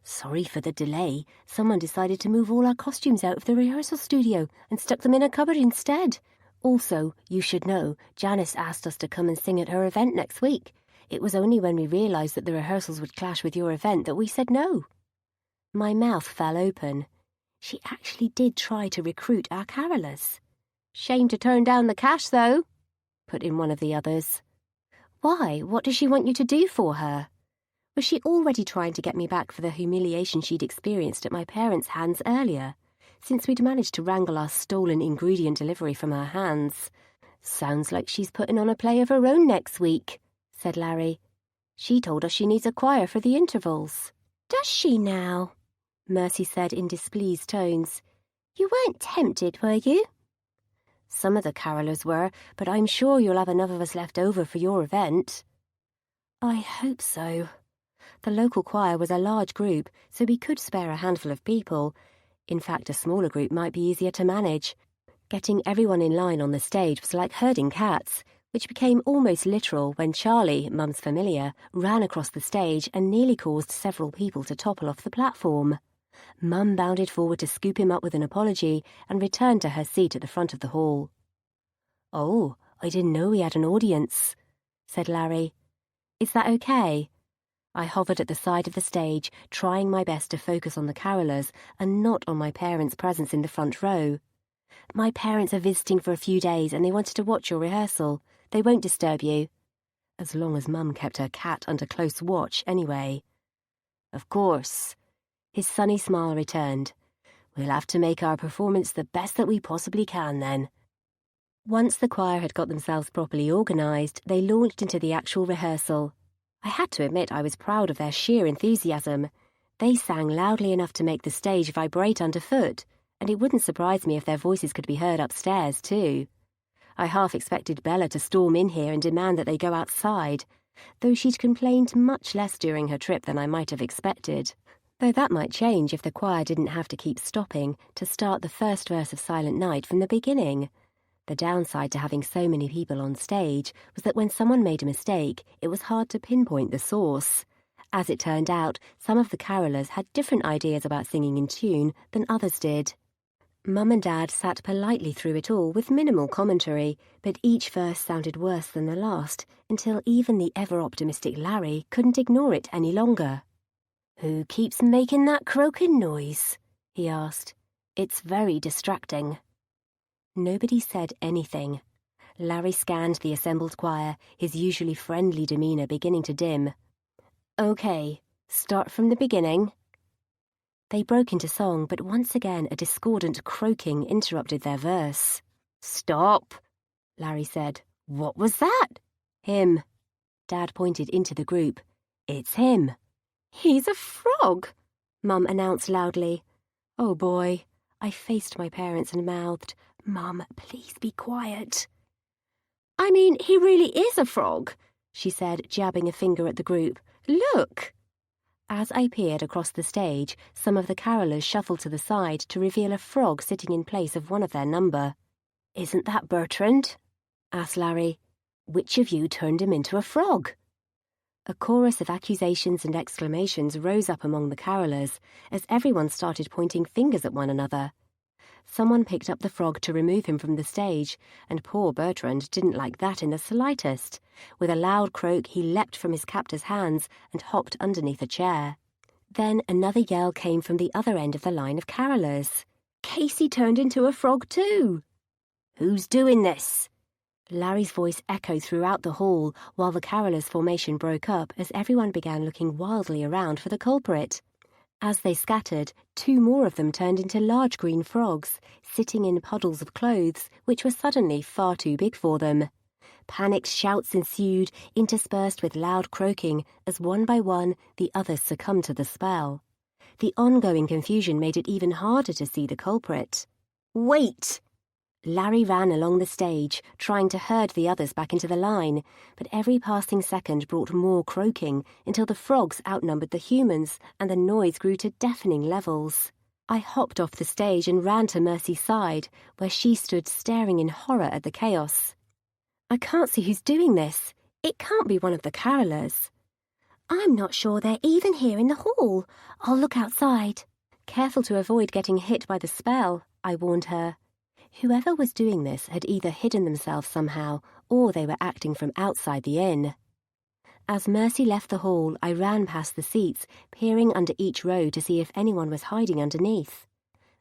Speaker 1: "Sorry for the delay. Someone decided to move all our costumes out of the rehearsal studio and stuck them in a cupboard instead. Also, you should know, Janice asked us to come and sing at her event next week. It was only when we realised that the rehearsals would clash with your event that we said no. My mouth fell open. She actually did try to recruit our carolers. Shame to turn down the cash, though, put in one of the others. Why? What does she want you to do for her? Was she already trying to get me back for the humiliation she'd experienced at my parents' hands earlier, since we'd managed to wrangle our stolen ingredient delivery from her hands? Sounds like she's putting on a play of her own next week, said Larry. She told us she needs a choir for the intervals. Does she now? Mercy said in displeased tones. You weren't tempted, were you? Some of the carolers were, but I'm sure you'll have enough of us left over for your event. I hope so. The local choir was a large group, so we could spare a handful of people. In fact, a smaller group might be easier to manage. Getting everyone in line on the stage was like herding cats, which became almost literal when Charlie, Mum's familiar, ran across the stage and nearly caused several people to topple off the platform. Mum bounded forward to scoop him up with an apology and returned to her seat at the front of the hall. Oh, I didn't know we had an audience, said Larry. Is that okay? I hovered at the side of the stage, trying my best to focus on the carolers and not on my parents' presence in the front row. My parents are visiting for a few days and they wanted to watch your rehearsal. They won't disturb you. As long as Mum kept her cat under close watch, anyway. Of course. His sunny smile returned. We'll have to make our performance the best that we possibly can, then. Once the choir had got themselves properly organised, they launched into the actual rehearsal. I had to admit I was proud of their sheer enthusiasm. They sang loudly enough to make the stage vibrate underfoot, and it wouldn't surprise me if their voices could be heard upstairs, too. I half expected Bella to storm in here and demand that they go outside, though she'd complained much less during her trip than I might have expected. Though that might change if the choir didn't have to keep stopping to start the first verse of Silent Night from the beginning. The downside to having so many people on stage was that when someone made a mistake, it was hard to pinpoint the source. As it turned out, some of the carolers had different ideas about singing in tune than others did. Mum and Dad sat politely through it all with minimal commentary, but each verse sounded worse than the last, until even the ever-optimistic Larry couldn't ignore it any longer. "Who keeps making that croaking noise?" he asked. "It's very distracting." Nobody said anything. Larry scanned the assembled choir, his usually friendly demeanour beginning to dim. "Okay, start from the beginning." They broke into song, but once again a discordant croaking interrupted their verse. "Stop," Larry said. "What was that?" "Him." Dad pointed into the group. "It's him." "He's a frog," Mum announced loudly. Oh boy. I faced my parents and mouthed, "Mum, please be quiet." "I mean, he really is a frog," she said, jabbing a finger at the group. "Look." As I peered across the stage, some of the carolers shuffled to the side to reveal a frog sitting in place of one of their number. "Isn't that Bertrand?" asked Larry. "Which of you turned him into a frog?" A chorus of accusations and exclamations rose up among the carolers as everyone started pointing fingers at one another. Someone picked up the frog to remove him from the stage, and poor Bertrand didn't like that in the slightest. With a loud croak, he leapt from his captor's hands and hopped underneath a chair. Then another yell came from the other end of the line of carolers. "Casey turned into a frog too!" "Who's doing this?" Larry's voice echoed throughout the hall while the carolers' formation broke up as everyone began looking wildly around for the culprit. As they scattered, 2 more of them turned into large green frogs, sitting in puddles of clothes which were suddenly far too big for them. Panicked shouts ensued, interspersed with loud croaking, as one by one the others succumbed to the spell. The ongoing confusion made it even harder to see the culprit. "Wait!" Larry ran along the stage, trying to herd the others back into the line, but every passing second brought more croaking until the frogs outnumbered the humans and the noise grew to deafening levels. I hopped off the stage and ran to Mercy's side, where she stood staring in horror at the chaos. "I can't see who's doing this. It can't be one of the carolers." "I'm not sure they're even here in the hall. I'll look outside." Careful to avoid getting hit by the spell, I warned her. Whoever was doing this had either hidden themselves somehow, or they were acting from outside the inn. As Mercy left the hall, I ran past the seats, peering under each row to see if anyone was hiding underneath.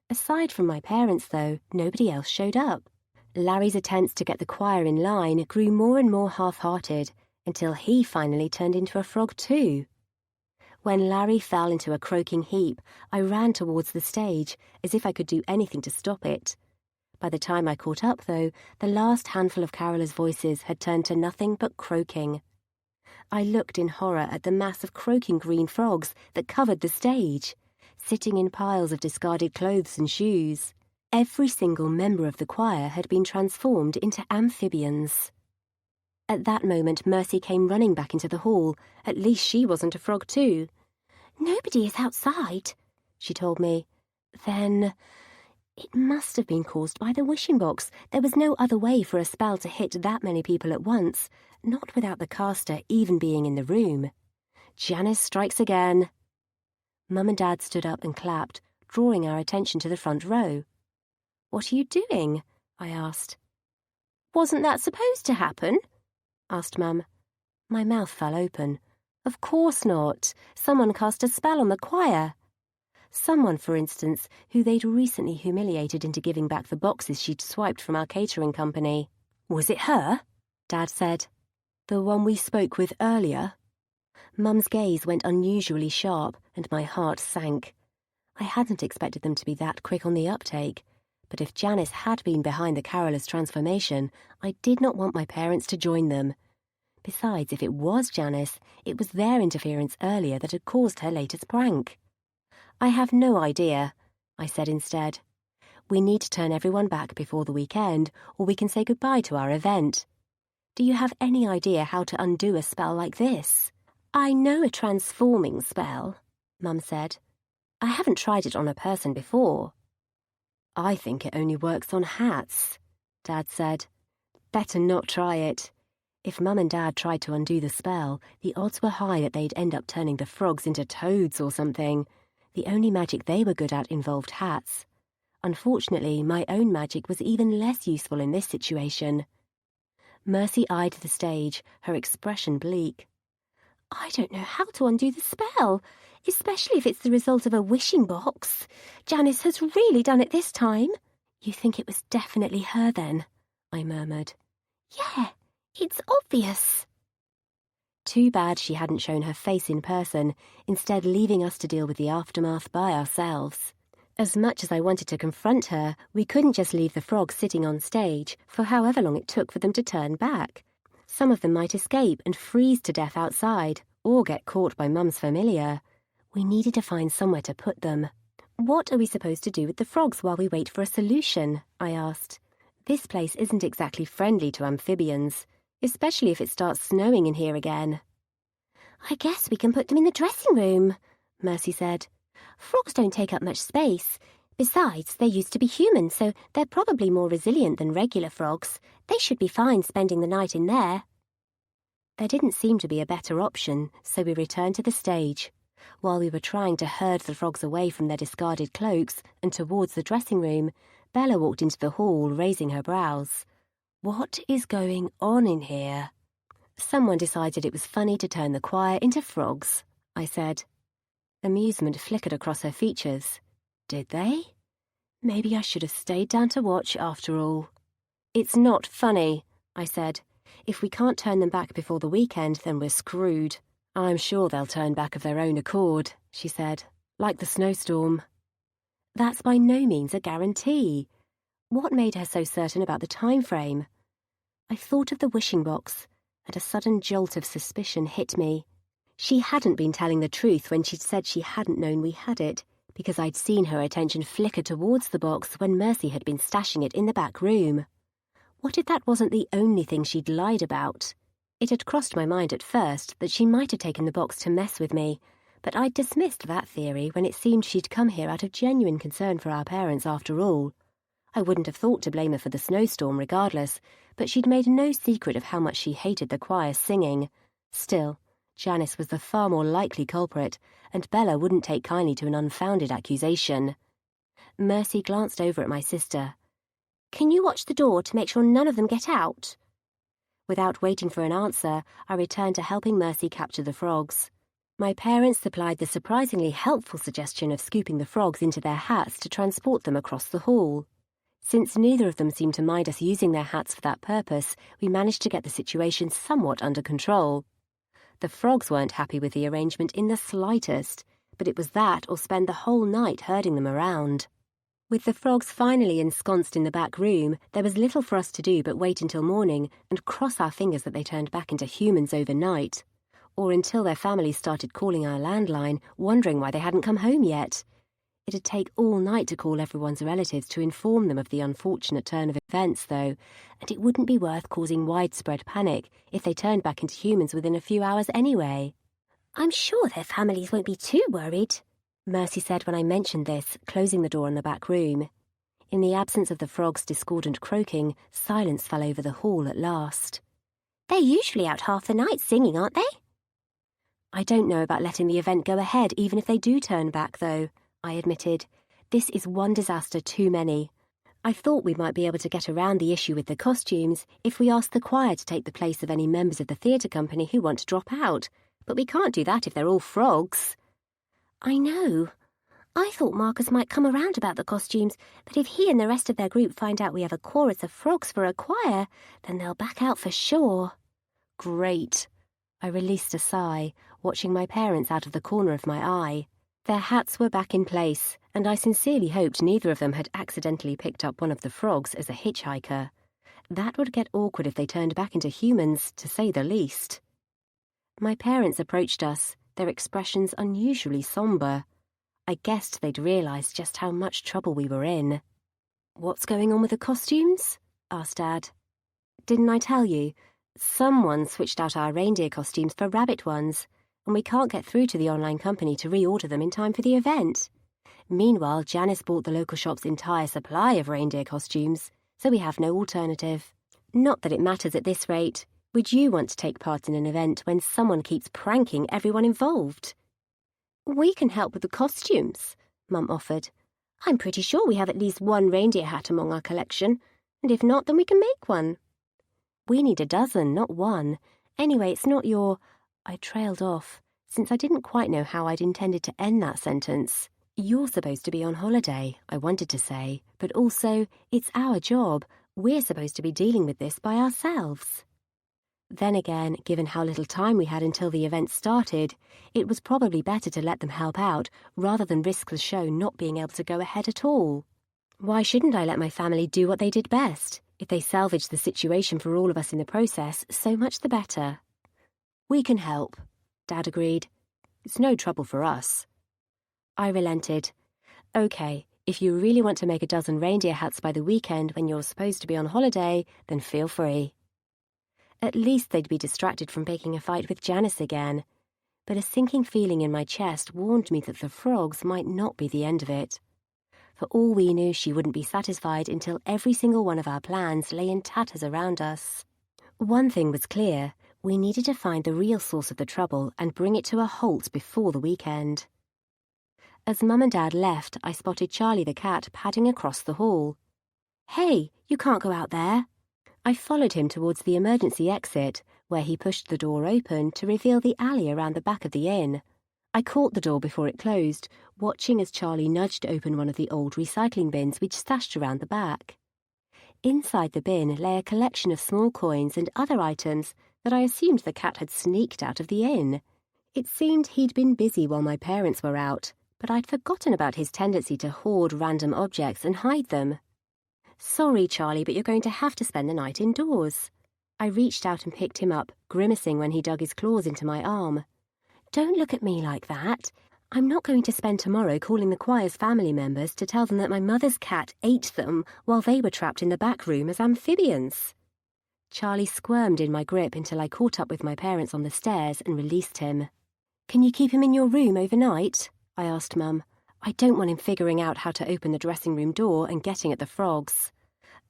Speaker 1: Aside from my parents, though, nobody else showed up. Larry's attempts to get the choir in line grew more and more half-hearted, until he finally turned into a frog too. When Larry fell into a croaking heap, I ran towards the stage, as if I could do anything to stop it. By the time I caught up, though, the last handful of carolers' voices had turned to nothing but croaking. I looked in horror at the mass of croaking green frogs that covered the stage, sitting in piles of discarded clothes and shoes. Every single member of the choir had been transformed into amphibians. At that moment, Mercy came running back into the hall. At least she wasn't a frog too. "Nobody is outside," she told me. Then it must have been caused by the wishing box. There was no other way for a spell to hit that many people at once, not without the caster even being in the room. Janice strikes again. Mum and Dad stood up and clapped, drawing our attention to the front row. "What are you doing?" I asked. "Wasn't that supposed to happen?" asked Mum. My mouth fell open. Of course not. Someone cast a spell on the choir. Someone, for instance, who they'd recently humiliated into giving back the boxes she'd swiped from our catering company. "Was it her?" Dad said. "The one we spoke with earlier?" Mum's gaze went unusually sharp, and my heart sank. I hadn't expected them to be that quick on the uptake, but if Janice had been behind the carolers' transformation, I did not want my parents to join them. Besides, if it was Janice, it was their interference earlier that had caused her latest prank. "I have no idea," I said instead. "We need to turn everyone back before the weekend, or we can say goodbye to our event. Do you have any idea how to undo a spell like this?" "I know a transforming spell," Mum said. "I haven't tried it on a person before." "I think it only works on hats," Dad said. "Better not try it." If Mum and Dad tried to undo the spell, the odds were high that they'd end up turning the frogs into toads or something. The only magic they were good at involved hats. Unfortunately, my own magic was even less useful in this situation. Mercy eyed the stage, her expression bleak. "I don't know how to undo the spell, especially if it's the result of a wishing box. Janice has really done it this time." "You think it was definitely her then?" I murmured. "Yeah, it's obvious." Too bad she hadn't shown her face in person, instead leaving us to deal with the aftermath by ourselves. As much as I wanted to confront her, we couldn't just leave the frogs sitting on stage for however long it took for them to turn back. Some of them might escape and freeze to death outside, or get caught by Mum's familiar. We needed to find somewhere to put them. "What are we supposed to do with the frogs while we wait for a solution?" I asked. "This place isn't exactly friendly to amphibians, especially if it starts snowing in here again." "I guess we can put them in the dressing room," Mercy said. "Frogs don't take up much space. Besides, they used to be human, so they're probably more resilient than regular frogs. They should be fine spending the night in there." There didn't seem to be a better option, so we returned to the stage. While we were trying to herd the frogs away from their discarded cloaks and towards the dressing room, Bella walked into the hall, raising her brows. "What is going on in here?" "Someone decided it was funny to turn the choir into frogs," I said. Amusement flickered across her features. "Did they? Maybe I should have stayed down to watch after all." "It's not funny," I said. "If we can't turn them back before the weekend, then we're screwed." "I'm sure they'll turn back of their own accord," she said, "like the snowstorm." That's by no means a guarantee. What made her so certain about the time frame? I thought of the wishing box, and a sudden jolt of suspicion hit me. She hadn't been telling the truth when she'd said she hadn't known we had it, because I'd seen her attention flicker towards the box when Mercy had been stashing it in the back room. What if that wasn't the only thing she'd lied about? It had crossed my mind at first that she might have taken the box to mess with me, but I'd dismissed that theory when it seemed she'd come here out of genuine concern for our parents after all. I wouldn't have thought to blame her for the snowstorm regardless, but she'd made no secret of how much she hated the choir singing. Still, Janice was the far more likely culprit, and Bella wouldn't take kindly to an unfounded accusation. Mercy glanced over at my sister. Can you watch the door to make sure none of them get out? Without waiting for an answer, I returned to helping Mercy capture the frogs. My parents supplied the surprisingly helpful suggestion of scooping the frogs into their hats to transport them across the hall. Since neither of them seemed to mind us using their hats for that purpose, we managed to get the situation somewhat under control. The frogs weren't happy with the arrangement in the slightest, but it was that or spend the whole night herding them around. With the frogs finally ensconced in the back room, there was little for us to do but wait until morning and cross our fingers that they turned back into humans overnight, or until their families started calling our landline, wondering why they hadn't come home yet. It'd take all night to call everyone's relatives to inform them of the unfortunate turn of events, though, and it wouldn't be worth causing widespread panic if they turned back into humans within a few hours anyway. I'm sure their families won't be too worried, Mercy said when I mentioned this, closing the door on the back room. In the absence of the frogs' discordant croaking, silence fell over the hall at last. They're usually out half the night singing, aren't they? I don't know about letting the event go ahead even if they do turn back, though, I admitted. This is one disaster too many. I thought we might be able to get around the issue with the costumes if we asked the choir to take the place of any members of the theatre company who want to drop out, but we can't do that if they're all frogs. I know. I thought Marcus might come around about the costumes, but if he and the rest of their group find out we have a chorus of frogs for a choir, then they'll back out for sure. Great. I released a sigh, watching my parents out of the corner of my eye. Their hats were back in place, and I sincerely hoped neither of them had accidentally picked up one of the frogs as a hitchhiker. That would get awkward if they turned back into humans, to say the least. My parents approached us, their expressions unusually sombre. I guessed they'd realised just how much trouble we were in. What's going on with the costumes? Asked Dad. Didn't I tell you? Someone switched out our reindeer costumes for rabbit ones, and we can't get through to the online company to reorder them in time for the event. Meanwhile, Janice bought the local shop's entire supply of reindeer costumes, so we have no alternative. Not that it matters at this rate. Would you want to take part in an event when someone keeps pranking everyone involved? We can help with the costumes, Mum offered. I'm pretty sure we have at least one reindeer hat among our collection, and if not, then we can make one. We need a dozen, not one. Anyway, it's not your... I trailed off, since I didn't quite know how I'd intended to end that sentence. You're supposed to be on holiday, I wanted to say, but also, it's our job. We're supposed to be dealing with this by ourselves. Then again, given how little time we had until the event started, it was probably better to let them help out rather than risk the show not being able to go ahead at all. Why shouldn't I let my family do what they did best? If they salvaged the situation for all of us in the process, so much the better. We can help, Dad agreed. It's no trouble for us. I relented. OK, if you really want to make a dozen reindeer hats by the weekend when you're supposed to be on holiday, then feel free. At least they'd be distracted from picking a fight with Janice again. But a sinking feeling in my chest warned me that the frogs might not be the end of it. For all we knew, she wouldn't be satisfied until every single one of our plans lay in tatters around us. One thing was clear. We needed to find the real source of the trouble and bring it to a halt before the weekend. As Mum and Dad left, I spotted Charlie the cat padding across the hall. Hey, you can't go out there. I followed him towards the emergency exit, where he pushed the door open to reveal the alley around the back of the inn. I caught the door before it closed, watching as Charlie nudged open one of the old recycling bins we'd stashed around the back. Inside the bin lay a collection of small coins and other items that I assumed the cat had sneaked out of the inn. It seemed he'd been busy while my parents were out, but I'd forgotten about his tendency to hoard random objects and hide them. Sorry, Charlie, but you're going to have to spend the night indoors. I reached out and picked him up, grimacing when he dug his claws into my arm. Don't look at me like that. I'm not going to spend tomorrow calling the choir's family members to tell them that my mother's cat ate them while they were trapped in the back room as amphibians. Charlie squirmed in my grip until I caught up with my parents on the stairs and released him. Can you keep him in your room overnight? I asked Mum. I don't want him figuring out how to open the dressing room door and getting at the frogs.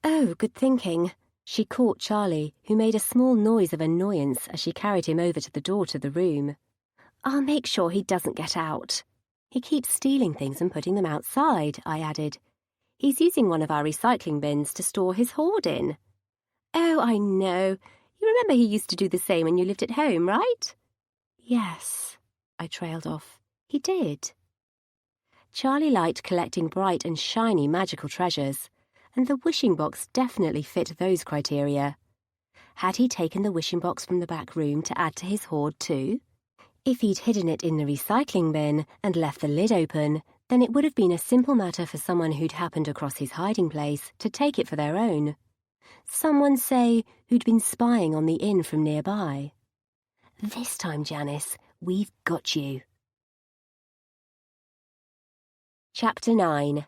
Speaker 1: Oh, good thinking. She caught Charlie, who made a small noise of annoyance as she carried him over to the door to the room. I'll make sure he doesn't get out. He keeps stealing things and putting them outside, I added. He's using one of our recycling bins to store his hoard in. Oh, I know. You remember he used to do the same when you lived at home, right? Yes, I trailed off. He did. Charlie liked collecting bright and shiny magical treasures, and the wishing box definitely fit those criteria. Had he taken the wishing box from the back room to add to his hoard too? If he'd hidden it in the recycling bin and left the lid open, then it would have been a simple matter for someone who'd happened across his hiding place to take it for their own. Someone, say, who'd been spying on the inn from nearby. This time, Janice, we've got you. Chapter 9.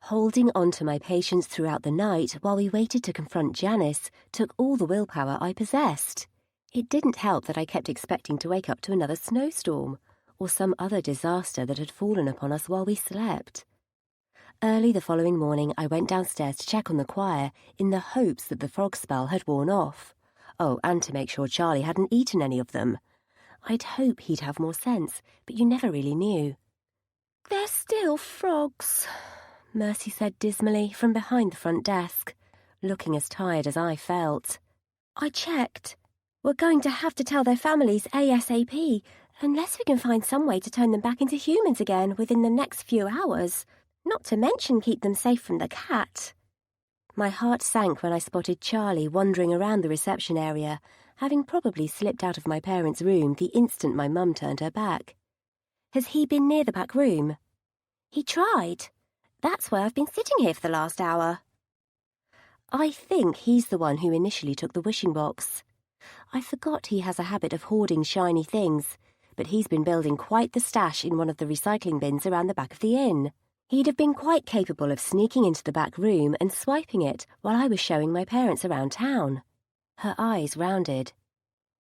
Speaker 1: Holding on to my patience throughout the night while we waited to confront Janice took all the willpower I possessed. It didn't help that I kept expecting to wake up to another snowstorm, or some other disaster that had fallen upon us while we slept. Early the following morning I went downstairs to check on the choir in the hopes that the frog spell had worn off. Oh, and to make sure Charlie hadn't eaten any of them. I'd hope he'd have more sense, but you never really knew. "They're still frogs," Mercy said dismally from behind the front desk, looking as tired as I felt. "I checked. We're going to have to tell their families ASAP, unless we can find some way to turn them back into humans again within the next few hours, not to mention keep them safe from the cat." My heart sank when I spotted Charlie wandering around the reception area, having probably slipped out of my parents' room the instant my mum turned her back. "Has he been near the back room?" "He tried. That's why I've been sitting here for the last hour." I think he's the one who initially took the wishing box. I forgot he has a habit of hoarding shiny things, but he's been building quite the stash in one of the recycling bins around the back of the inn. He'd have been quite capable of sneaking into the back room and swiping it while I was showing my parents around town. Her eyes rounded.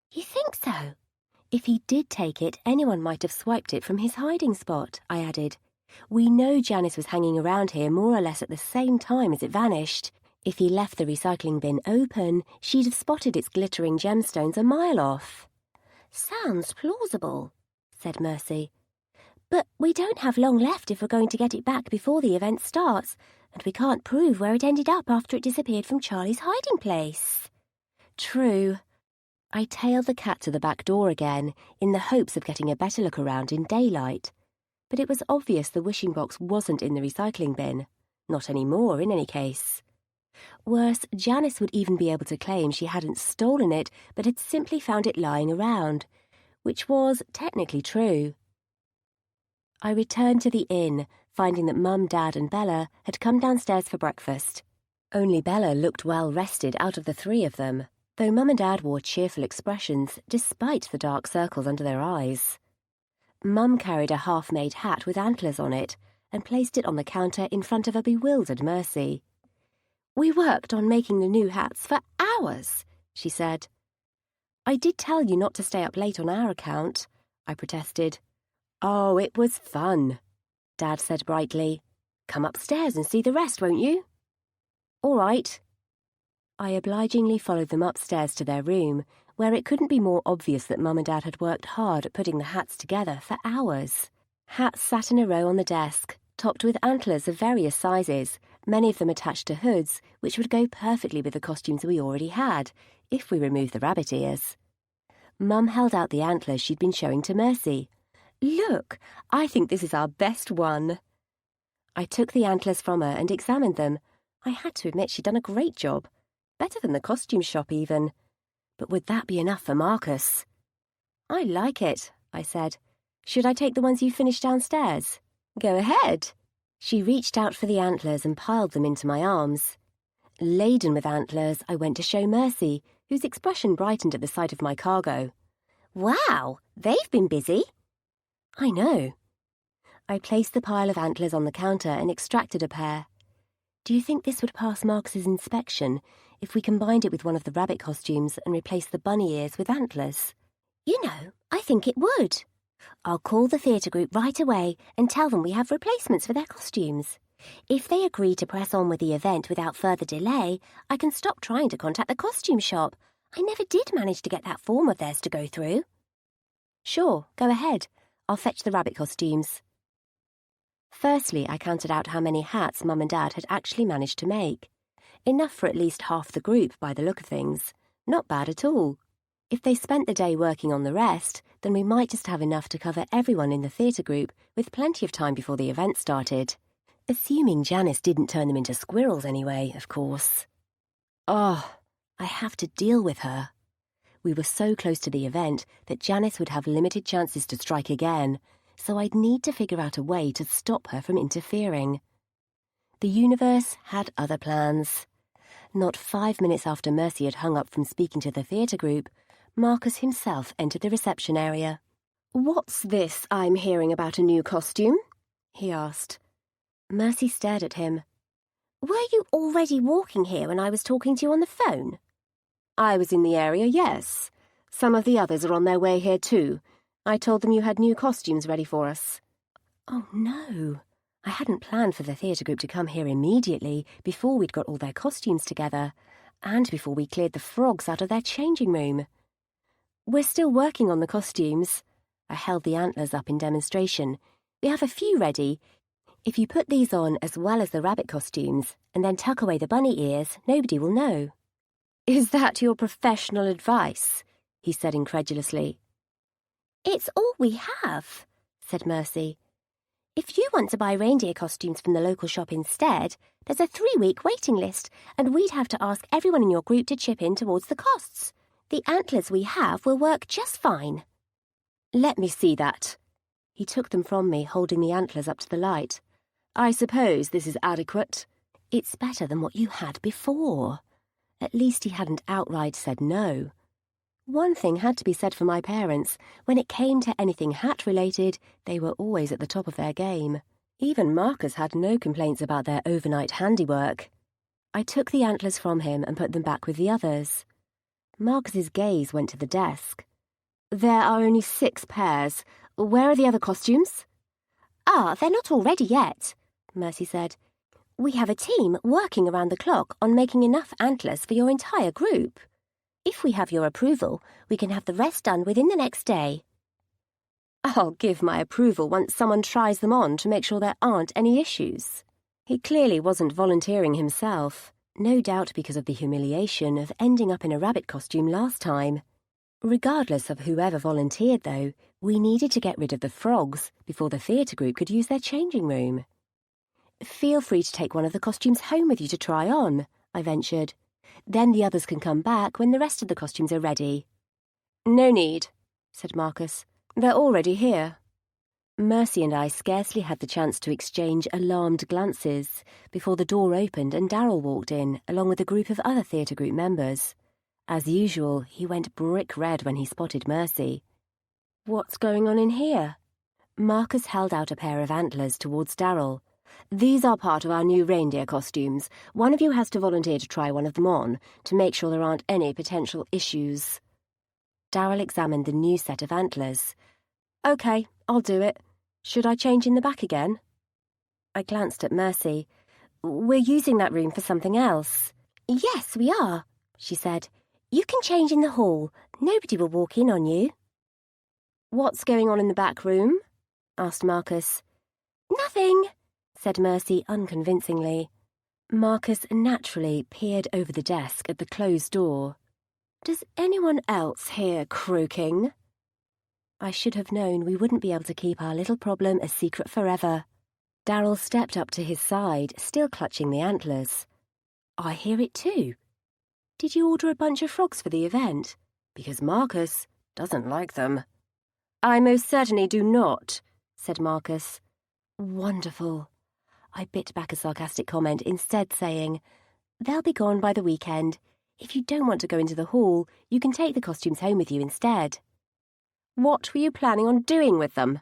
Speaker 1: "You think so?" "If he did take it, anyone might have swiped it from his hiding spot," I added. "We know Janice was hanging around here more or less at the same time as it vanished. If he left the recycling bin open, she'd have spotted its glittering gemstones a mile off." "Sounds plausible," said Mercy. "But we don't have long left if we're going to get it back before the event starts, and we can't prove where it ended up after it disappeared from Charlie's hiding place." True. I tailed the cat to the back door again, in the hopes of getting a better look around in daylight. But it was obvious the wishing box wasn't in the recycling bin. Not anymore, in any case. Worse, Janice would even be able to claim she hadn't stolen it, but had simply found it lying around, which was technically true. I returned to the inn, finding that Mum, Dad and Bella had come downstairs for breakfast. Only Bella looked well rested out of the three of them, though Mum and Dad wore cheerful expressions despite the dark circles under their eyes. Mum carried a half-made hat with antlers on it and placed it on the counter in front of a bewildered Mercy. "We worked on making the new hats for hours," she said. "I did tell you not to stay up late on our account," I protested. "Oh, it was fun," Dad said brightly. "Come upstairs and see the rest, won't you?" "All right." I obligingly followed them upstairs to their room, where it couldn't be more obvious that Mum and Dad had worked hard at putting the hats together for hours. Hats sat in a row on the desk, topped with antlers of various sizes, many of them attached to hoods, which would go perfectly with the costumes we already had, if we removed the rabbit ears. Mum held out the antlers she'd been showing to Mercy. "Look, I think this is our best one." I took the antlers from her and examined them. I had to admit she'd done a great job. Better than the costume shop, even. But would that be enough for Marcus? "I like it," I said. "Should I take the ones you finished downstairs?" "Go ahead." She reached out for the antlers and piled them into my arms. Laden with antlers, I went to show Mercy, whose expression brightened at the sight of my cargo. "Wow, they've been busy." "I know." I placed the pile of antlers on the counter and extracted a pair. "Do you think this would pass Marcus's inspection if we combined it with one of the rabbit costumes and replaced the bunny ears with antlers?" "You know, I think it would. I'll call the theatre group right away and tell them we have replacements for their costumes. If they agree to press on with the event without further delay, I can stop trying to contact the costume shop. I never did manage to get that form of theirs to go through." "Sure, go ahead. I'll fetch the rabbit costumes." Firstly, I counted out how many hats Mum and Dad had actually managed to make. Enough for at least half the group by the look of things. Not bad at all. If they spent the day working on the rest, then we might just have enough to cover everyone in the theatre group with plenty of time before the event started. Assuming Janice didn't turn them into squirrels anyway, of course. Oh, I have to deal with her. We were so close to the event that Janice would have limited chances to strike again, so I'd need to figure out a way to stop her from interfering. The universe had other plans. Not 5 minutes after Mercy had hung up from speaking to the theatre group, Marcus himself entered the reception area. "What's this I'm hearing about a new costume?" he asked. Mercy stared at him. "Were you already walking here when I was talking to you on the phone?" "I was in the area, yes. Some of the others are on their way here too. I told them you had new costumes ready for us." Oh no, I hadn't planned for the theatre group to come here immediately before we'd got all their costumes together, and before we cleared the frogs out of their changing room. "We're still working on the costumes." I held the antlers up in demonstration. "We have a few ready. If you put these on as well as the rabbit costumes, and then tuck away the bunny ears, nobody will know." "Is that your professional advice?" he said incredulously. "It's all we have," said Mercy. "If you want to buy reindeer costumes from the local shop instead, there's a 3-week waiting list, and we'd have to ask everyone in your group to chip in towards the costs. The antlers we have will work just fine." "Let me see that." He took them from me, holding the antlers up to the light. "I suppose this is adequate." "It's better than what you had before." At least he hadn't outright said no. One thing had to be said for my parents. When it came to anything hat-related, they were always at the top of their game. Even Marcus had no complaints about their overnight handiwork. I took the antlers from him and put them back with the others. Marcus's gaze went to the desk. "There are only 6 pairs. Where are the other costumes?" "They're not all ready yet," Mercy said. "We have a team working around the clock on making enough antlers for your entire group. If we have your approval, we can have the rest done within the next day." "I'll give my approval once someone tries them on to make sure there aren't any issues." He clearly wasn't volunteering himself, no doubt because of the humiliation of ending up in a rabbit costume last time. Regardless of whoever volunteered, though, we needed to get rid of the frogs before the theatre group could use their changing room. "Feel free to take one of the costumes home with you to try on," I ventured. "Then the others can come back when the rest of the costumes are ready." "No need," said Marcus. "They're already here." Mercy and I scarcely had the chance to exchange alarmed glances before the door opened and Darryl walked in, along with a group of other theatre group members. As usual, he went brick red when he spotted Mercy. "What's going on in here?" Marcus held out a pair of antlers towards Darryl. "These are part of our new reindeer costumes. One of you has to volunteer to try one of them on, to make sure there aren't any potential issues." Darryl examined the new set of antlers. "Okay, I'll do it. Should I change in the back again?" I glanced at Mercy. "We're using that room for something else." "Yes, we are," she said. "You can change in the hall. Nobody will walk in on you." "What's going on in the back room?" asked Marcus. "Nothing," said Mercy unconvincingly. Marcus naturally peered over the desk at the closed door. "Does anyone else hear croaking?" I should have known we wouldn't be able to keep our little problem a secret forever. Darryl stepped up to his side, still clutching the antlers. "I hear it too. Did you order a bunch of frogs for the event? Because Marcus doesn't like them." "I most certainly do not," said Marcus. "Wonderful." I bit back a sarcastic comment, instead saying, "They'll be gone by the weekend. If you don't want to go into the hall, you can take the costumes home with you instead." "What were you planning on doing with them?"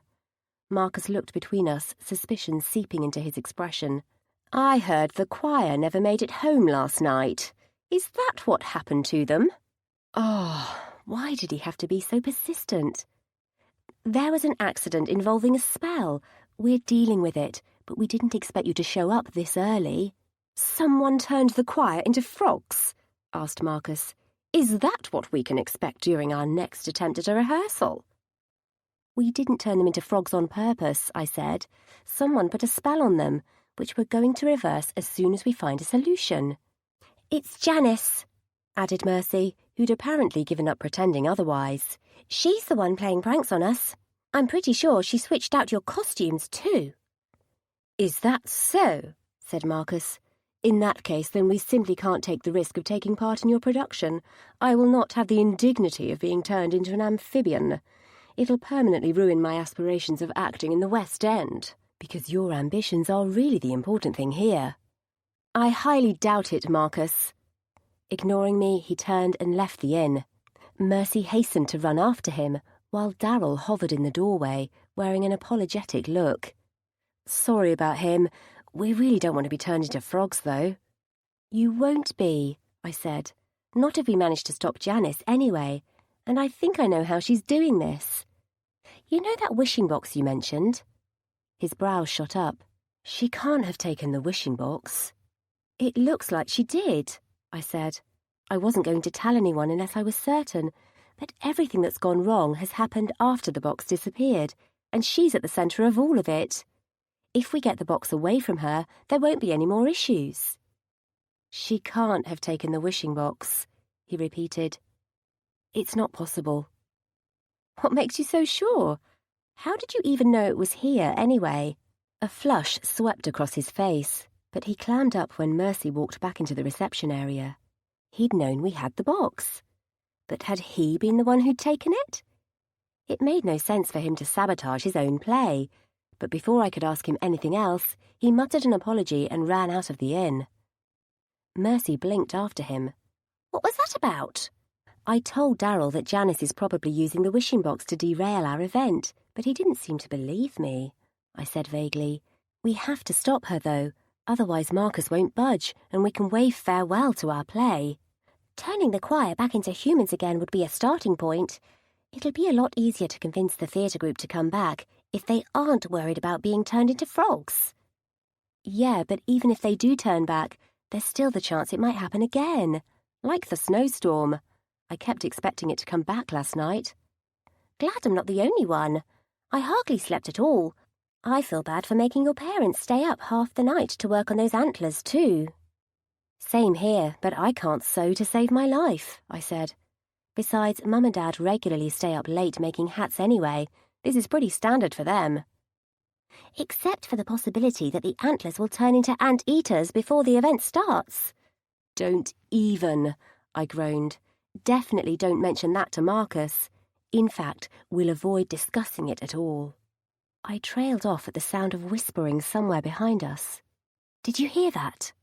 Speaker 1: Marcus looked between us, suspicion seeping into his expression. "I heard the choir never made it home last night. Is that what happened to them?" Oh, why did he have to be so persistent? "There was an accident involving a spell. We're dealing with it, but we didn't expect you to show up this early." "Someone turned the choir into frogs?" asked Marcus. "Is that what we can expect during our next attempt at a rehearsal?" We didn't turn them into frogs on purpose, I said. Someone put a spell on them, which we're going to reverse as soon as we find a solution. It's Janice, added Mercy, who'd apparently given up pretending otherwise. She's the one playing pranks on us. I'm pretty sure she switched out your costumes too. Is that so? Said Marcus. In that case, then we simply can't take the risk of taking part in your production. I will not have the indignity of being turned into an amphibian. It'll permanently ruin my aspirations of acting in the West End, because your ambitions are really the important thing here. I highly doubt it, Marcus. Ignoring me, he turned and left the inn. Mercy hastened to run after him, while Darryl hovered in the doorway, wearing an apologetic look. Sorry about him. We really don't want to be turned into frogs, though. You won't be, I said. Not if we manage to stop Janice anyway, and I think I know how she's doing this. You know that wishing box you mentioned? His brows shot up. She can't have taken the wishing box. It looks like she did, I said. I wasn't going to tell anyone unless I was certain, but everything that's gone wrong has happened after the box disappeared, and she's at the centre of all of it. If we get the box away from her, there won't be any more issues. She can't have taken the wishing box, he repeated. It's not possible. What makes you so sure? How did you even know it was here, anyway? A flush swept across his face, but he clammed up when Mercy walked back into the reception area. He'd known we had the box. But had he been the one who'd taken it? It made no sense for him to sabotage his own play, but before I could ask him anything else, he muttered an apology and ran out of the inn. Mercy blinked after him. What was that about? I told Darryl that Janice is probably using the wishing box to derail our event, but he didn't seem to believe me, I said vaguely. We have to stop her, though, otherwise Marcus won't budge, and we can wave farewell to our play. Turning the choir back into humans again would be a starting point. It'll be a lot easier to convince the theatre group to come back if they aren't worried about being turned into frogs. Yeah, but even if they do turn back, there's still the chance it might happen again. Like the snowstorm. I kept expecting it to come back last night. Glad I'm not the only one. I hardly slept at all. I feel bad for making your parents stay up half the night to work on those antlers too. Same here, but I can't sew to save my life, I said. Besides, Mum and Dad regularly stay up late making hats anyway. This is pretty standard for them. Except for the possibility that the antlers will turn into ant-eaters before the event starts. Don't even, I groaned. Definitely don't mention that to Marcus. In fact, we'll avoid discussing it at all. I trailed off at the sound of whispering somewhere behind us. Did you hear that?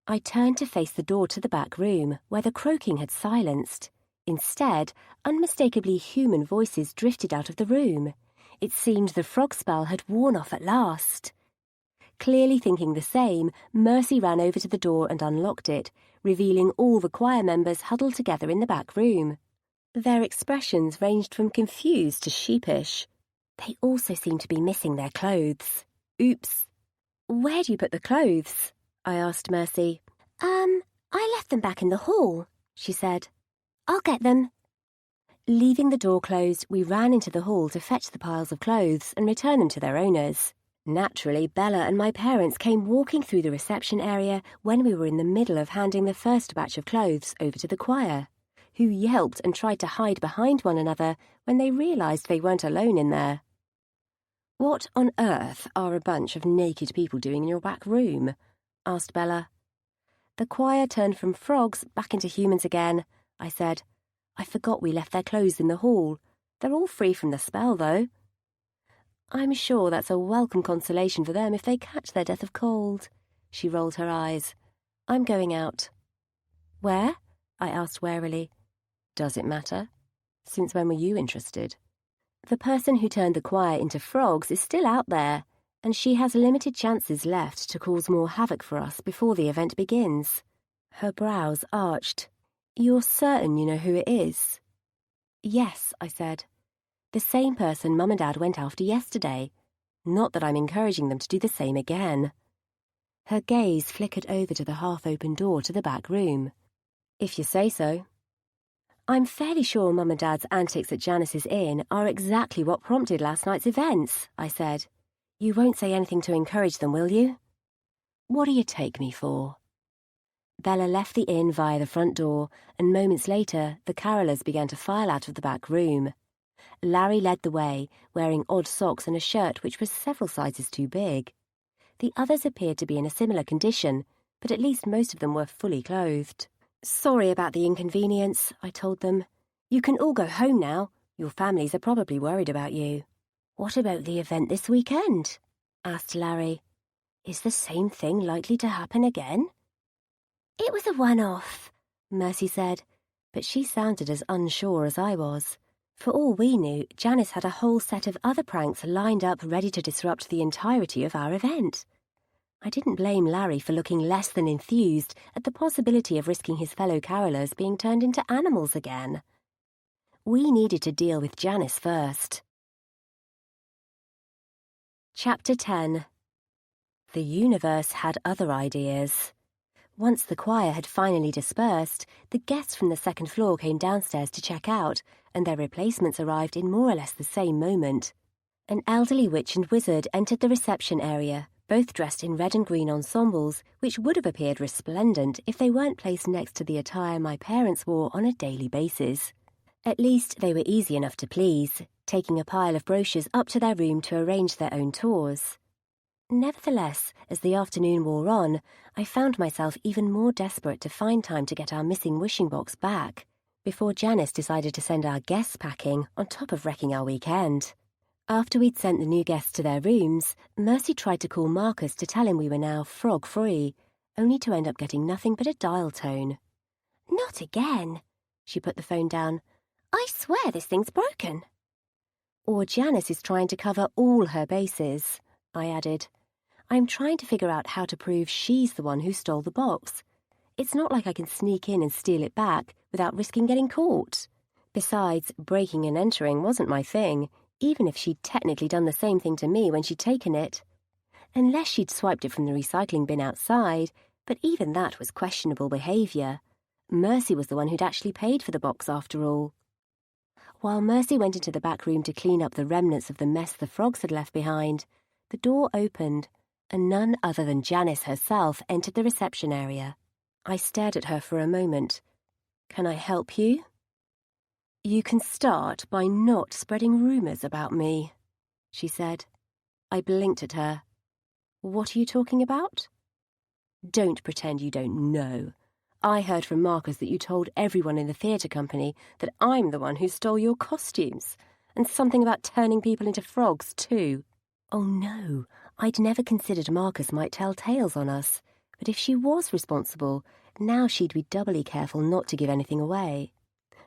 Speaker 1: I turned to face the door to the back room, where the croaking had silenced. Instead, unmistakably human voices drifted out of the room. It seemed the frog spell had worn off at last. Clearly thinking the same, Mercy ran over to the door and unlocked it, revealing all the choir members huddled together in the back room. Their expressions ranged from confused to sheepish. They also seemed to be missing their clothes. Oops. Where do you put the clothes? I asked Mercy. I left them back in the hall, she said. I'll get them. Leaving the door closed, we ran into the hall to fetch the piles of clothes and return them to their owners. Naturally, Bella and my parents came walking through the reception area when we were in the middle of handing the first batch of clothes over to the choir, who yelped and tried to hide behind one another when they realised they weren't alone in there. What on earth are a bunch of naked people doing in your back room? Asked Bella. The choir turned from frogs back into humans again, I said. I forgot we left their clothes in the hall. They're all free from the spell, though. I'm sure that's a welcome consolation for them if they catch their death of cold. She rolled her eyes. I'm going out. Where? I asked warily. Does it matter? Since when were you interested? The person who turned the choir into frogs is still out there, and she has limited chances left to cause more havoc for us before the event begins. Her brows arched. You're certain you know who it is? Yes, I said. The same person Mum and Dad went after yesterday. Not that I'm encouraging them to do the same again. Her gaze flickered over to the half-open door to the back room. If you say so. I'm fairly sure Mum and Dad's antics at Janice's Inn are exactly what prompted last night's events, I said. You won't say anything to encourage them, will you? What do you take me for? Bella left the inn via the front door, and moments later the carolers began to file out of the back room. Larry led the way, wearing odd socks and a shirt which was several sizes too big. The others appeared to be in a similar condition, but at least most of them were fully clothed. Sorry about the inconvenience, I told them. You can all go home now. Your families are probably worried about you. What about the event this weekend? Asked Larry. Is the same thing likely to happen again? It was a one-off, Mercy said, but she sounded as unsure as I was. For all we knew, Janice had a whole set of other pranks lined up ready to disrupt the entirety of our event. I didn't blame Larry for looking less than enthused at the possibility of risking his fellow carolers being turned into animals again. We needed to deal with Janice first. Chapter 10. The universe had other ideas. Once the choir had finally dispersed, the guests from the second floor came downstairs to check out, and their replacements arrived in more or less the same moment. An elderly witch and wizard entered the reception area, both dressed in red and green ensembles, which would have appeared resplendent if they weren't placed next to the attire my parents wore on a daily basis. At least they were easy enough to please, taking a pile of brochures up to their room to arrange their own tours. Nevertheless, as the afternoon wore on, I found myself even more desperate to find time to get our missing wishing box back, before Janice decided to send our guests packing on top of wrecking our weekend. After we'd sent the new guests to their rooms, Mercy tried to call Marcus to tell him we were now frog-free, only to end up getting nothing but a dial tone. Not again. She put the phone down. I swear this thing's broken. Or Janice is trying to cover all her bases, I added. I'm trying to figure out how to prove she's the one who stole the box. It's not like I can sneak in and steal it back without risking getting caught. Besides, breaking and entering wasn't my thing, even if she'd technically done the same thing to me when she'd taken it. Unless she'd swiped it from the recycling bin outside, but even that was questionable behaviour. Mercy was the one who'd actually paid for the box after all. While Mercy went into the back room to clean up the remnants of the mess the frogs had left behind, the door opened, and none other than Janice herself entered the reception area. I stared at her for a moment. Can I help you? You can start by not spreading rumours about me, she said. I blinked at her. What are you talking about? Don't pretend you don't know. I heard from Marcus that you told everyone in the theatre company that I'm the one who stole your costumes, and something about turning people into frogs too. Oh no, I'd never considered Marcus might tell tales on us, but if she was responsible, now she'd be doubly careful not to give anything away.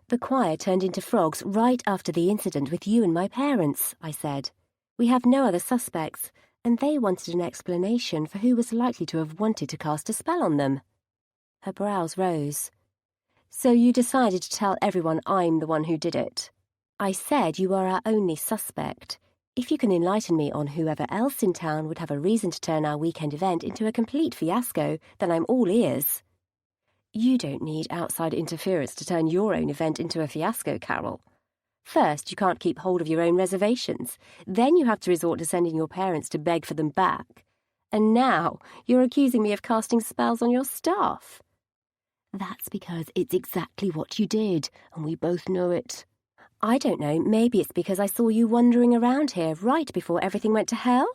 Speaker 1: The choir turned into frogs right after the incident with you and my parents, I said. We have no other suspects, and they wanted an explanation for who was likely to have wanted to cast a spell on them. Her brows rose. So you decided to tell everyone I'm the one who did it. I said you are our only suspect. If you can enlighten me on whoever else in town would have a reason to turn our weekend event into a complete fiasco, then I'm all ears. You don't need outside interference to turn your own event into a fiasco, Carol. First, you can't keep hold of your own reservations. Then you have to resort to sending your parents to beg for them back. And now you're accusing me of casting spells on your staff. That's because it's exactly what you did, and we both know it. I don't know, maybe it's because I saw you wandering around here right before everything went to hell,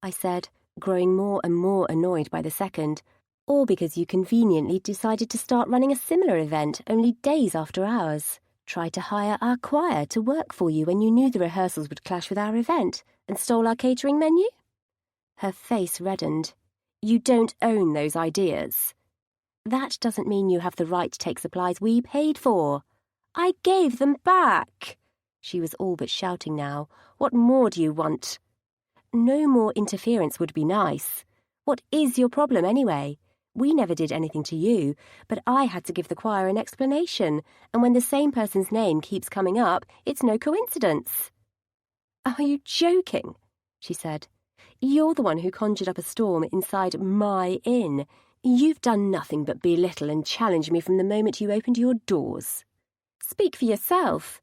Speaker 1: I said, growing more and more annoyed by the second, or because you conveniently decided to start running a similar event only days after ours. Tried to hire our choir to work for you when you knew the rehearsals would clash with our event, and stole our catering menu? Her face reddened. You don't own those ideas. That doesn't mean you have the right to take supplies we paid for. I gave them back. She was all but shouting now. What more do you want? No more interference would be nice. What is your problem anyway? We never did anything to you, but I had to give the choir an explanation, and when the same person's name keeps coming up, it's no coincidence. Are you joking? She said. You're the one who conjured up a storm inside my inn. You've done nothing but belittle and challenge me from the moment you opened your doors. Speak for yourself.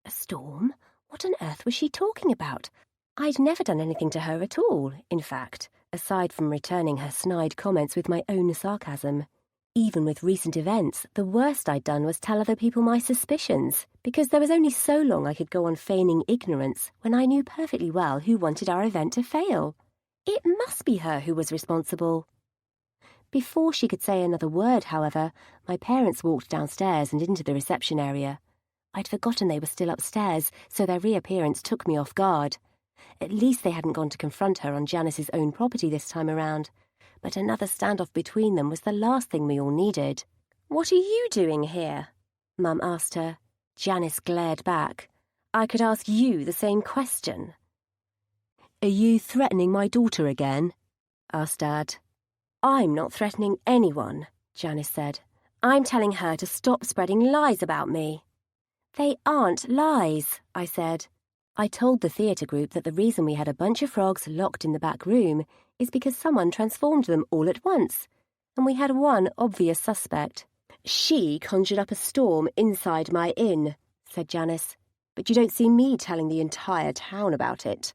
Speaker 1: A storm? What on earth was she talking about? I'd never done anything to her at all, in fact, aside from returning her snide comments with my own sarcasm. Even with recent events, the worst I'd done was tell other people my suspicions, because there was only so long I could go on feigning ignorance when I knew perfectly well who wanted our event to fail. It must be her who was responsible. Before she could say another word, however, my parents walked downstairs and into the reception area. I'd forgotten they were still upstairs, so their reappearance took me off guard. At least they hadn't gone to confront her on Janice's own property this time around. But another standoff between them was the last thing we all needed. "What are you doing here?" Mum asked her. Janice glared back. "I could ask you the same question." "Are you threatening my daughter again?" asked Dad. "I'm not threatening anyone," Janice said. "I'm telling her to stop spreading lies about me." "They aren't lies," I said. I told the theatre group that the reason we had a bunch of frogs locked in the back room is because someone transformed them all at once, and we had one obvious suspect. "She conjured up a storm inside my inn," said Janice, "but you don't see me telling the entire town about it."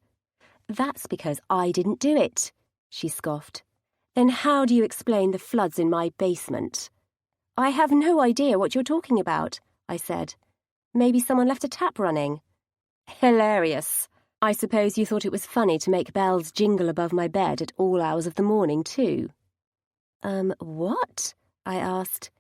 Speaker 1: "That's because I didn't do it," she scoffed. "Then how do you explain the floods in my basement?" "I have no idea what you're talking about," I said. "Maybe someone left a tap running." "Hilarious. I suppose you thought it was funny to make bells jingle above my bed at all hours of the morning, too." What?" I asked.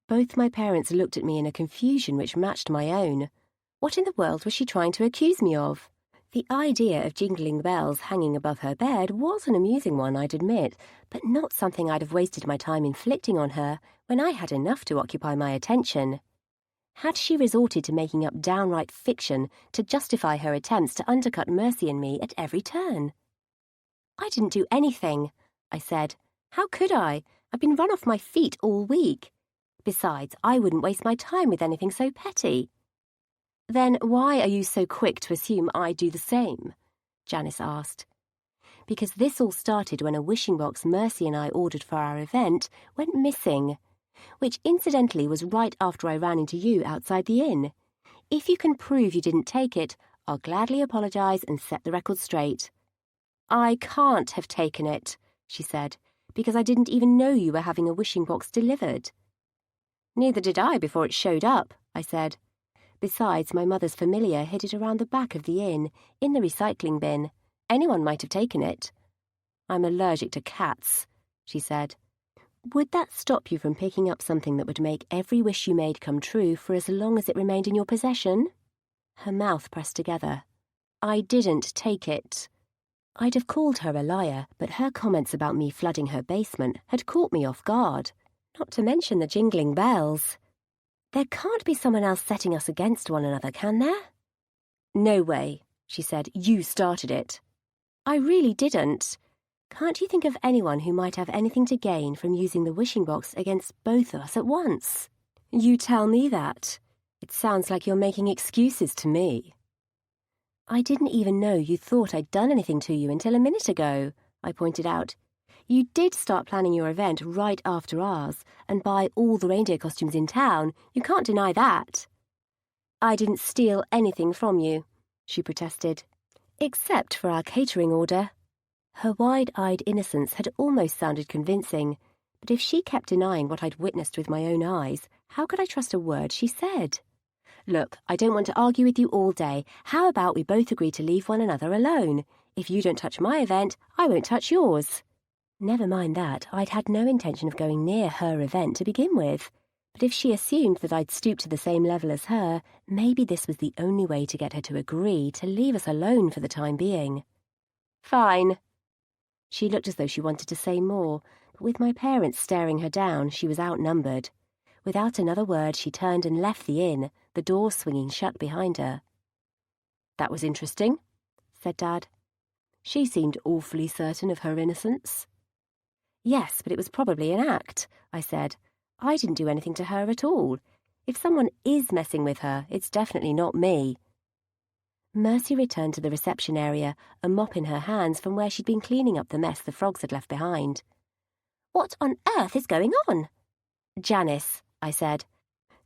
Speaker 1: Both my parents looked at me in a confusion which matched my own. What in the world was she trying to accuse me of? The idea of jingling bells hanging above her bed was an amusing one, I'd admit, but not something I'd have wasted my time inflicting on her when I had enough to occupy my attention. Had she resorted to making up downright fiction to justify her attempts to undercut Mercy and me at every turn? "I didn't do anything," I said. "How could I? I've been run off my feet all week. Besides, I wouldn't waste my time with anything so petty." "Then why are you so quick to assume I'd do the same?" Janice asked. "Because this all started when a wishing box Mercy and I ordered for our event went missing, which incidentally was right after I ran into you outside the inn. If you can prove you didn't take it, I'll gladly apologize and set the record straight." "I can't have taken it," she said, "because I didn't even know you were having a wishing box delivered." "Neither did I before it showed up," I said. "Besides, my mother's familiar hid it around the back of the inn, in the recycling bin. Anyone might have taken it." "I'm allergic to cats," she said. "Would that stop you from picking up something that would make every wish you made come true for as long as it remained in your possession?" Her mouth pressed together. "I didn't take it." I'd have called her a liar, but her comments about me flooding her basement had caught me off guard. Not to mention the jingling bells. "There can't be someone else setting us against one another, can there?" "No way," she said. "You started it." "I really didn't. Can't you think of anyone who might have anything to gain from using the wishing box against both of us at once?" "You tell me that. It sounds like you're making excuses to me." "I didn't even know you thought I'd done anything to you until a minute ago," I pointed out. "You did start planning your event right after ours and buy all the reindeer costumes in town. You can't deny that." "I didn't steal anything from you," she protested. "Except for our catering order." Her wide-eyed innocence had almost sounded convincing, but if she kept denying what I'd witnessed with my own eyes, how could I trust a word she said? "Look, I don't want to argue with you all day. How about we both agree to leave one another alone? If you don't touch my event, I won't touch yours." Never mind that, I'd had no intention of going near her event to begin with. But if she assumed that I'd stooped to the same level as her, maybe this was the only way to get her to agree to leave us alone for the time being. "Fine." She looked as though she wanted to say more, but with my parents staring her down, she was outnumbered. Without another word, she turned and left the inn, the door swinging shut behind her. "That was interesting," said Dad. "She seemed awfully certain of her innocence." "Yes, but it was probably an act," I said. "I didn't do anything to her at all. If someone is messing with her, it's definitely not me." Mercy returned to the reception area, a mop in her hands from where she'd been cleaning up the mess the frogs had left behind. "What on earth is going on?" "Janice," I said.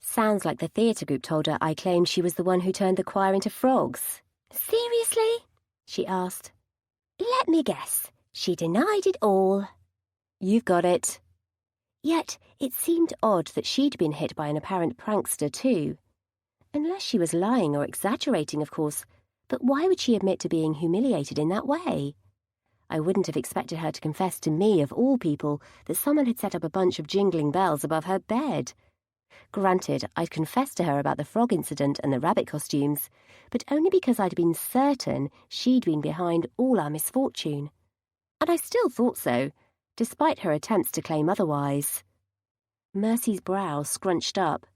Speaker 1: Sounds like the theatre group told her I claimed she was the one who turned the choir into frogs. Seriously? She asked. Let me guess. She denied it all. You've got it. Yet it seemed odd that she'd been hit by an apparent prankster too. Unless she was lying or exaggerating, of course, but why would she admit to being humiliated in that way? I wouldn't have expected her to confess to me, of all people, that someone had set up a bunch of jingling bells above her bed. Granted, I'd confessed to her about the frog incident and the rabbit costumes, but only because I'd been certain she'd been behind all our misfortune. And I still thought so, despite her attempts to claim otherwise. Mercy's brow scrunched up.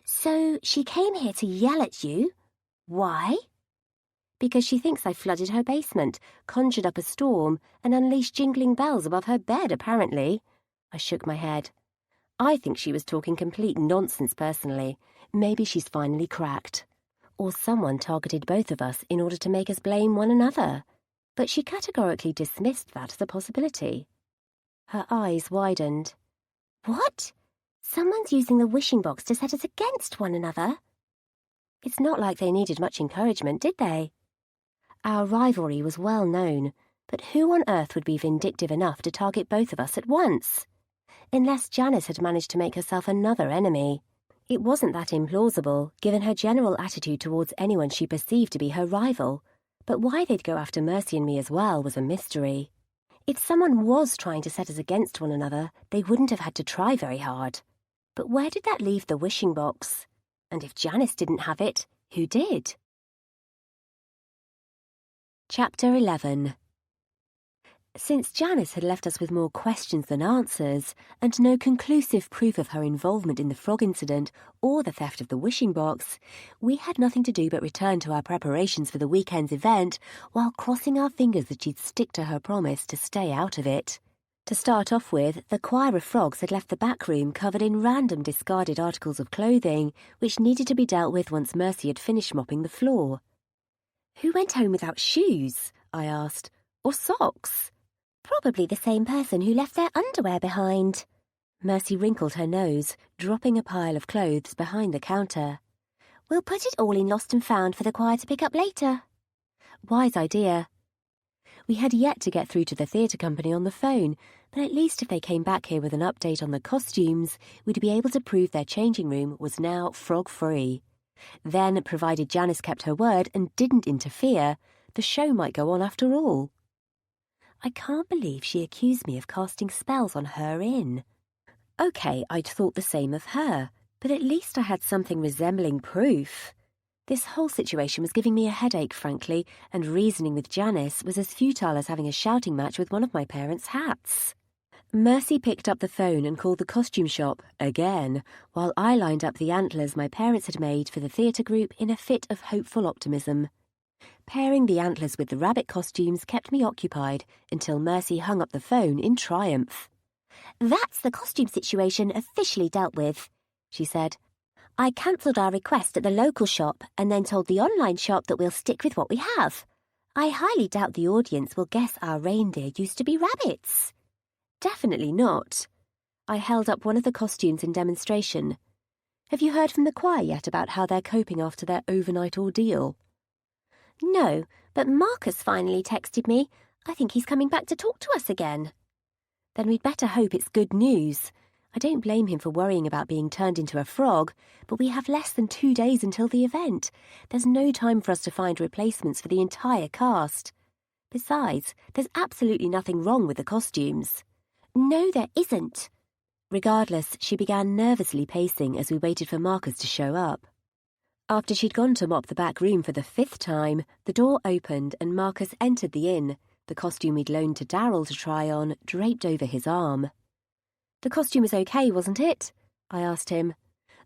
Speaker 1: So she came here to yell at you? Why? Because she thinks I flooded her basement, conjured up a storm, and unleashed jingling bells above her bed, apparently. I shook my head. I think she was talking complete nonsense personally. Maybe she's finally cracked. Or someone targeted both of us in order to make us blame one another. But she categorically dismissed that as a possibility. Her eyes widened. What? Someone's using the wishing box to set us against one another? It's not like they needed much encouragement, did they? Our rivalry was well known, but who on earth would be vindictive enough to target both of us at once? Unless Janice had managed to make herself another enemy. It wasn't that implausible, given her general attitude towards anyone she perceived to be her rival, but why they'd go after Mercy and me as well was a mystery. If someone was trying to set us against one another, they wouldn't have had to try very hard. But where did that leave the wishing box? And if Janice didn't have it, who did? Chapter 11. Since Janice had left us with more questions than answers, and no conclusive proof of her involvement in the frog incident or the theft of the wishing box, we had nothing to do but return to our preparations for the weekend's event while crossing our fingers that she'd stick to her promise to stay out of it. To start off with, the choir of frogs had left the back room covered in random discarded articles of clothing, which needed to be dealt with once Mercy had finished mopping the floor. Who went home without shoes? I asked. Or socks? Probably the same person who left their underwear behind. Mercy wrinkled her nose, dropping a pile of clothes behind the counter. We'll put it all in Lost and Found for the choir to pick up later. Wise idea. We had yet to get through to the theatre company on the phone, but at least if they came back here with an update on the costumes, we'd be able to prove their changing room was now frog-free. Then, provided Janice kept her word and didn't interfere, the show might go on after all. I can't believe she accused me of casting spells on her inn. OK, I'd thought the same of her, but at least I had something resembling proof. This whole situation was giving me a headache, frankly, and reasoning with Janice was as futile as having a shouting match with one of my parents' hats. Mercy picked up the phone and called the costume shop, again, while I lined up the antlers my parents had made for the theatre group in a fit of hopeful optimism. Pairing the antlers with the rabbit costumes kept me occupied until Mercy hung up the phone in triumph. That's the costume situation officially dealt with, she said. I cancelled our request at the local shop and then told the online shop that we'll stick with what we have. I highly doubt the audience will guess our reindeer used to be rabbits. Definitely not. I held up one of the costumes in demonstration. Have you heard from the choir yet about how they're coping after their overnight ordeal? No, but Marcus finally texted me. I think he's coming back to talk to us again. Then we'd better hope it's good news. I don't blame him for worrying about being turned into a frog, but we have less than 2 days until the event. There's no time for us to find replacements for the entire cast. Besides, there's absolutely nothing wrong with the costumes. No, there isn't. Regardless, she began nervously pacing as we waited for Marcus to show up. After she'd gone to mop the back room for the 5th time, the door opened and Marcus entered the inn, the costume we'd loaned to Darryl to try on, draped over his arm. The costume was okay, wasn't it? I asked him.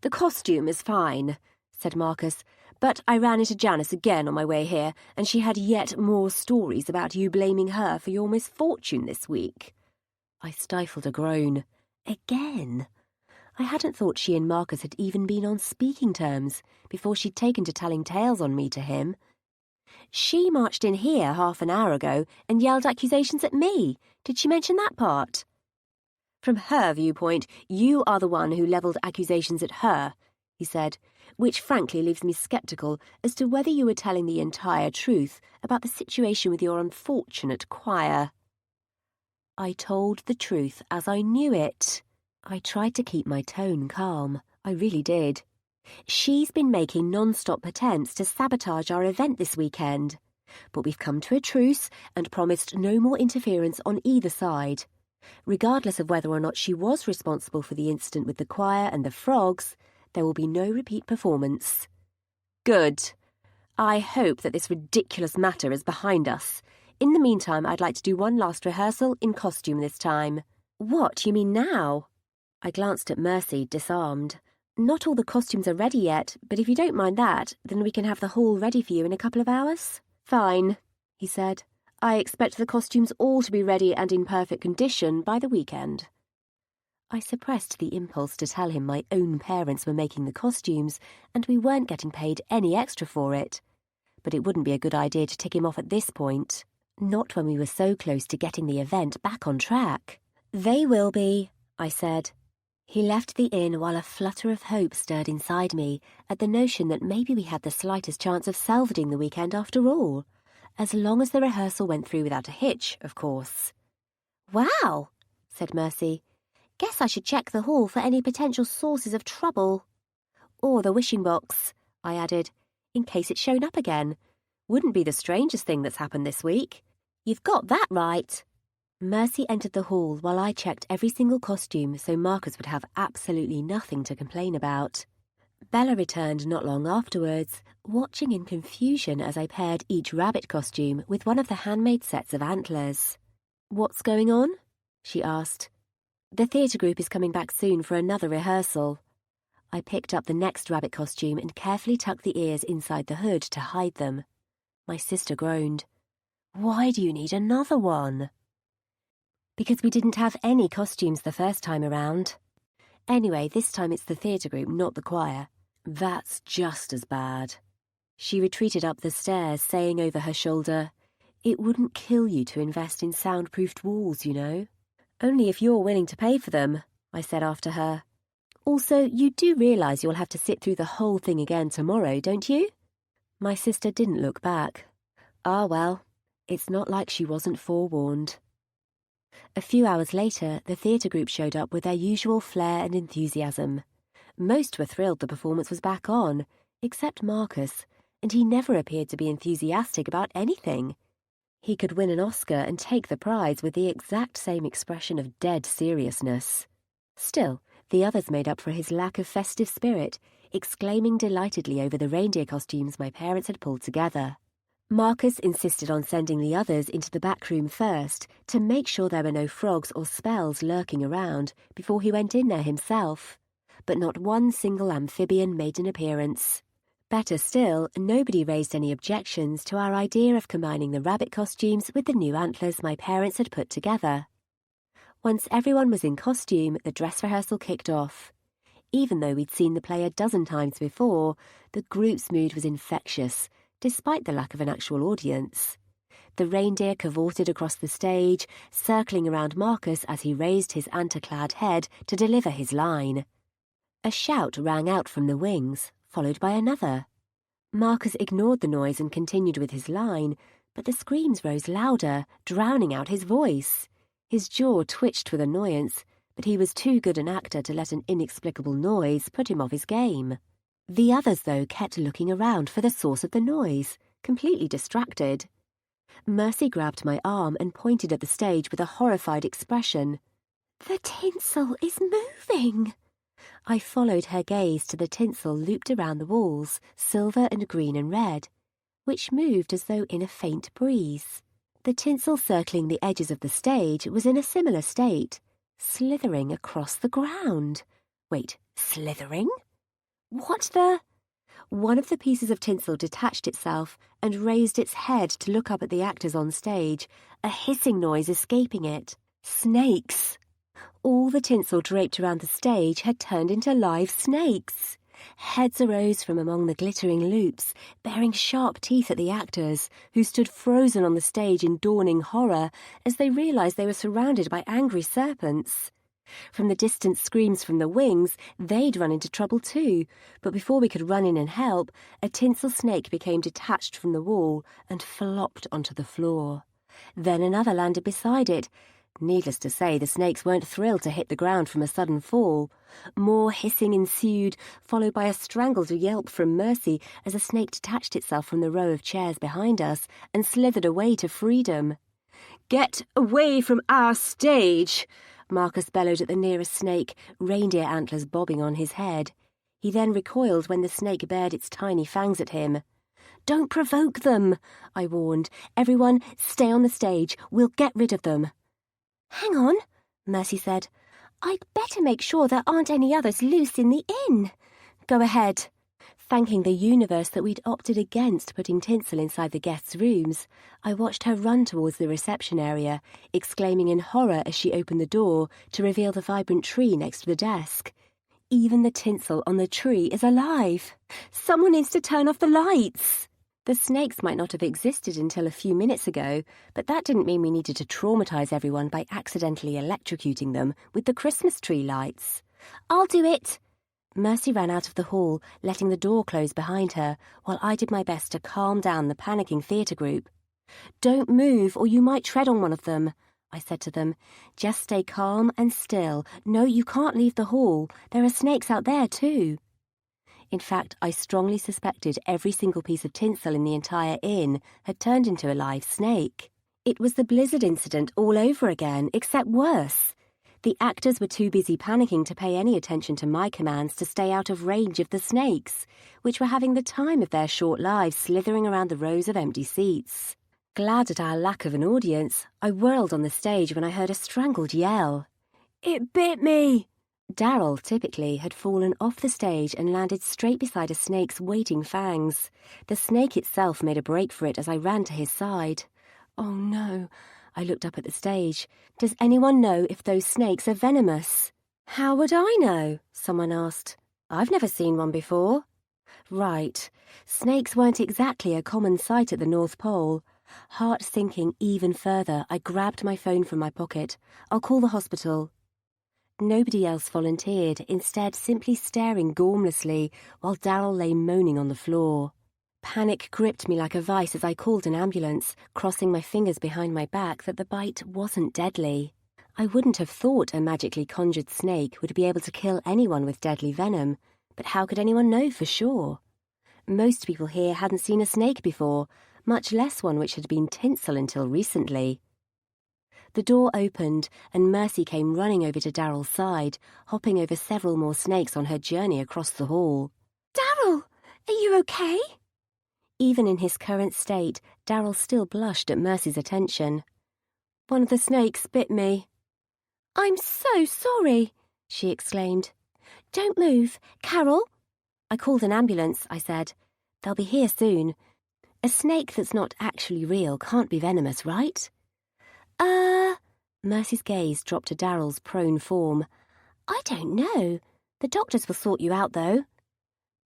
Speaker 1: The costume is fine, said Marcus, but I ran into Janice again on my way here, and she had yet more stories about you blaming her for your misfortune this week. I stifled a groan. Again? I hadn't thought she and Marcus had even been on speaking terms before she'd taken to telling tales on me to him. She marched in here half an hour ago and yelled accusations at me. Did she mention that part? From her viewpoint, you are the one who levelled accusations at her. he said, which frankly leaves me sceptical as to whether you were telling the entire truth about the situation with your unfortunate choir. I told the truth as I knew it. I tried to keep my tone calm. I really did. She's been making non-stop attempts to sabotage our event this weekend. But we've come to a truce and promised no more interference on either side. Regardless of whether or not she was responsible for the incident with the choir and the frogs, there will be no repeat performance. Good. I hope that this ridiculous matter is behind us. In the meantime, I'd like to do one last rehearsal in costume this time. What, you mean now? I glanced at Mercy, disarmed. Not all the costumes are ready yet, but if you don't mind that, then we can have the hall ready for you in a couple of hours. Fine, he said. I expect the costumes all to be ready and in perfect condition by the weekend. I suppressed the impulse to tell him my own parents were making the costumes and we weren't getting paid any extra for it. But it wouldn't be a good idea to tick him off at this point. Not when we were so close to getting the event back on track. They will be, I said. He left the inn while a flutter of hope stirred inside me at the notion that maybe we had the slightest chance of salvaging the weekend after all, as long as the rehearsal went through without a hitch, of course. Wow, said Mercy. Guess I should check the hall for any potential sources of trouble. Or the wishing box, I added, in case it's shown up again. Wouldn't be the strangest thing that's happened this week. You've got that right. Mercy entered the hall while I checked every single costume so Marcus would have absolutely nothing to complain about. Bella returned not long afterwards, watching in confusion as I paired each rabbit costume with one of the handmade sets of antlers. What's going on? She asked. The theatre group is coming back soon for another rehearsal. I picked up the next rabbit costume and carefully tucked the ears inside the hood to hide them. My sister groaned. Why do you need another one? Because we didn't have any costumes the first time around. Anyway, this time it's the theatre group, not the choir. That's just as bad. She retreated up the stairs, saying over her shoulder, It wouldn't kill you to invest in soundproofed walls, you know. Only if you're willing to pay for them, I said after her. Also, you do realise you'll have to sit through the whole thing again tomorrow, don't you? My sister didn't look back. Ah, well, it's not like she wasn't forewarned. A few hours later, the theatre group showed up with their usual flair and enthusiasm. Most were thrilled the performance was back on, except Marcus, and he never appeared to be enthusiastic about anything. He could win an Oscar and take the prize with the exact same expression of dead seriousness. Still, the others made up for his lack of festive spirit, exclaiming delightedly over the reindeer costumes my parents had pulled together. Marcus insisted on sending the others into the back room first to make sure there were no frogs or spells lurking around before he went in there himself. But not one single amphibian made an appearance. Better still, nobody raised any objections to our idea of combining the rabbit costumes with the new antlers my parents had put together. Once everyone was in costume, the dress rehearsal kicked off. Even though we'd seen the play a dozen times before, the group's mood was infectious, despite the lack of an actual audience. The reindeer cavorted across the stage, circling around Marcus as he raised his antler-clad head to deliver his line. A shout rang out from the wings, followed by another. Marcus ignored the noise and continued with his line, but the screams rose louder, drowning out his voice. His jaw twitched with annoyance, but he was too good an actor to let an inexplicable noise put him off his game. The others, though, kept looking around for the source of the noise, completely distracted. Mercy grabbed my arm and pointed at the stage with a horrified expression. "The tinsel is moving!" I followed her gaze to the tinsel looped around the walls, silver and green and red, which moved as though in a faint breeze. The tinsel circling the edges of the stage was in a similar state, slithering across the ground. Wait, slithering? What the? One of the pieces of tinsel detached itself and raised its head to look up at the actors on stage, a hissing noise escaping it. Snakes! All the tinsel draped around the stage had turned into live snakes. Heads arose from among the glittering loops, baring sharp teeth at the actors, who stood frozen on the stage in dawning horror as they realized they were surrounded by angry serpents. From the distant screams from the wings, they'd run into trouble too, but before we could run in and help, a tinsel snake became detached from the wall and flopped onto the floor. Then another landed beside it. Needless to say, the snakes weren't thrilled to hit the ground from a sudden fall. More hissing ensued, followed by a strangled yelp from Mercy as a snake detached itself from the row of chairs behind us and slithered away to freedom. "Get away from our stage!" Marcus bellowed at the nearest snake, reindeer antlers bobbing on his head. He then recoiled when the snake bared its tiny fangs at him. "Don't provoke them," I warned. "Everyone, stay on the stage. We'll get rid of them." "Hang on," Mercy said. "I'd better make sure there aren't any others loose in the inn." "Go ahead." Thanking the universe that we'd opted against putting tinsel inside the guests' rooms, I watched her run towards the reception area, exclaiming in horror as she opened the door to reveal the vibrant tree next to the desk. Even the tinsel on the tree is alive. Someone needs to turn off the lights. The snakes might not have existed until a few minutes ago, but that didn't mean we needed to traumatize everyone by accidentally electrocuting them with the Christmas tree lights. "I'll do it." Mercy ran out of the hall, letting the door close behind her, while I did my best to calm down the panicking theatre group. "Don't move, or you might tread on one of them," I said to them. "Just stay calm and still. No, you can't leave the hall. There are snakes out there, too." In fact, I strongly suspected every single piece of tinsel in the entire inn had turned into a live snake. It was the blizzard incident all over again, except worse. The actors were too busy panicking to pay any attention to my commands to stay out of range of the snakes, which were having the time of their short lives slithering around the rows of empty seats. Glad at our lack of an audience, I whirled on the stage when I heard a strangled yell. "It bit me!" Darryl, typically, had fallen off the stage and landed straight beside a snake's waiting fangs. The snake itself made a break for it as I ran to his side. "Oh no." I looked up at the stage. "Does anyone know if those snakes are venomous?" "How would I know?" someone asked. "I've never seen one before." Right. Snakes weren't exactly a common sight at the North Pole. Heart sinking even further, I grabbed my phone from my pocket. "I'll call the hospital." Nobody else volunteered, instead simply staring gormlessly while Darryl lay moaning on the floor. Panic gripped me like a vice as I called an ambulance, crossing my fingers behind my back that the bite wasn't deadly. I wouldn't have thought a magically conjured snake would be able to kill anyone with deadly venom, but how could anyone know for sure? Most people here hadn't seen a snake before, much less one which had been tinsel until recently. The door opened, and Mercy came running over to Darryl's side, hopping over several more snakes on her journey across the hall. "Darryl, are you okay?" Even in his current state, Darryl still blushed at Mercy's attention. "One of the snakes bit me." "I'm so sorry," she exclaimed. "Don't move. Carol?" "I called an ambulance," I said. "They'll be here soon. A snake that's not actually real can't be venomous, right?" Mercy's gaze dropped to Darryl's prone form. "I don't know. The doctors will sort you out, though."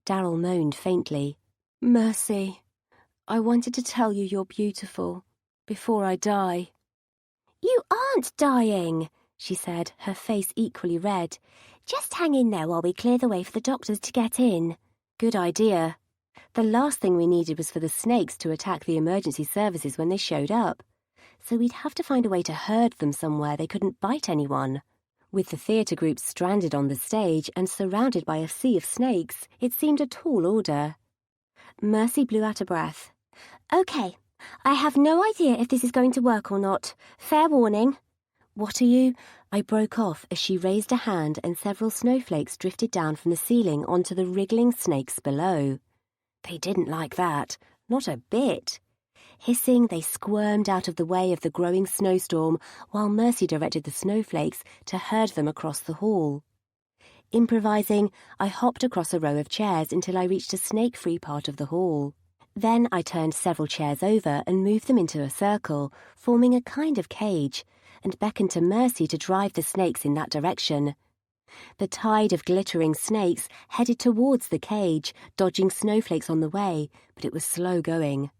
Speaker 1: Darryl moaned faintly. "Mercy, I wanted to tell you you're beautiful before I die." "You aren't dying," she said, her face equally red. "Just hang in there while we clear the way for the doctors to get in." Good idea. The last thing we needed was for the snakes to attack the emergency services when they showed up. So we'd have to find a way to herd them somewhere they couldn't bite anyone. With the theatre group stranded on the stage and surrounded by a sea of snakes, it seemed a tall order. Mercy blew out a breath. "Okay, I have no idea if this is going to work or not. Fair warning." "What are you?" I broke off as she raised a hand and several snowflakes drifted down from the ceiling onto the wriggling snakes below. They didn't like that, not a bit. Hissing, they squirmed out of the way of the growing snowstorm while Mercy directed the snowflakes to herd them across the hall. Improvising, I hopped across a row of chairs until I reached a snake-free part of the hall. Then I turned several chairs over and moved them into a circle, forming a kind of cage, and beckoned to Mercy to drive the snakes in that direction. The tide of glittering snakes headed towards the cage, dodging snowflakes on the way, but it was slow going.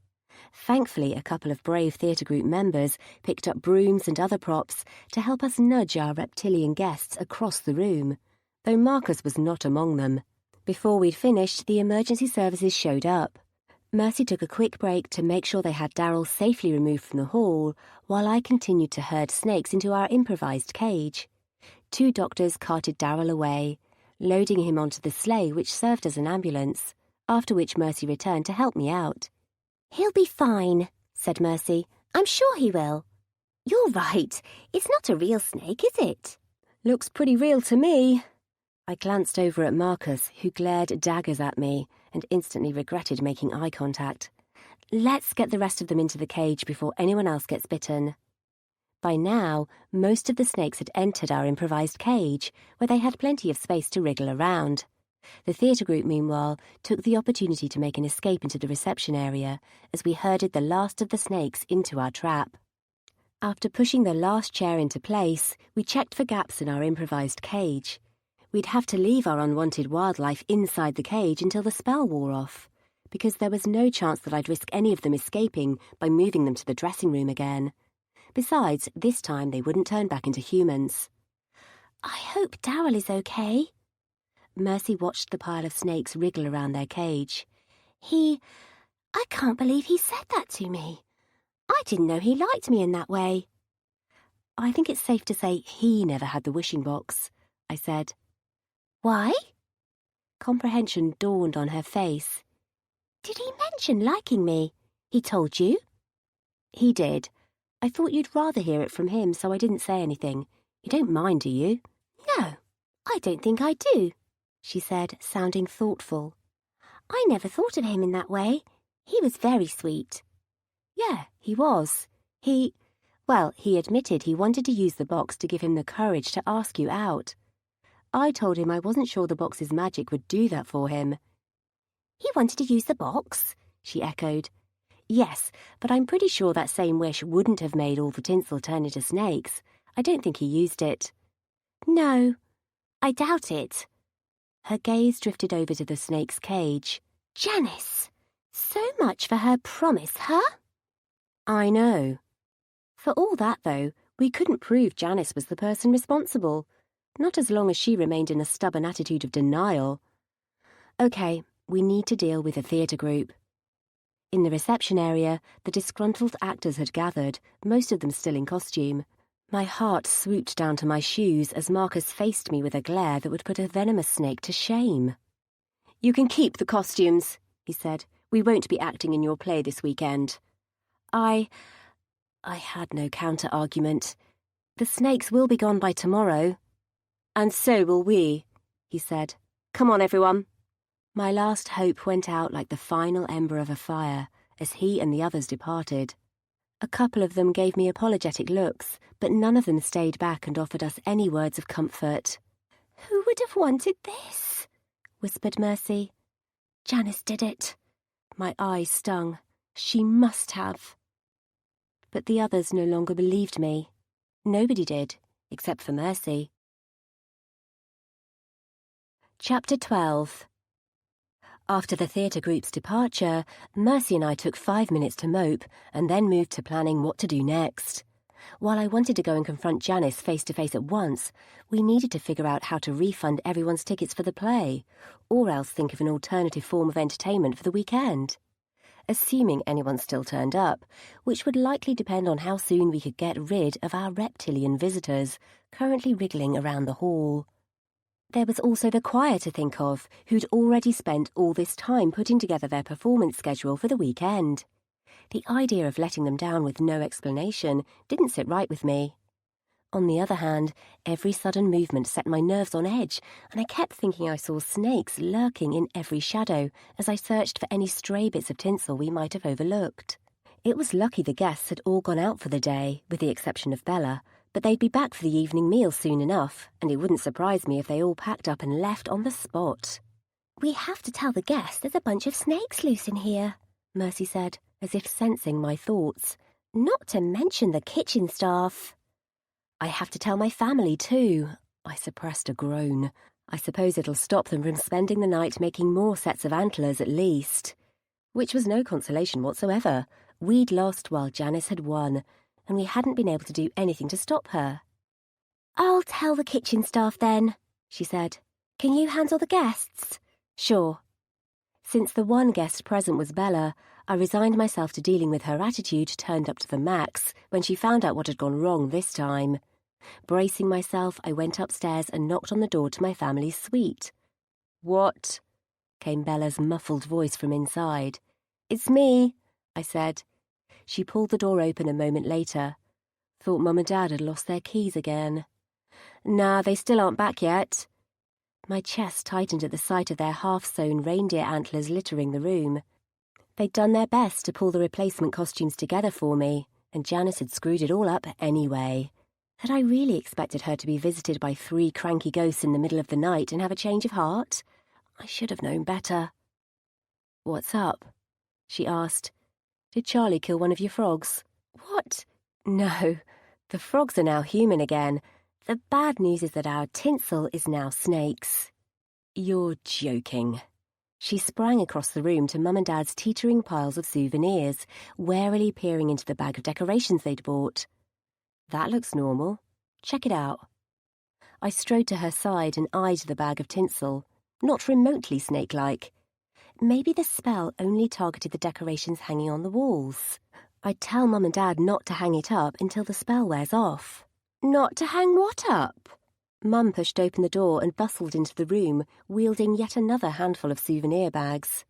Speaker 1: Thankfully, a couple of brave theatre group members picked up brooms and other props to help us nudge our reptilian guests across the room, though Marcus was not among them. Before we'd finished, the emergency services showed up. Mercy took a quick break to make sure they had Daryl safely removed from the hall, while I continued to herd snakes into our improvised cage. 2 doctors carted Daryl away, loading him onto the sleigh which served as an ambulance, after which Mercy returned to help me out. "He'll be fine," said Mercy. "I'm sure he will." "You're right. It's not a real snake, is it?" "Looks pretty real to me." I glanced over at Marcus, who glared daggers at me and instantly regretted making eye contact. "Let's get the rest of them into the cage before anyone else gets bitten." By now, most of the snakes had entered our improvised cage, where they had plenty of space to wriggle around. The theatre group, meanwhile, took the opportunity to make an escape into the reception area as we herded the last of the snakes into our trap. After pushing the last chair into place, we checked for gaps in our improvised cage. We'd have to leave our unwanted wildlife inside the cage until the spell wore off, because there was no chance that I'd risk any of them escaping by moving them to the dressing room again. Besides, this time they wouldn't turn back into humans. "I hope Daryl is okay." Mercy watched the pile of snakes wriggle around their cage. I can't believe he said that to me. I didn't know he liked me in that way." "I think it's safe to say he never had the wishing box," I said. "Why?" Comprehension dawned on her face. "Did he mention liking me? He told you?" "He did. I thought you'd rather hear it from him, so I didn't say anything. You don't mind, do you?" "No, I don't think I do," she said, sounding thoughtful. "I never thought of him in that way. He was very sweet." "Yeah, he was. He admitted he wanted to use the box to give him the courage to ask you out. I told him I wasn't sure the box's magic would do that for him." "He wanted to use the box?" she echoed. "Yes, but I'm pretty sure that same wish wouldn't have made all the tinsel turn into snakes. I don't think he used it." "No, I doubt it." Her gaze drifted over to the snake's cage. "Janice, so much for her promise, huh?" "I know." For all that, though, we couldn't prove Janice was the person responsible. Not as long as she remained in a stubborn attitude of denial. "Okay, we need to deal with the theatre group." In the reception area, the disgruntled actors had gathered, most of them still in costume. My heart swooped down to my shoes as Marcus faced me with a glare that would put a venomous snake to shame. "You can keep the costumes," he said. "We won't be acting in your play this weekend." I had no counter-argument. "The snakes will be gone by tomorrow." "And so will we," he said. "Come on, everyone." My last hope went out like the final ember of a fire as he and the others departed. A couple of them gave me apologetic looks, but none of them stayed back and offered us any words of comfort. "Who would have wanted this?" whispered Mercy. "Janice did it." My eyes stung. She must have. But the others no longer believed me. Nobody did, except for Mercy. Chapter 12. After the theatre group's departure, Mercy and I took 5 minutes to mope and then moved to planning what to do next. While I wanted to go and confront Janice face-to-face at once, we needed to figure out how to refund everyone's tickets for the play, or else think of an alternative form of entertainment for the weekend. Assuming anyone still turned up, which would likely depend on how soon we could get rid of our reptilian visitors currently wriggling around the hall. There was also the choir to think of, who'd already spent all this time putting together their performance schedule for the weekend. The idea of letting them down with no explanation didn't sit right with me. On the other hand, every sudden movement set my nerves on edge, and I kept thinking I saw snakes lurking in every shadow as I searched for any stray bits of tinsel we might have overlooked. It was lucky the guests had all gone out for the day, with the exception of Bella, but they'd be back for the evening meal soon enough, and it wouldn't surprise me if they all packed up and left on the spot. "We have to tell the guests there's a bunch of snakes loose in here," Mercy said, as if sensing my thoughts. "Not to mention the kitchen staff." "I have to tell my family, too." I suppressed a groan. "I suppose it'll stop them from spending the night making more sets of antlers at least." Which was no consolation whatsoever. We'd lost while Janice had won, and we hadn't been able to do anything to stop her. "I'll tell the kitchen staff then," she said. "Can you handle the guests?" "Sure." Since the one guest present was Bella, I resigned myself to dealing with her attitude turned up to the max when she found out what had gone wrong this time. Bracing myself, I went upstairs and knocked on the door to my family's suite. "What?" came Bella's muffled voice from inside. "It's me," I said. She pulled the door open a moment later. Thought Mum and Dad had lost their keys again. "Nah, they still aren't back yet." My chest tightened at the sight of their half-sewn reindeer antlers littering the room. They'd done their best to pull the replacement costumes together for me, and Janice had screwed it all up anyway. Had I really expected her to be visited by 3 cranky ghosts in the middle of the night and have a change of heart? I should have known better. "What's up?" she asked. "Did Charlie kill one of your frogs?" "What?" "No, the frogs are now human again. The bad news is that our tinsel is now snakes." "You're joking." She sprang across the room to Mum and Dad's teetering piles of souvenirs, warily peering into the bag of decorations they'd bought. "That looks normal. Check it out." I strode to her side and eyed the bag of tinsel, not remotely snake-like. Maybe the spell only targeted the decorations hanging on the walls. I'd tell Mum and Dad not to hang it up until the spell wears off. "Not to hang what up?" Mum pushed open the door and bustled into the room, wielding yet another handful of souvenir bags.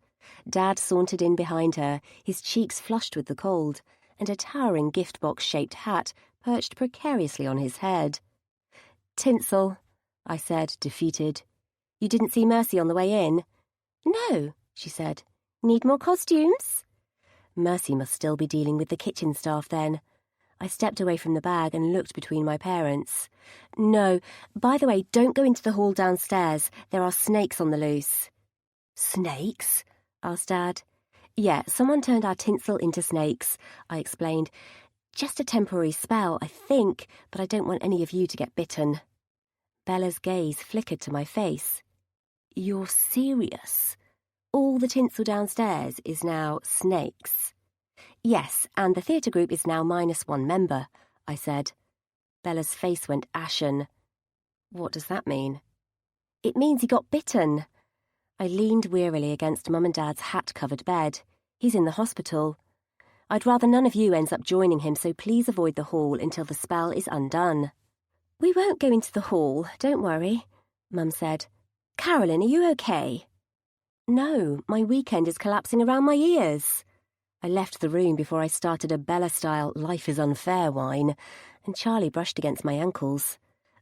Speaker 1: Dad sauntered in behind her, his cheeks flushed with the cold, and a towering gift-box-shaped hat perched precariously on his head. "Tinsel," I said, defeated. "You didn't see Mercy on the way in?" "No," she said. "Need more costumes?" Mercy must still be dealing with the kitchen staff then. I stepped away from the bag and looked between my parents. "No, by the way, don't go into the hall downstairs. There are snakes on the loose." "Snakes?" asked Dad. "Yeah, someone turned our tinsel into snakes," I explained. "Just a temporary spell, I think, but I don't want any of you to get bitten." Bella's gaze flickered to my face. "You're serious? All the tinsel downstairs is now snakes?" "Yes, and the theatre group is now -1 member," I said. Bella's face went ashen. "What does that mean?" "It means he got bitten." I leaned wearily against Mum and Dad's hat-covered bed. "He's in the hospital. I'd rather none of you ends up joining him, so please avoid the hall until the spell is undone." "We won't go into the hall, don't worry," Mum said. "Carolyn, are you okay?" "No, my weekend is collapsing around my ears." I left the room before I started a Bella-style life is unfair whine, and Charlie brushed against my ankles.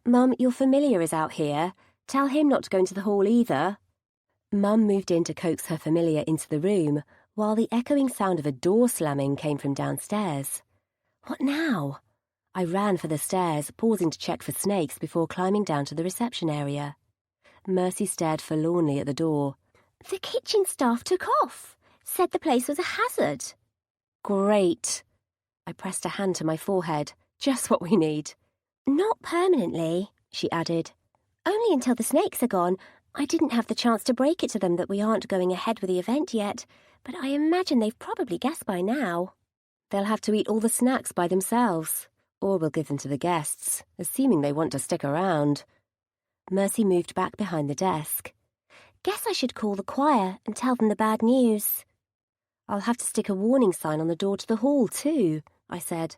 Speaker 1: "Mum, your familiar is out here. Tell him not to go into the hall either." Mum moved in to coax her familiar into the room, while the echoing sound of a door slamming came from downstairs. What now? I ran for the stairs, pausing to check for snakes before climbing down to the reception area. Mercy stared forlornly at the door. "The kitchen staff took off. Said the place was a hazard." "Great." I pressed a hand to my forehead. "Just what we need." "Not permanently," she added. "Only until the snakes are gone. I didn't have the chance to break it to them that we aren't going ahead with the event yet, but I imagine they've probably guessed by now." "They'll have to eat all the snacks by themselves, or we'll give them to the guests, assuming they want to stick around." Mercy moved back behind the desk. "Guess I should call the choir and tell them the bad news." "I'll have to stick a warning sign on the door to the hall, too," I said.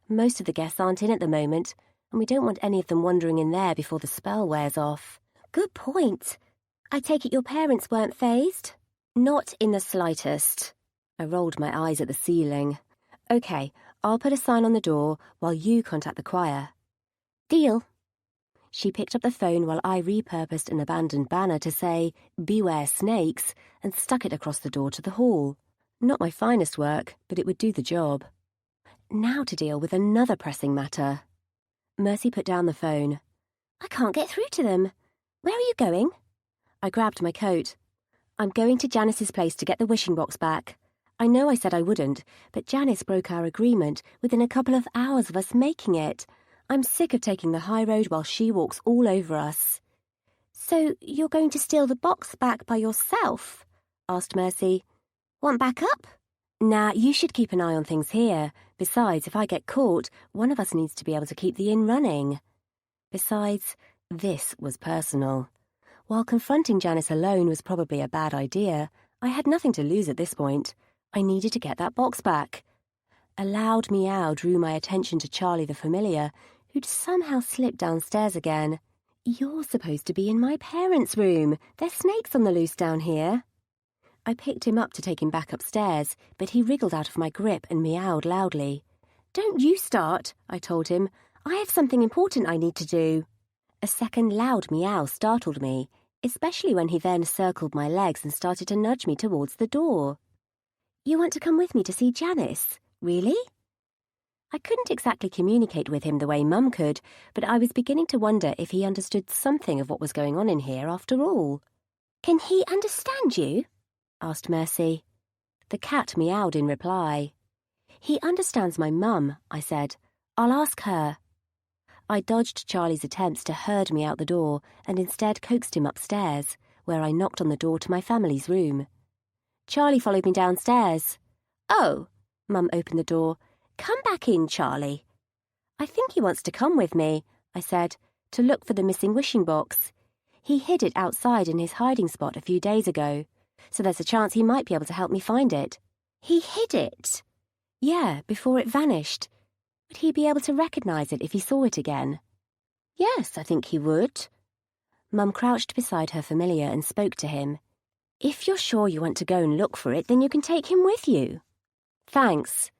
Speaker 1: "Most of the guests aren't in at the moment, and we don't want any of them wandering in there before the spell wears off." "Good point. I take it your parents weren't fazed?" "Not in the slightest." I rolled my eyes at the ceiling. "Okay, I'll put a sign on the door while you contact the choir." "Deal." She picked up the phone while I repurposed an abandoned banner to say, "Beware snakes," and stuck it across the door to the hall. Not my finest work, but it would do the job. Now to deal with another pressing matter. Mercy put down the phone. "I can't get through to them. Where are you going?" I grabbed my coat. "I'm going to Janice's place to get the wishing box back. I know I said I wouldn't, but Janice broke our agreement within a couple of hours of us making it. I'm sick of taking the high road while she walks all over us." "So you're going to steal the box back by yourself?" asked Mercy. "Want backup?" Nah, you should keep an eye on things here. Besides, if I get caught, one of us needs to be able to keep the inn running. Besides, this was personal. While confronting Janice alone was probably a bad idea, I had nothing to lose at this point. I needed to get that box back. A loud meow drew my attention to Charlie the familiar, who'd somehow slipped downstairs again. You're supposed to be in my parents' room. There's snakes on the loose down here. I picked him up to take him back upstairs, but he wriggled out of my grip and meowed loudly. Don't you start, I told him. I have something important I need to do. A second loud meow startled me, especially when he then circled my legs and started to nudge me towards the door. You want to come with me to see Janice? Really? I couldn't exactly communicate with him the way Mum could, but I was beginning to wonder if he understood something of what was going on in here after all. Can he understand you? Asked Mercy. The cat meowed in reply. He understands my mum, I said. I'll ask her. I dodged Charlie's attempts to herd me out the door and instead coaxed him upstairs, where I knocked on the door to my family's room. Charlie followed me downstairs. Oh, Mum opened the door. Come back in, Charlie. I think he wants to come with me, I said, to look for the missing wishing box. He hid it outside in his hiding spot a few days ago, so there's a chance he might be able to help me find it. He hid it? Yeah, before it vanished. Would he be able to recognise it if he saw it again? Yes, I think he would. Mum crouched beside her familiar and spoke to him. If you're sure you want to go and look for it, then you can take him with you. Thanks.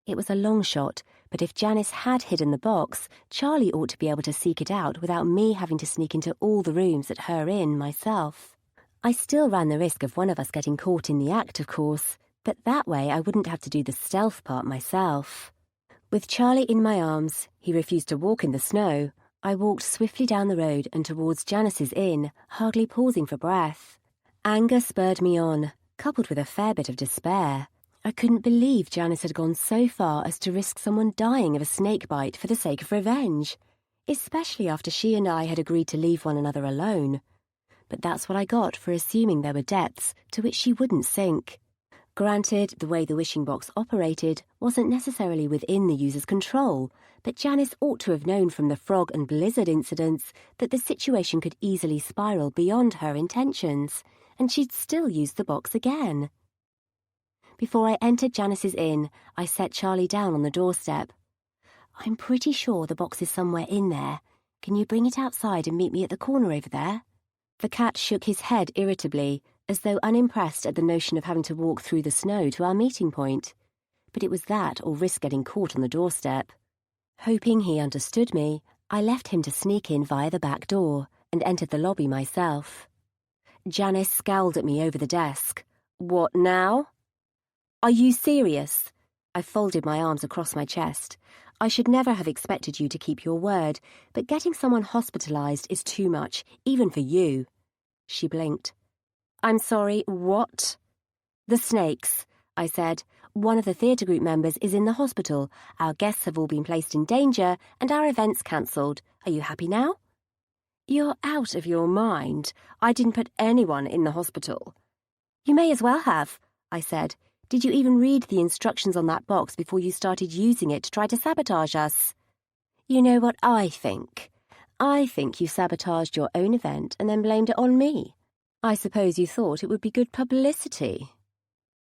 Speaker 1: It was a long shot, but if Janice had hidden the box, Charlie ought to be able to seek it out without me having to sneak into all the rooms at her inn myself. I still ran the risk of one of us getting caught in the act, of course, but that way I wouldn't have to do the stealth part myself. With Charlie in my arms, he refused to walk in the snow. I walked swiftly down the road and towards Janice's inn, hardly pausing for breath. Anger spurred me on, coupled with a fair bit of despair. I couldn't believe Janice had gone so far as to risk someone dying of a snake bite for the sake of revenge, especially after she and I had agreed to leave one another alone. But that's what I got for assuming there were depths to which she wouldn't sink. Granted, the way the wishing box operated wasn't necessarily within the user's control, but Janice ought to have known from the frog and blizzard incidents that the situation could easily spiral beyond her intentions, and she'd still use the box again. Before I entered Janice's inn, I set Charlie down on the doorstep. I'm pretty sure the box is somewhere in there. Can you bring it outside and meet me at the corner over there? The cat shook his head irritably, as though unimpressed at the notion of having to walk through the snow to our meeting point. But it was that or risk getting caught on the doorstep. Hoping he understood me, I left him to sneak in via the back door and entered the lobby myself. Janice scowled at me over the desk. What now? Are you serious? I folded my arms across my chest. I should never have expected you to keep your word, but getting someone hospitalized is too much, even for you. She blinked. I'm sorry, what? The snakes, I said. One of the theatre group members is in the hospital. Our guests have all been placed in danger, and our event's cancelled. Are you happy now? You're out of your mind. I didn't put anyone in the hospital. You may as well have, I said. Did you even read the instructions on that box before you started using it to try to sabotage us? You know what I think? I think you sabotaged your own event and then blamed it on me. I suppose you thought it would be good publicity.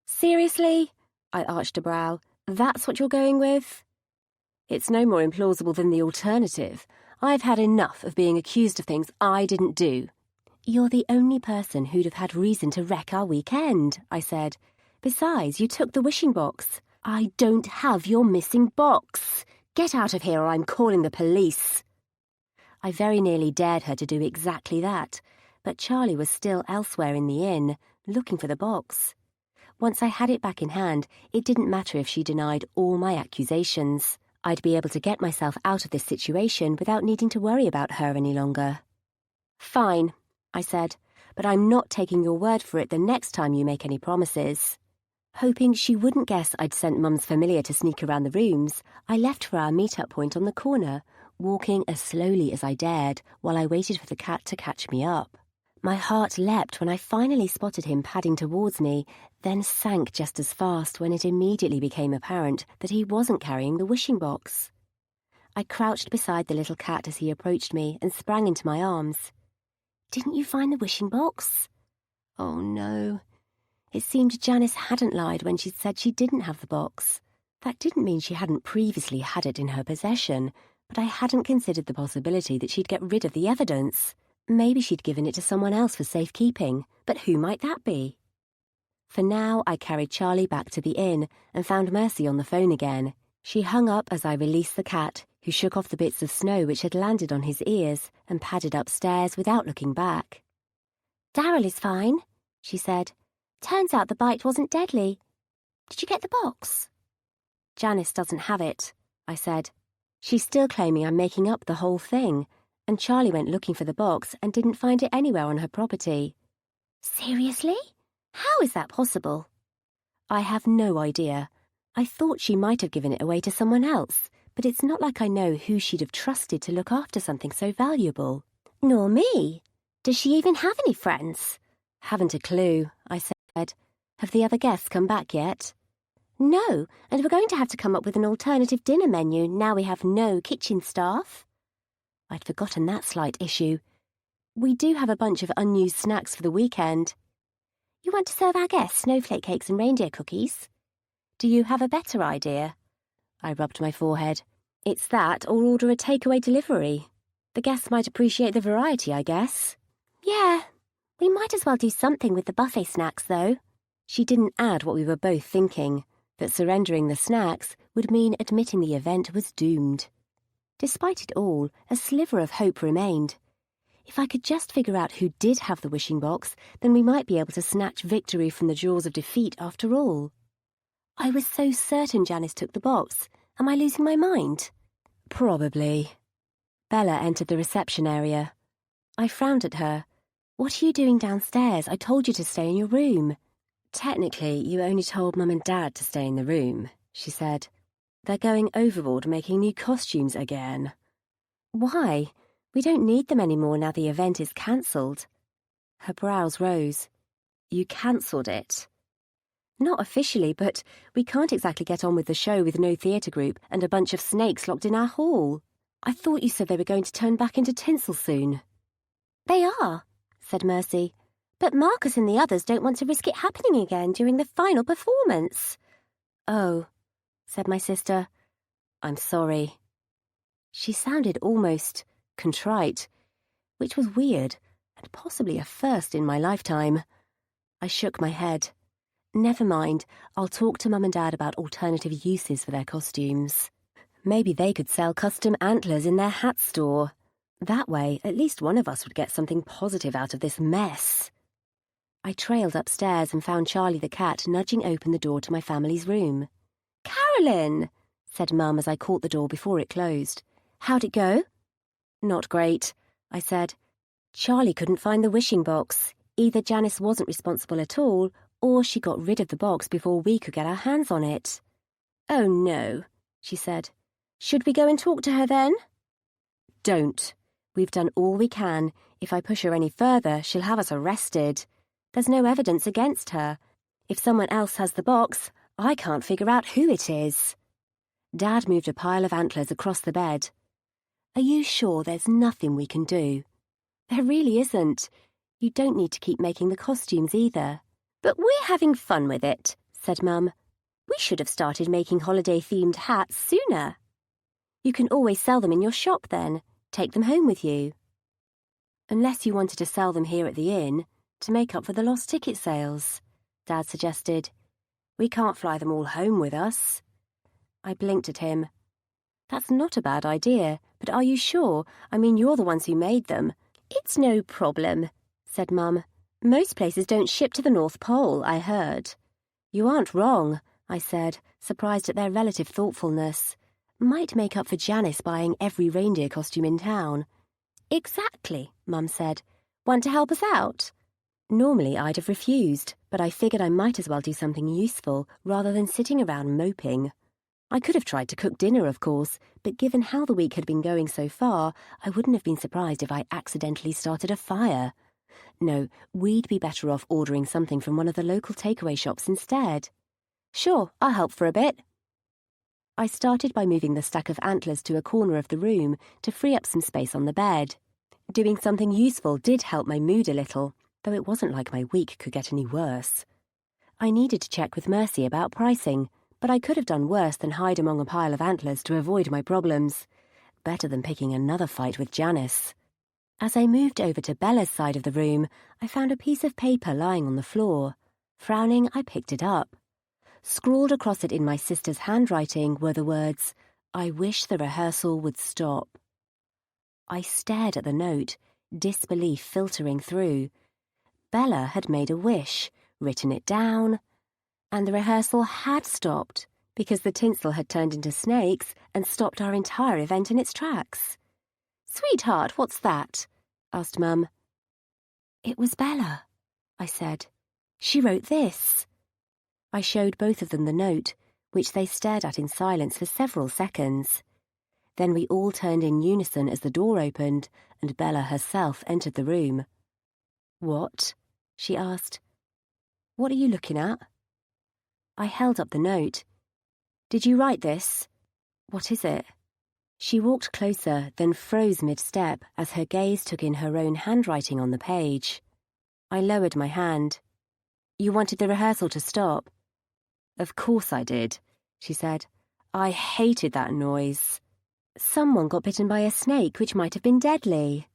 Speaker 1: Seriously? I arched a brow. That's what you're going with? It's no more implausible than the alternative. I've had enough of being accused of things I didn't do. You're the only person who'd have had reason to wreck our weekend, I said. Besides, you took the wishing box. I don't have your missing box. Get out of here or I'm calling the police. I very nearly dared her to do exactly that, but Charlie was still elsewhere in the inn, looking for the box. Once I had it back in hand, it didn't matter if she denied all my accusations. I'd be able to get myself out of this situation without needing to worry about her any longer. Fine, I said, but I'm not taking your word for it the next time you make any promises. Hoping she wouldn't guess I'd sent Mum's familiar to sneak around the rooms, I left for our meet-up point on the corner, walking as slowly as I dared while I waited for the cat to catch me up. My heart leapt when I finally spotted him padding towards me, then sank just as fast when it immediately became apparent that he wasn't carrying the wishing box. I crouched beside the little cat as he approached me and sprang into my arms. "Didn't you find the wishing box?" Oh no. It seemed Janice hadn't lied when she'd said she didn't have the box. That didn't mean she hadn't previously had it in her possession, but I hadn't considered the possibility that she'd get rid of the evidence. Maybe she'd given it to someone else for safekeeping, but who might that be? For now, I carried Charlie back to the inn and found Mercy on the phone again. She hung up as I released the cat, who shook off the bits of snow which had landed on his ears and padded upstairs without looking back. "Daryl is fine," she said. "Turns out the bite wasn't deadly. Did you get the box?" "Janice doesn't have it," I said. "She's still claiming I'm making up the whole thing, and Charlie went looking for the box and didn't find it anywhere on her property." "Seriously? How is that possible?" "I have no idea. I thought she might have given it away to someone else, but it's not like I know who she'd have trusted to look after something so valuable." "Nor me. Does she even have any friends?" "Haven't a clue," I said. "Have the other guests come back yet?" "No, and we're going to have to come up with an alternative dinner menu now we have no kitchen staff." I'd forgotten that slight issue. "We do have a bunch of unused snacks for the weekend." "You want to serve our guests snowflake cakes and reindeer cookies?" "Do you have a better idea?" I rubbed my forehead. "It's that, or order a takeaway delivery. The guests might appreciate the variety, I guess." "Yeah, we might as well do something with the buffet snacks, though." She didn't add what we were both thinking, that surrendering the snacks would mean admitting the event was doomed. Despite it all, a sliver of hope remained. If I could just figure out who did have the wishing box, then we might be able to snatch victory from the jaws of defeat after all. I was so certain Janice took the box. Am I losing my mind? Probably. Bella entered the reception area. I frowned at her. "What are you doing downstairs? I told you to stay in your room." "Technically, you only told Mum and Dad to stay in the room," she said. "They're going overboard making new costumes again." "Why? We don't need them anymore now the event is cancelled." Her brows rose. "You cancelled it?" "Not officially, but we can't exactly get on with the show with no theatre group and a bunch of snakes locked in our hall. I thought you said they were going to turn back into tinsel soon." "They are," said Mercy. "But Marcus and the others don't want to risk it happening again during the final performance." "Oh," said my sister. "I'm sorry." She sounded almost contrite, which was weird and possibly a first in my lifetime. I shook my head. "Never mind, I'll talk to Mum and Dad about alternative uses for their costumes. Maybe they could sell custom antlers in their hat store. That way, at least one of us would get something positive out of this mess." I trailed upstairs and found Charlie the cat nudging open the door to my family's room. "Carolyn," said Mum as I caught the door before it closed. "How'd it go?" "Not great," I said. "Charlie couldn't find the wishing box. Either Janice wasn't responsible at all, or she got rid of the box before we could get our hands on it." "Oh no," she said. "Should we go and talk to her then?" "Don't. We've done all we can. If I push her any further, she'll have us arrested. There's no evidence against her. If someone else has the box, I can't figure out who it is." Dad moved a pile of antlers across the bed. "Are you sure there's nothing we can do?" "There really isn't. You don't need to keep making the costumes either." "But we're having fun with it," said Mum. "We should have started making holiday-themed hats sooner." "You can always sell them in your shop then. Take them home with you." "Unless you wanted to sell them here at the inn, to make up for the lost ticket sales," Dad suggested. "We can't fly them all home with us." I blinked at him. "That's not a bad idea, but are you sure? I mean, you're the ones who made them." "It's no problem," said Mum. "Most places don't ship to the North Pole, I heard." "You aren't wrong," I said, surprised at their relative thoughtfulness. Might make up for Janice buying every reindeer costume in town. "Exactly," Mum said. "Want to help us out?" Normally I'd have refused, but I figured I might as well do something useful rather than sitting around moping. I could have tried to cook dinner, of course, but given how the week had been going so far, I wouldn't have been surprised if I accidentally started a fire. No, we'd be better off ordering something from one of the local takeaway shops instead. Sure, I'll help for a bit. I started by moving the stack of antlers to a corner of the room to free up some space on the bed. Doing something useful did help my mood a little, though it wasn't like my week could get any worse. I needed to check with Mercy about pricing, but I could have done worse than hide among a pile of antlers to avoid my problems. Better than picking another fight with Janice. As I moved over to Bella's side of the room, I found a piece of paper lying on the floor. Frowning, I picked it up. Scrawled across it in my sister's handwriting were the words, "I wish the rehearsal would stop." I stared at the note, disbelief filtering through. Bella had made a wish, written it down, and the rehearsal had stopped because the tinsel had turned into snakes and stopped our entire event in its tracks. "Sweetheart, what's that?" asked Mum. "It was Bella," I said. "She wrote this." I showed both of them the note, which they stared at in silence for several seconds. Then we all turned in unison as the door opened and Bella herself entered the room. "What?" she asked. "What are you looking at?" I held up the note. "Did you write this?" "What is it?" She walked closer, then froze mid-step as her gaze took in her own handwriting on the page. I lowered my hand. "You wanted the rehearsal to stop?" "Of course I did," she said. "I hated that noise." "Someone got bitten by a snake, which might have been deadly."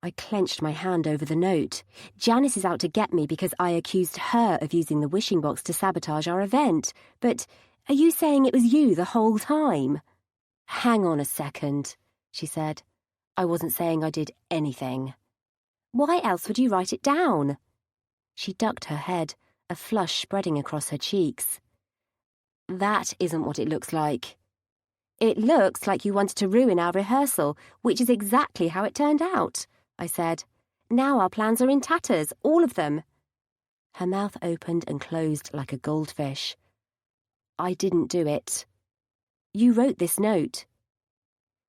Speaker 1: I clenched my hand over the note. "Janice is out to get me because I accused her of using the wishing box to sabotage our event. But are you saying it was you the whole time?" "Hang on a second," she said. "I wasn't saying I did anything." "Why else would you write it down?" She ducked her head, a flush spreading across her cheeks. "That isn't what it looks like." "It looks like you wanted to ruin our rehearsal, which is exactly how it turned out," I said. "Now our plans are in tatters, all of them." Her mouth opened and closed like a goldfish. "I didn't do it." "You wrote this note."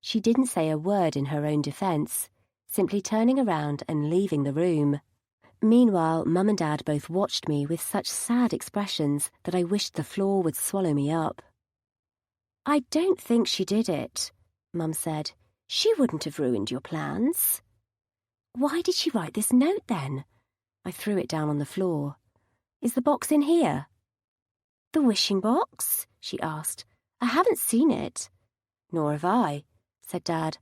Speaker 1: She didn't say a word in her own defense, simply turning around and leaving the room. Meanwhile, Mum and Dad both watched me with such sad expressions that I wished the floor would swallow me up. "I don't think she did it," Mum said. "She wouldn't have ruined your plans." "Why did she write this note then?" I threw it down on the floor. "Is the box in here?" "The wishing box?" she asked. "I haven't seen it." "Nor have I," said Dad.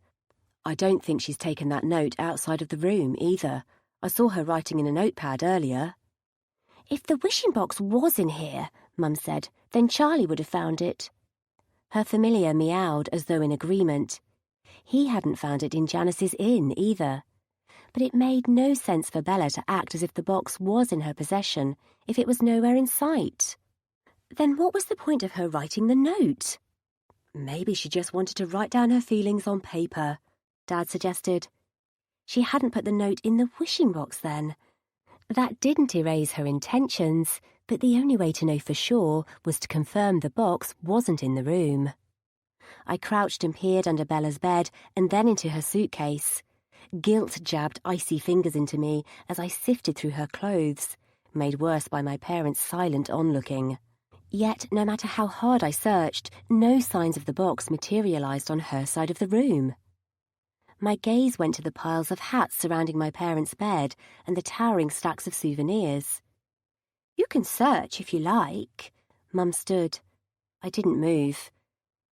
Speaker 1: "I don't think she's taken that note outside of the room either. I saw her writing in a notepad earlier." "If the wishing box was in here," Mum said, "then Charlie would have found it." Her familiar meowed as though in agreement. He hadn't found it in Janice's inn either. But it made no sense for Bella to act as if the box was in her possession if it was nowhere in sight. Then what was the point of her writing the note? "Maybe she just wanted to write down her feelings on paper," Dad suggested. She hadn't put the note in the wishing box then. That didn't erase her intentions, but the only way to know for sure was to confirm the box wasn't in the room. I crouched and peered under Bella's bed and then into her suitcase. Guilt jabbed icy fingers into me as I sifted through her clothes, made worse by my parents' silent onlooking. Yet, no matter how hard I searched, no signs of the box materialized on her side of the room. My gaze went to the piles of hats surrounding my parents' bed and the towering stacks of souvenirs. "You can search if you like." Mum stood. I didn't move.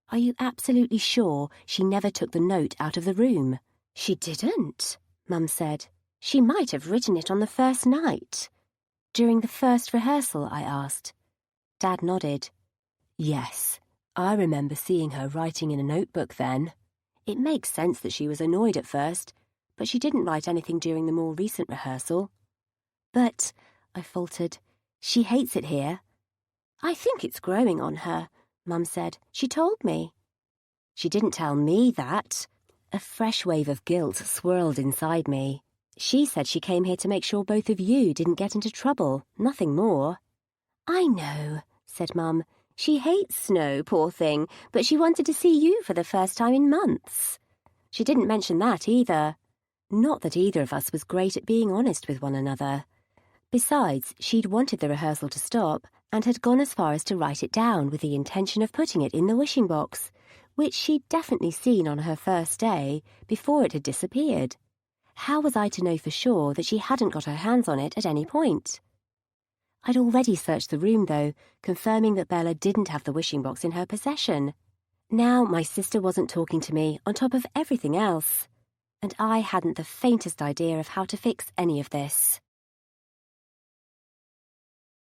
Speaker 1: "Are you absolutely sure she never took the note out of the room?" "She didn't," Mum said. "She might have written it on the first night." "During the first rehearsal?" I asked. Dad nodded. "Yes, I remember seeing her writing in a notebook then. It makes sense that she was annoyed at first, but she didn't write anything during the more recent rehearsal." "But," I faltered, "she hates it here." "I think it's growing on her," Mum said. "She told me." "She didn't tell me that." A fresh wave of guilt swirled inside me. "She said she came here to make sure both of you didn't get into trouble, nothing more." "I know," said Mum. "She hates snow, poor thing, but she wanted to see you for the first time in months." "She didn't mention that either." Not that either of us was great at being honest with one another. Besides, she'd wanted the rehearsal to stop and had gone as far as to write it down with the intention of putting it in the wishing box, which she'd definitely seen on her first day before it had disappeared. How was I to know for sure that she hadn't got her hands on it at any point? I'd already searched the room, though, confirming that Bella didn't have the wishing box in her possession. Now my sister wasn't talking to me on top of everything else, and I hadn't the faintest idea of how to fix any of this.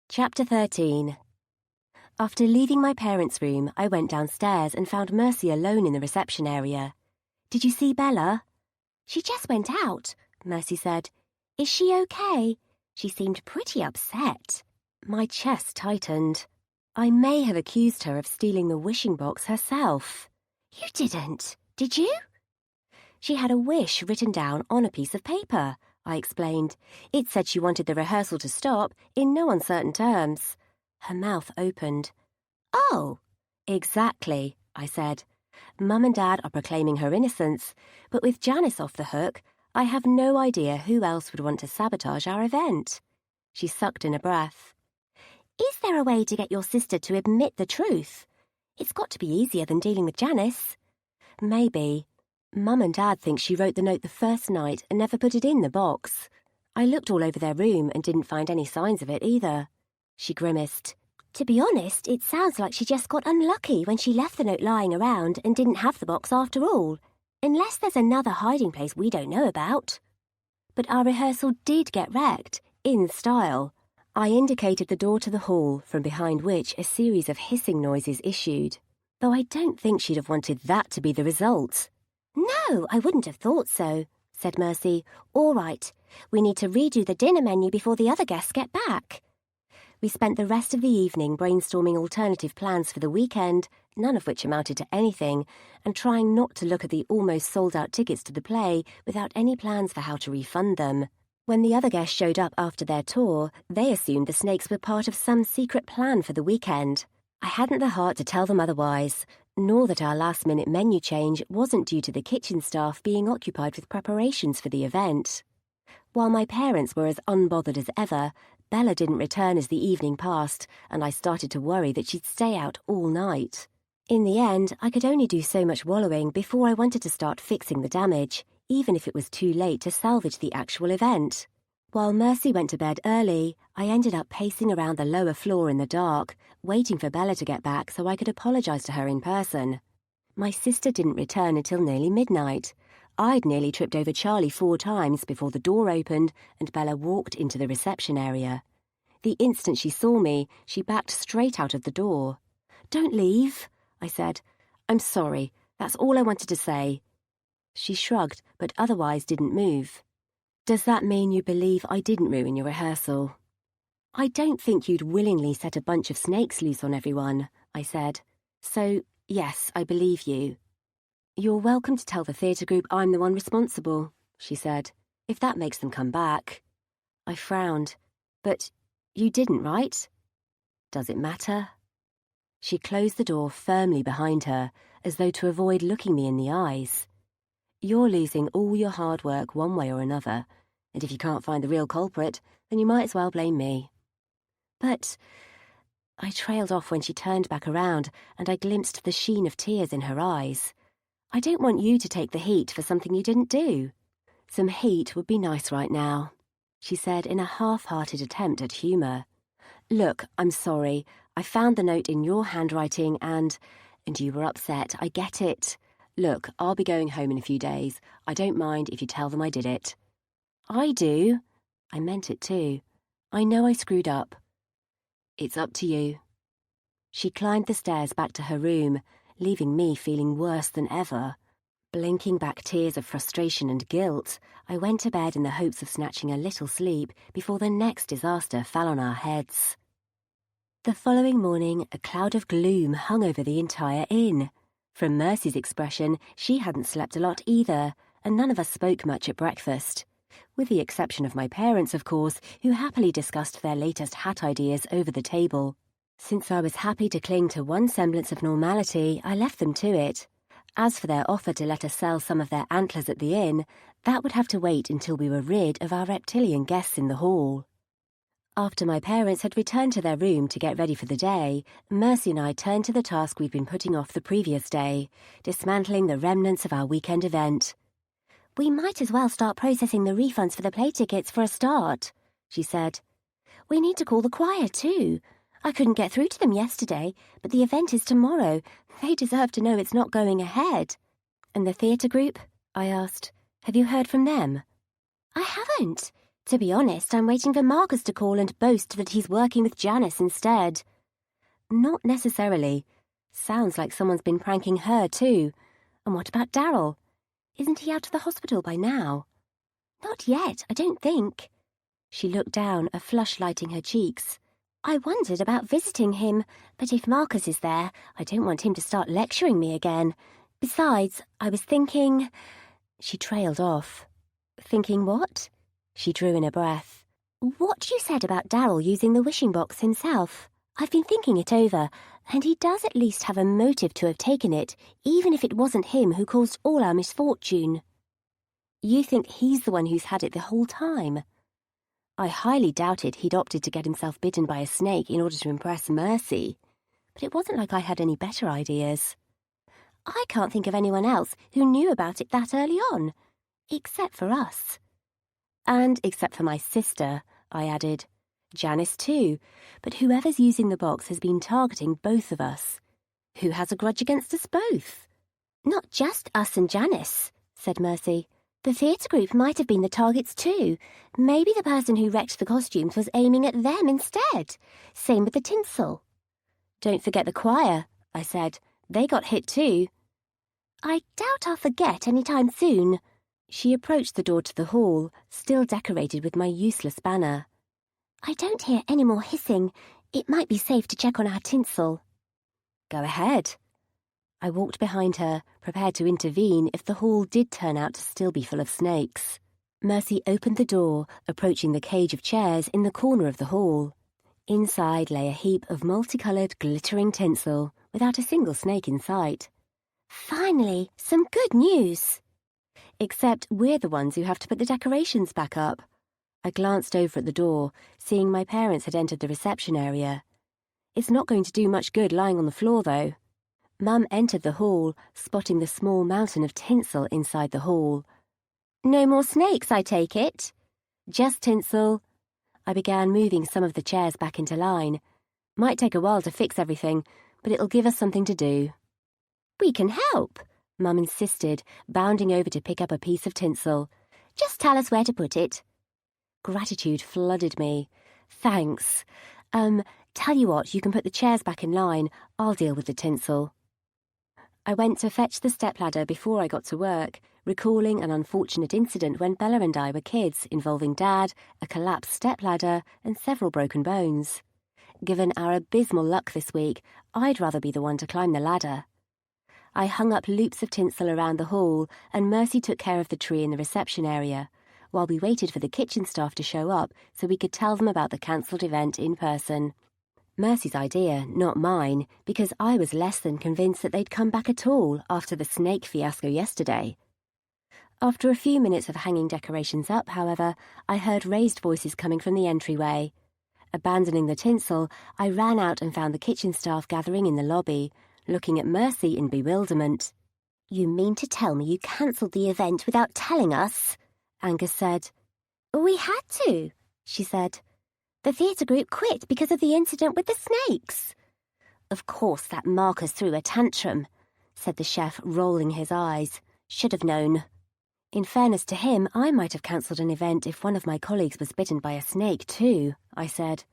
Speaker 1: Chapter 13. After leaving my parents' room, I went downstairs and found Mercy alone in the reception area. "Did you see Bella?" "She just went out," Mercy said. "Is she okay? She seemed pretty upset." My chest tightened. I may have accused her of stealing the wishing box herself. "You didn't, did you?" "She had a wish written down on a piece of paper," I explained. "It said she wanted the rehearsal to stop in no uncertain terms." Her mouth opened. "Oh." "Exactly," I said. "Mum and Dad are proclaiming her innocence, but with Janice off the hook, I have no idea who else would want to sabotage our event." She sucked in a breath. "Is there a way to get your sister to admit the truth? It's got to be easier than dealing with Janice." "Maybe. Mum and Dad think she wrote the note the first night and never put it in the box. I looked all over their room and didn't find any signs of it either." She grimaced. "To be honest, it sounds like she just got unlucky when she left the note lying around and didn't have the box after all. Unless there's another hiding place we don't know about." "But our rehearsal did get wrecked, in style." I indicated the door to the hall, from behind which a series of hissing noises issued. Though I don't think she'd have wanted that to be the result. "No, I wouldn't have thought so," said Mercy. "All right, we need to redo the dinner menu before the other guests get back." We spent the rest of the evening brainstorming alternative plans for the weekend, none of which amounted to anything, and trying not to look at the almost sold-out tickets to the play without any plans for how to refund them. When the other guests showed up after their tour, they assumed the snakes were part of some secret plan for the weekend. I hadn't the heart to tell them otherwise, nor that our last-minute menu change wasn't due to the kitchen staff being occupied with preparations for the event. While my parents were as unbothered as ever, Bella didn't return as the evening passed, and I started to worry that she'd stay out all night. In the end, I could only do so much wallowing before I wanted to start fixing the damage, even if it was too late to salvage the actual event. While Mercy went to bed early, I ended up pacing around the lower floor in the dark, waiting for Bella to get back so I could apologize to her in person. My sister didn't return until nearly midnight. I'd nearly tripped over Charlie 4 times before the door opened and Bella walked into the reception area. The instant she saw me, she backed straight out of the door. "Don't leave," I said. "I'm sorry. That's all I wanted to say." She shrugged, but otherwise didn't move. "Does that mean you believe I didn't ruin your rehearsal?" "I don't think you'd willingly set a bunch of snakes loose on everyone," I said. "So, yes, I believe you." "You're welcome to tell the theatre group I'm the one responsible," she said, "if that makes them come back." I frowned. "But you didn't, right?" "Does it matter?" She closed the door firmly behind her, as though to avoid looking me in the eyes. "You're losing all your hard work one way or another, and if you can't find the real culprit, then you might as well blame me." "But—" I trailed off when she turned back around, and I glimpsed the sheen of tears in her eyes. "I don't want you to take the heat for something you didn't do." "Some heat would be nice right now," she said in a half-hearted attempt at humour. "Look, I'm sorry. I found the note in your handwriting and you were upset. I get it. Look, I'll be going home in a few days. I don't mind if you tell them I did it." "I do." I meant it too. "I know I screwed up." "It's up to you." She climbed the stairs back to her room, leaving me feeling worse than ever. Blinking back tears of frustration and guilt, I went to bed in the hopes of snatching a little sleep before the next disaster fell on our heads. The following morning, a cloud of gloom hung over the entire inn. From Mercy's expression, she hadn't slept a lot either, and none of us spoke much at breakfast. With the exception of my parents, of course, who happily discussed their latest hat ideas over the table. Since I was happy to cling to one semblance of normality, I left them to it. As for their offer to let us sell some of their antlers at the inn, That would have to wait until we were rid of our reptilian guests in the hall. After my parents had returned to their room to get ready for the day, Mercy and I turned to the task we'd been putting off the previous day, dismantling the remnants of our weekend event. "We might as well start processing the refunds for the play tickets for a start," she said. "We need to call the choir too. I couldn't get through to them yesterday, but the event is tomorrow. They deserve to know it's not going ahead." "And the theatre group?" I asked. "Have you heard from them?" "I haven't. To be honest, I'm waiting for Marcus to call and boast that he's working with Janice instead." "Not necessarily. Sounds like someone's been pranking her too. And what about Daryl? Isn't he out of the hospital by now?" "Not yet, I don't think." She looked down, a flush lighting her cheeks. "I wondered about visiting him, but if Marcus is there, I don't want him to start lecturing me again. Besides, I was thinking—" She trailed off. "Thinking what?" She drew in a breath. "What you said about Daryl using the wishing box himself. I've been thinking it over, and he does at least have a motive to have taken it, even if it wasn't him who caused all our misfortune." "You think he's the one who's had it the whole time?" I highly doubted he'd opted to get himself bitten by a snake in order to impress Mercy, but it wasn't like I had any better ideas. "I can't think of anyone else who knew about it that early on, except for us." "And except for my sister," I added. "Janice too, but whoever's using the box has been targeting both of us. Who has a grudge against us both?" "Not just us and Janice," said Mercy. "The theatre group might have been the targets too. Maybe the person who wrecked the costumes was aiming at them instead. Same with the tinsel." "Don't forget the choir," I said. "They got hit too." "I doubt I'll forget any time soon." She approached the door to the hall, still decorated with my useless banner. "I don't hear any more hissing. It might be safe to check on our tinsel." "Go ahead." I walked behind her, prepared to intervene if the hall did turn out to still be full of snakes. Mercy opened the door, approaching the cage of chairs in the corner of the hall. Inside lay a heap of multicoloured, glittering tinsel, without a single snake in sight. "Finally, some good news." "Except we're the ones who have to put the decorations back up." I glanced over at the door, seeing my parents had entered the reception area. "It's not going to do much good lying on the floor, though." Mum entered the hall, spotting the small mountain of tinsel inside the hall. "No more snakes, I take it?" "Just tinsel." I began moving some of the chairs back into line. "Might take a while to fix everything, but it'll give us something to do." "We can help," Mum insisted, bounding over to pick up a piece of tinsel. "Just tell us where to put it." Gratitude flooded me. "Thanks. Tell you what, you can put the chairs back in line. I'll deal with the tinsel." I went to fetch the stepladder before I got to work, recalling an unfortunate incident when Bella and I were kids involving Dad, a collapsed stepladder, and several broken bones. Given our abysmal luck this week, I'd rather be the one to climb the ladder. I hung up loops of tinsel around the hall, and Mercy took care of the tree in the reception area, while we waited for the kitchen staff to show up so we could tell them about the cancelled event in person. Mercy's idea, not mine, because I was less than convinced that they'd come back at all after the snake fiasco yesterday. After a few minutes of hanging decorations up, however, I heard raised voices coming from the entryway. Abandoning the tinsel, I ran out and found the kitchen staff gathering in the lobby, looking at Mercy in bewilderment. "You mean to tell me you cancelled the event without telling us?" Angus said. "We had to," she said. "The theatre group quit because of the incident with the snakes." "Of course that Marcus threw a tantrum," said the chef, rolling his eyes. "Should have known." "In fairness to him, I might have cancelled an event if one of my colleagues was bitten by a snake too," I said.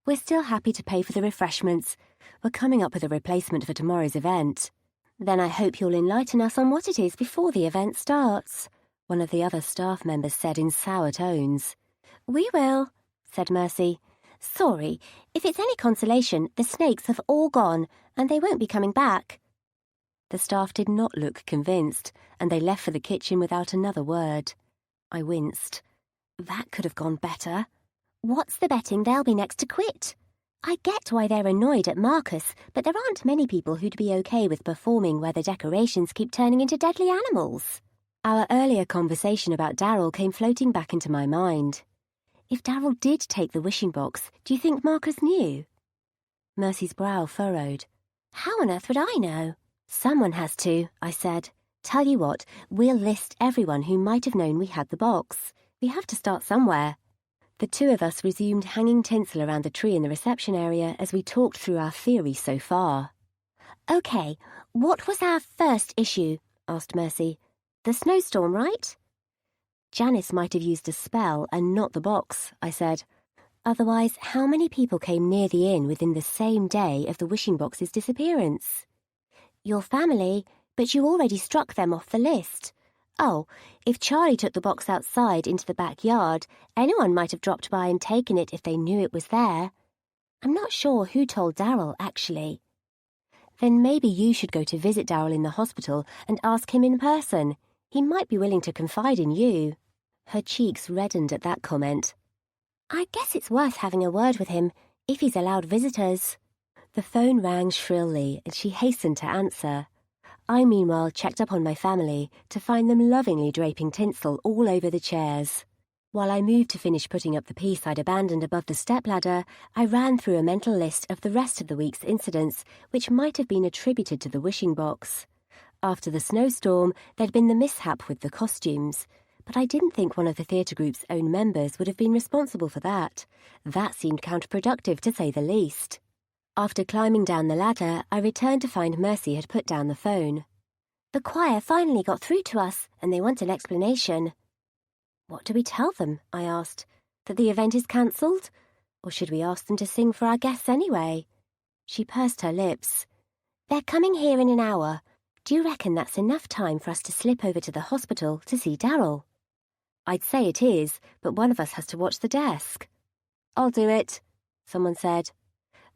Speaker 1: "We're still happy to pay for the refreshments. We're coming up with a replacement for tomorrow's event." "Then I hope you'll enlighten us on what it is before the event starts," one of the other staff members said in sour tones. "We will," said Mercy. "Sorry, if it's any consolation, the snakes have all gone, and they won't be coming back." The staff did not look convinced, and they left for the kitchen without another word. I winced. That could have gone better. "What's the betting they'll be next to quit? I get why they're annoyed at Marcus, but there aren't many people who'd be okay with performing where the decorations keep turning into deadly animals." Our earlier conversation about Daryl came floating back into my mind. If Daryl did take the wishing box, do you think Marcus knew? Mercy's brow furrowed. How on earth would I know? Someone has to, I said. Tell you what, we'll list everyone who might have known we had the box. We have to start somewhere. The two of us resumed hanging tinsel around the tree in the reception area as we talked through our theories so far. OK, what was our first issue? Asked Mercy. The snowstorm, right? Janice might have used a spell and not the box, I said. Otherwise, how many people came near the inn within the same day of the wishing box's disappearance? Your family, but you already struck them off the list. Oh, if Charlie took the box outside into the backyard, anyone might have dropped by and taken it if they knew it was there. I'm not sure who told Daryl, actually. Then maybe you should go to visit Daryl in the hospital and ask him in person. He might be willing to confide in you. Her cheeks reddened at that comment. I guess it's worth having a word with him, if he's allowed visitors. The phone rang shrilly, and she hastened to answer. I meanwhile checked up on my family to find them lovingly draping tinsel all over the chairs. While I moved to finish putting up the piece I'd abandoned above the stepladder, I ran through a mental list of the rest of the week's incidents which might have been attributed to the wishing box. After the snowstorm, there'd been the mishap with the costumes, but I didn't think one of the theatre group's own members would have been responsible for that. That seemed counterproductive, to say the least. After climbing down the ladder, I returned to find Mercy had put down the phone. The choir finally got through to us, and they want an explanation. What do we tell them? I asked. That the event is cancelled? Or should we ask them to sing for our guests anyway? She pursed her lips. They're coming here in an hour. Do you reckon that's enough time for us to slip over to the hospital to see Daryl? I'd say it is, but one of us has to watch the desk. I'll do it, someone said.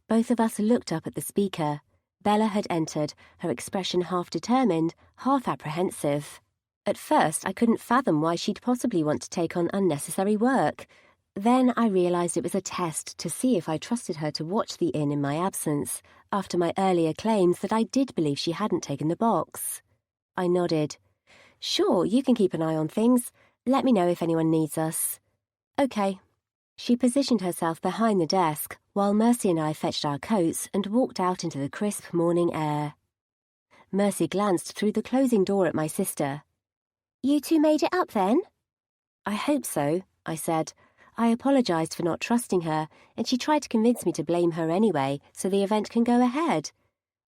Speaker 1: Both of us looked up at the speaker. Bella had entered, her expression half determined, half apprehensive. At first, I couldn't fathom why she'd possibly want to take on unnecessary work. Then I realised it was a test to see if I trusted her to watch the inn in my absence, after my earlier claims that I did believe she hadn't taken the box. I nodded. Sure, you can keep an eye on things. Let me know if anyone needs us. OK. She positioned herself behind the desk, while Mercy and I fetched our coats and walked out into the crisp morning air. Mercy glanced through the closing door at my sister. You two made it up then? I hope so, I said. I apologised for not trusting her, and she tried to convince me to blame her anyway, so the event can go ahead.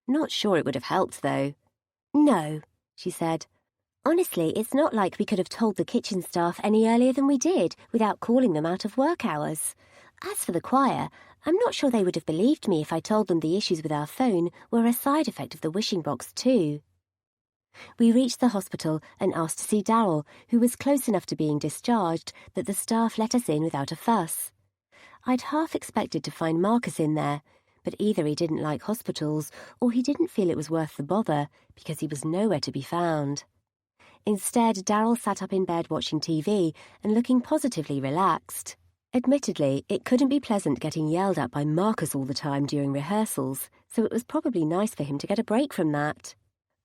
Speaker 1: Not sure it would have helped, though. No, she said. Honestly, it's not like we could have told the kitchen staff any earlier than we did, without calling them out of work hours. As for the choir, I'm not sure they would have believed me if I told them the issues with our phone were a side effect of the wishing box too. We reached the hospital and asked to see Daryl, who was close enough to being discharged that the staff let us in without a fuss. I'd half expected to find Marcus in there, but either he didn't like hospitals or he didn't feel it was worth the bother because he was nowhere to be found. Instead, Daryl sat up in bed watching TV and looking positively relaxed. Admittedly, it couldn't be pleasant getting yelled at by Marcus all the time during rehearsals, so it was probably nice for him to get a break from that.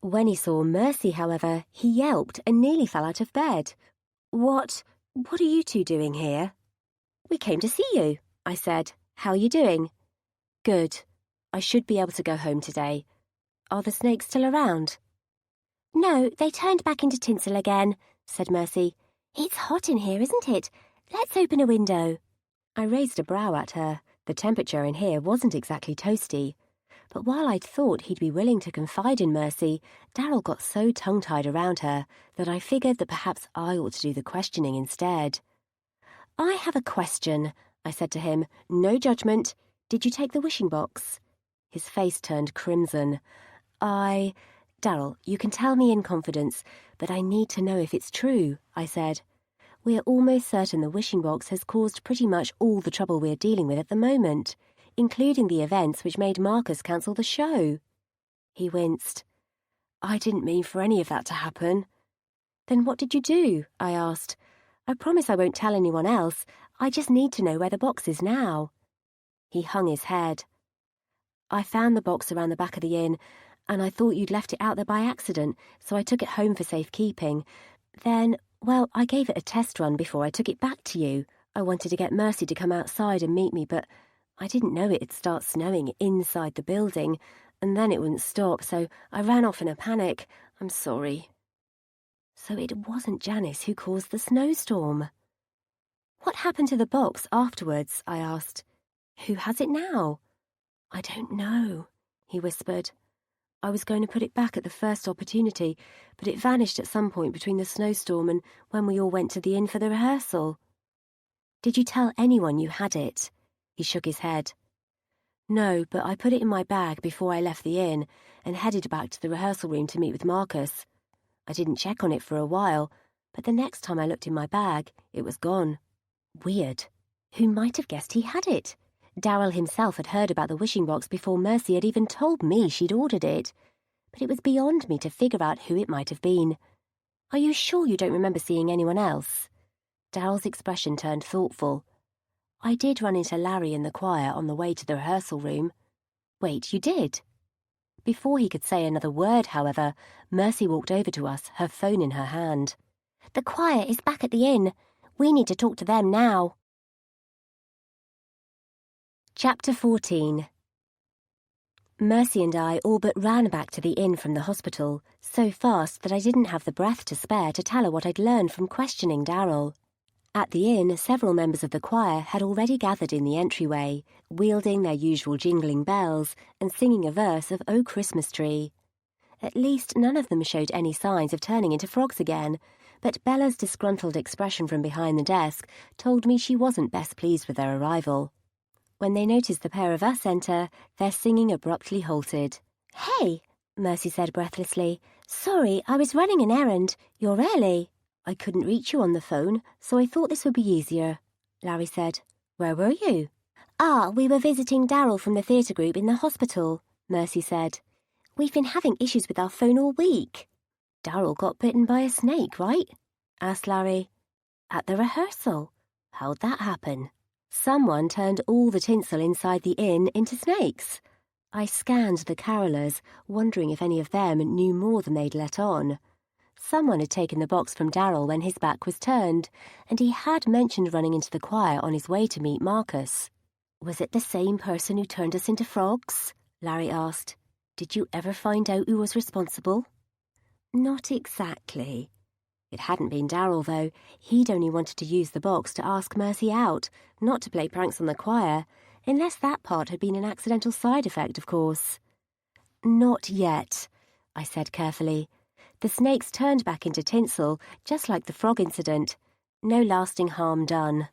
Speaker 1: When he saw Mercy, however, he yelped and nearly fell out of bed. What are you two doing here? We came to see you, I said. How are you doing? Good. I should be able to go home today. Are the snakes still around? No, they turned back into tinsel again, said Mercy. It's hot in here, isn't it? Let's open a window. I raised a brow at her. The temperature in here wasn't exactly toasty. But while I'd thought he'd be willing to confide in Mercy, Daryl got so tongue-tied around her that I figured that perhaps I ought to do the questioning instead. I have a question, I said to him. No judgment. Did you take the wishing box? His face turned crimson. Daryl, you can tell me in confidence, but I need to know if it's true, I said. We're almost certain the wishing box has caused pretty much all the trouble we're dealing with at the moment, including the events which made Marcus cancel the show. He winced. I didn't mean for any of that to happen. Then what did you do? I asked. I promise I won't tell anyone else. I just need to know where the box is now. He hung his head. I found the box around the back of the inn, and I thought you'd left it out there by accident, so I took it home for safekeeping. Then, well, I gave it a test run before I took it back to you. I wanted to get Mercy to come outside and meet me, but I didn't know it'd start snowing inside the building, and then it wouldn't stop, so I ran off in a panic. I'm sorry. So it wasn't Janice who caused the snowstorm. What happened to the box afterwards? I asked. Who has it now? I don't know, he whispered. I was going to put it back at the first opportunity, but it vanished at some point between the snowstorm and when we all went to the inn for the rehearsal. Did you tell anyone you had it? He shook his head. No, but I put it in my bag before I left the inn and headed back to the rehearsal room to meet with Marcus. I didn't check on it for a while, but the next time I looked in my bag, it was gone. Weird. Who might have guessed he had it? Darryl himself had heard about the wishing box before Mercy had even told me she'd ordered it, but it was beyond me to figure out who it might have been. Are you sure you don't remember seeing anyone else? Darryl's expression turned thoughtful. I did run into Larry in the choir on the way to the rehearsal room. Wait, you did? Before he could say another word, however, Mercy walked over to us, her phone in her hand. The choir is back at the inn. We need to talk to them now. Chapter 14. Mercy and I all but ran back to the inn from the hospital, so fast that I didn't have the breath to spare to tell her what I'd learned from questioning Darryl. At the inn, several members of the choir had already gathered in the entryway, wielding their usual jingling bells and singing a verse of "O Christmas Tree." At least none of them showed any signs of turning into frogs again, but Bella's disgruntled expression from behind the desk told me she wasn't best pleased with their arrival. When they noticed the pair of us enter, their singing abruptly halted. "Hey," Mercy said breathlessly. "Sorry, I was running an errand. You're early." "I couldn't reach you on the phone, so I thought this would be easier," Larry said. "Where were you?" We were visiting Darryl from the theatre group in the hospital," Mercy said. "We've been having issues with our phone all week." "Darryl got bitten by a snake, right?" asked Larry. "At the rehearsal? How'd that happen?" "Someone turned all the tinsel inside the inn into snakes." I scanned the carolers, wondering if any of them knew more than they'd let on. Someone had taken the box from Darryl when his back was turned, and he had mentioned running into the choir on his way to meet Marcus. "Was it the same person who turned us into frogs?" Larry asked. "Did you ever find out who was responsible?" "Not exactly. It hadn't been Darryl, though. He'd only wanted to use the box to ask Mercy out, not to play pranks on the choir, unless that part had been an accidental side effect, of course." "Not yet," I said carefully. "The snakes turned back into tinsel, just like the frog incident. No lasting harm done.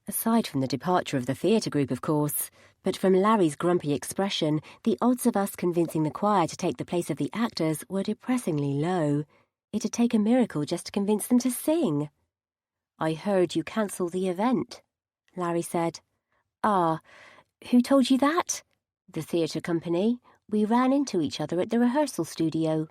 Speaker 1: Aside from the departure of the theatre group, of course. But from Larry's grumpy expression, the odds of us convincing the choir to take the place of the actors were depressingly low. It'd take a miracle just to convince them to sing." "I heard you cancel the event," Larry said. "Ah, who told you that?" "The theatre company. We ran into each other at the rehearsal studio."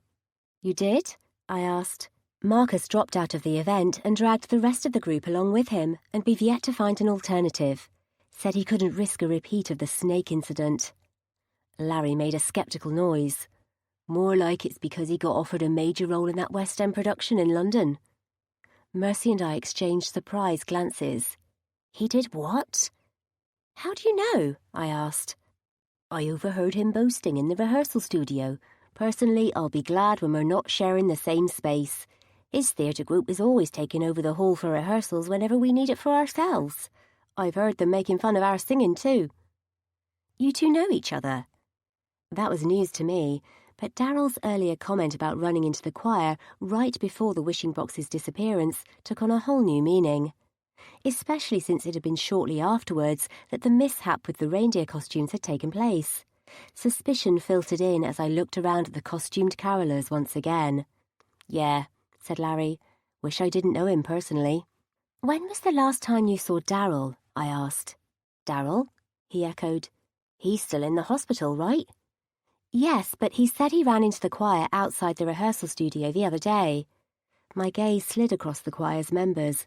Speaker 1: "You did?" I asked. Marcus dropped out of the event and dragged the rest of the group along with him, and we've yet to find an alternative. Said he couldn't risk a repeat of the snake incident. Larry made a sceptical noise. "More like it's because he got offered a major role in that West End production in London." Mercy and I exchanged surprised glances. "He did what?" "How do you know?" I asked. "I overheard him boasting in the rehearsal studio. Personally, I'll be glad when we're not sharing the same space. His theatre group is always taking over the hall for rehearsals whenever we need it for ourselves. I've heard them making fun of our singing, too." "You two know each other?" That was news to me, but Darryl's earlier comment about running into the choir right before the wishing box's disappearance took on a whole new meaning. Especially since it had been shortly afterwards that the mishap with the reindeer costumes had taken place. Suspicion filtered in as I looked around at the costumed carolers once again. "Yeah," said Larry. "Wish I didn't know him personally." "When was the last time you saw Darryl?" I asked. "Darryl?" he echoed. "He's still in the hospital, right?" "Yes, but he said he ran into the choir outside the rehearsal studio the other day." My gaze slid across the choir's members.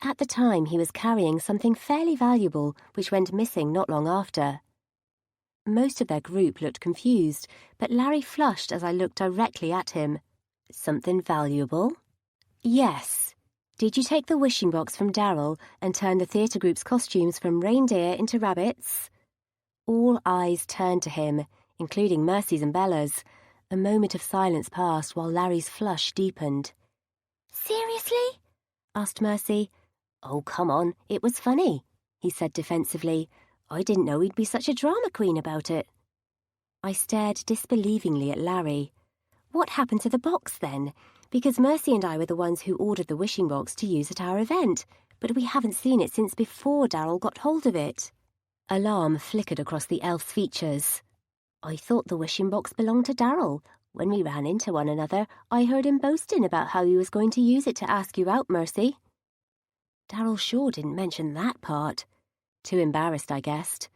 Speaker 1: At the time, he was carrying something fairly valuable, which went missing not long after. Most of their group looked confused, but Larry flushed as I looked directly at him. "Something valuable?" Yes. Did you take the wishing box from Darryl and turn the theatre group's costumes from reindeer into rabbits? All eyes turned to him, including Mercy's and Bella's. A moment of silence passed while Larry's flush deepened. Seriously? Asked Mercy. Oh, come on, it was funny, he said defensively. I didn't know he'd be such a drama queen about it. I stared disbelievingly at Larry. What happened to the box then? Because Mercy and I were the ones who ordered the wishing box to use at our event, but we haven't seen it since before Darryl got hold of it. Alarm flickered across the elf's features. I thought the wishing box belonged to Darryl. When we ran into one another, I heard him boasting about how he was going to use it to ask you out, Mercy. Darryl sure didn't mention that part. Too embarrassed, I guessed.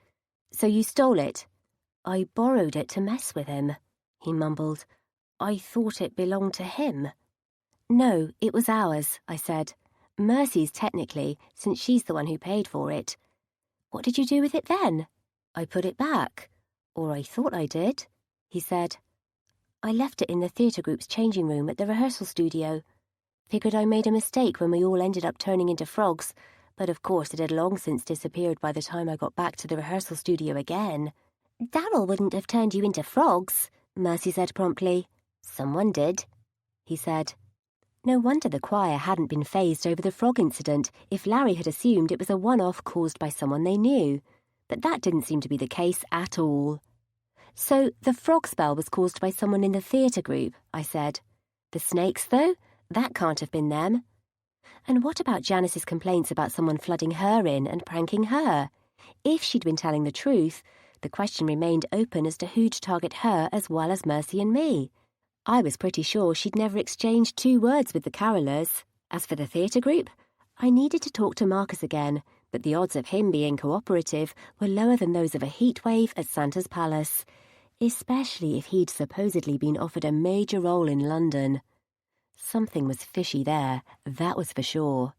Speaker 1: So you stole it? I borrowed it to mess with him, he mumbled. I thought it belonged to him. No, it was ours, I said. Mercy's technically, since she's the one who paid for it. What did you do with it then? I put it back. Or I thought I did, he said. I left it in the theatre group's changing room at the rehearsal studio. Figured I made a mistake when we all ended up turning into frogs, but of course it had long since disappeared by the time I got back to the rehearsal studio again. Darryl wouldn't have turned you into frogs, Mercy said promptly. Someone did, he said. No wonder the choir hadn't been fazed over the frog incident if Larry had assumed it was a one-off caused by someone they knew. But that didn't seem to be the case at all. So the frog spell was caused by someone in the theatre group, I said. The snakes, though? That can't have been them. And what about Janice's complaints about someone flooding her in and pranking her? If she'd been telling the truth, the question remained open as to who'd target her as well as Mercy and me. I was pretty sure she'd never exchanged 2 words with the carolers. As for the theatre group, I needed to talk to Marcus again, but the odds of him being cooperative were lower than those of a heatwave at Santa's Palace, especially if he'd supposedly been offered a major role in London. Something was fishy there, that was for sure.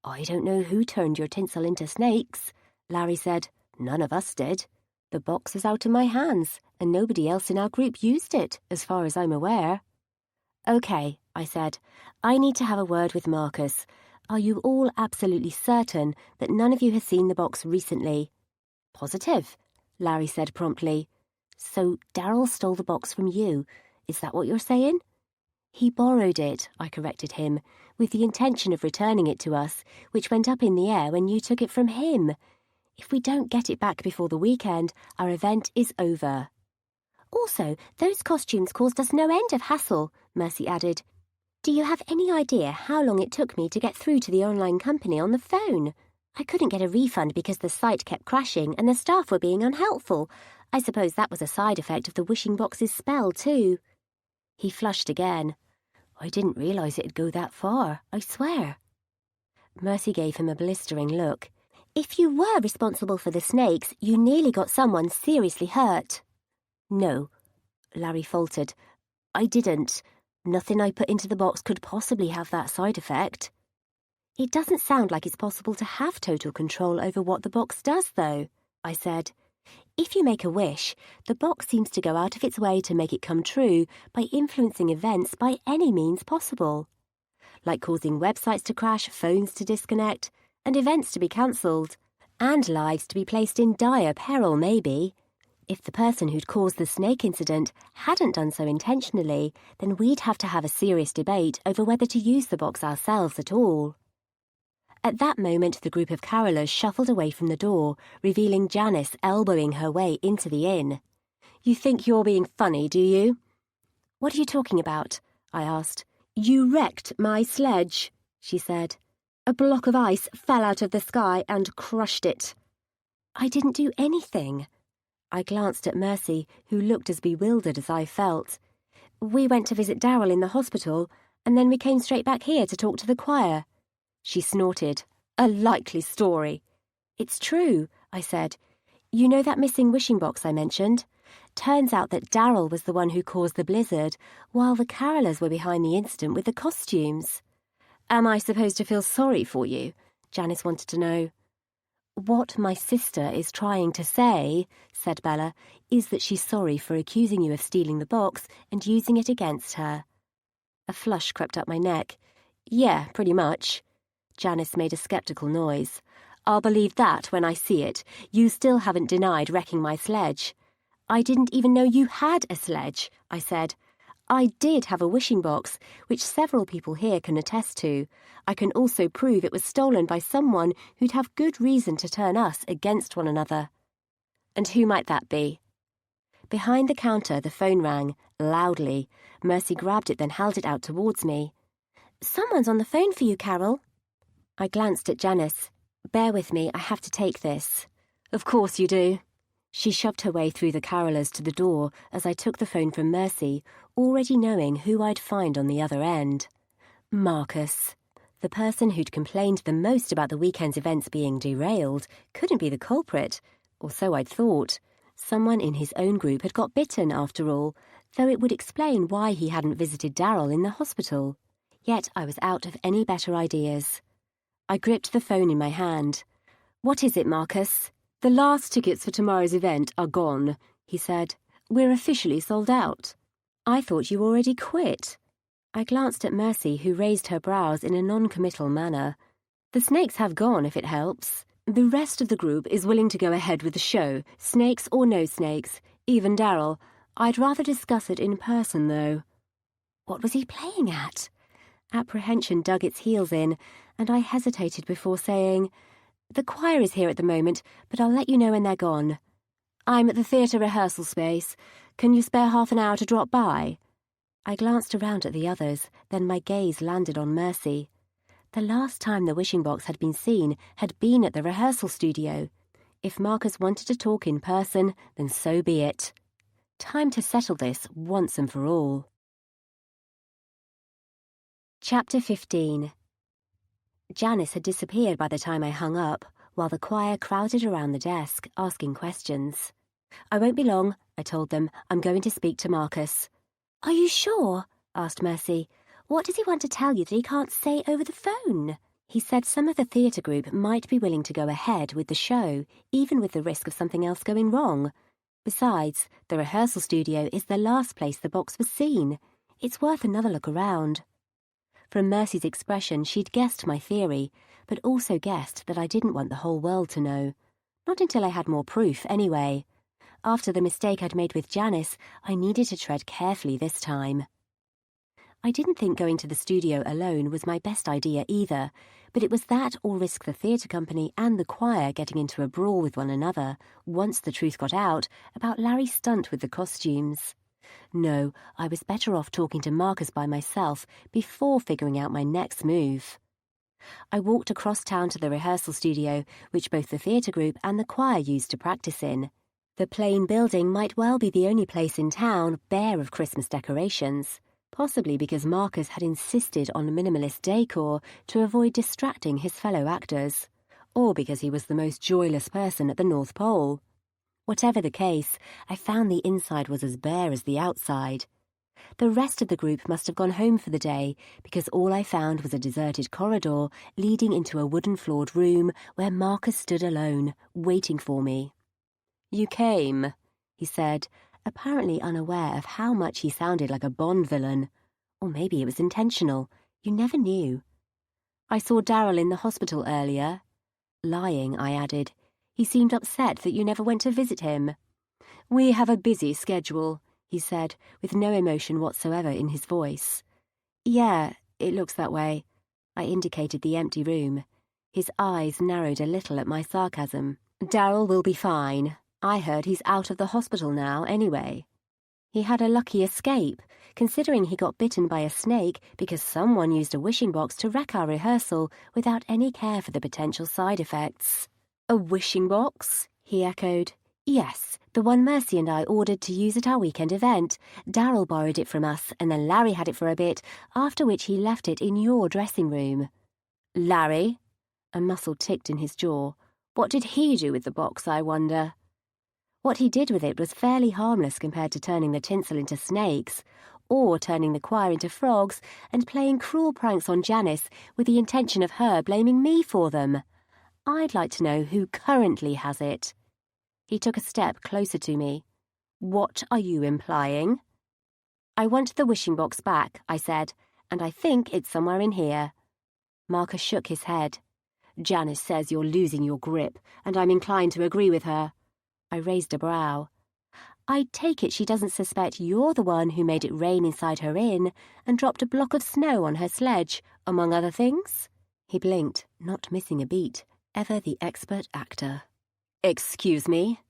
Speaker 1: I don't know who turned your tinsel into snakes, Larry said. None of us did. The box is out of my hands, and nobody else in our group used it, as far as I'm aware. Okay, I said. I need to have a word with Marcus. Are you all absolutely certain that none of you has seen the box recently? Positive, Larry said promptly. So Darryl stole the box from you. Is that what you're saying? He borrowed it, I corrected him, with the intention of returning it to us, which went up in the air when you took it from him. If we don't get it back before the weekend, our event is over. Also, those costumes caused us no end of hassle, Mercy added. Do you have any idea how long it took me to get through to the online company on the phone? I couldn't get a refund because the site kept crashing and the staff were being unhelpful. I suppose that was a side effect of the wishing box's spell, too. He flushed again. I didn't realise it'd go that far, I swear. Mercy gave him a blistering look. If you were responsible for the snakes, you nearly got someone seriously hurt. No, Larry faltered. I didn't. Nothing I put into the box could possibly have that side effect. It doesn't sound like it's possible to have total control over what the box does, though, I said. If you make a wish, the box seems to go out of its way to make it come true by influencing events by any means possible. Like causing websites to crash, phones to disconnect, and events to be cancelled, and lives to be placed in dire peril, maybe. If the person who'd caused the snake incident hadn't done so intentionally, then we'd have to have a serious debate over whether to use the box ourselves at all. At that moment, the group of carolers shuffled away from the door, revealing Janice elbowing her way into the inn. You think you're being funny, do you? What are you talking about? I asked. You wrecked my sledge, she said. A block of ice fell out of the sky and crushed it. I didn't do anything. I glanced at Mercy, who looked as bewildered as I felt. We went to visit Darryl in the hospital, and then we came straight back here to talk to the choir. She snorted. A likely story. It's true, I said. You know that missing wishing box I mentioned? Turns out that Darryl was the one who caused the blizzard, while the carolers were behind the incident with the costumes. Am I supposed to feel sorry for you? Janice wanted to know. What my sister is trying to say, said Bella, is that she's sorry for accusing you of stealing the box and using it against her. A flush crept up my neck. Yeah, pretty much. Janice made a sceptical noise. I'll believe that when I see it. You still haven't denied wrecking my sledge. I didn't even know you had a sledge, I said. I did have a wishing box, which several people here can attest to. I can also prove it was stolen by someone who'd have good reason to turn us against one another. And who might that be? Behind the counter, the phone rang, loudly. Mercy grabbed it, then held it out towards me. Someone's on the phone for you, Carol. I glanced at Janice. Bear with me, I have to take this. Of course you do. She shoved her way through the carolers to the door as I took the phone from Mercy, already knowing who I'd find on the other end. Marcus. The person who'd complained the most about the weekend's events being derailed couldn't be the culprit, or so I'd thought. Someone in his own group had got bitten, after all, though it would explain why he hadn't visited Darryl in the hospital. Yet I was out of any better ideas. I gripped the phone in my hand. What is it, Marcus? The last tickets for tomorrow's event are gone, he said. We're officially sold out. I thought you already quit. I glanced at Mercy, who raised her brows in a non-committal manner. The snakes have gone, if it helps. The rest of the group is willing to go ahead with the show, snakes or no snakes, even Darryl. I'd rather discuss it in person, though. What was he playing at? Apprehension dug its heels in, and I hesitated before saying, The choir is here at the moment, but I'll let you know when they're gone. I'm at the theatre rehearsal space. Can you spare half an hour to drop by? I glanced around at the others, then my gaze landed on Mercy. The last time the wishing box had been seen had been at the rehearsal studio. If Marcus wanted to talk in person, then so be it. Time to settle this once and for all. Chapter 15. Janice had disappeared by the time I hung up, while the choir crowded around the desk, asking questions. I won't be long, I told them. I'm going to speak to Marcus. Are you sure? Asked Mercy. What does he want to tell you that he can't say over the phone? He said some of the theatre group might be willing to go ahead with the show, even with the risk of something else going wrong. Besides, the rehearsal studio is the last place the box was seen. It's worth another look around. From Mercy's expression, she'd guessed my theory, but also guessed that I didn't want the whole world to know. Not until I had more proof, anyway. After the mistake I'd made with Janice, I needed to tread carefully this time. I didn't think going to the studio alone was my best idea either, but it was that or risk the theatre company and the choir getting into a brawl with one another, once the truth got out, about Larry's stunt with the costumes. No, I was better off talking to Marcus by myself before figuring out my next move. I walked across town to the rehearsal studio, which both the theatre group and the choir used to practice in. The plain building might well be the only place in town bare of Christmas decorations, possibly because Marcus had insisted on minimalist decor to avoid distracting his fellow actors, or because he was the most joyless person at the North Pole. Whatever the case, I found the inside was as bare as the outside. The rest of the group must have gone home for the day, because all I found was a deserted corridor leading into a wooden-floored room where Marcus stood alone, waiting for me. "You came," he said, apparently unaware of how much he sounded like a Bond villain. Or maybe it was intentional. You never knew. "I saw Darryl in the hospital earlier." Lying, I added. "He seemed upset that you never went to visit him." "We have a busy schedule," he said, with no emotion whatsoever in his voice. "Yeah, it looks that way." I indicated the empty room. His eyes narrowed a little at my sarcasm. "Darryl will be fine. I heard he's out of the hospital now, anyway." He had a lucky escape, considering he got bitten by a snake because someone used a wishing box to wreck our rehearsal without any care for the potential side effects. "A wishing box?" he echoed. "Yes, the one Mercy and I ordered to use at our weekend event. Darryl borrowed it from us, and then Larry had it for a bit, after which he left it in your dressing room." "Larry?" A muscle ticked in his jaw. "What did he do with the box, I wonder?" What he did with it was fairly harmless compared to turning the tinsel into snakes, or turning the choir into frogs and playing cruel pranks on Janice with the intention of her blaming me for them. I'd like to know who currently has it. He took a step closer to me. "What are you implying?" "I want the wishing box back," I said, "and I think it's somewhere in here." Marcus shook his head. Janice says you're losing your grip, and I'm inclined to agree with her. I raised a brow. I take it she doesn't suspect you're the one who made it rain inside her inn and dropped a block of snow on her sledge, among other things? He blinked, not missing a beat, ever the expert actor. Excuse me?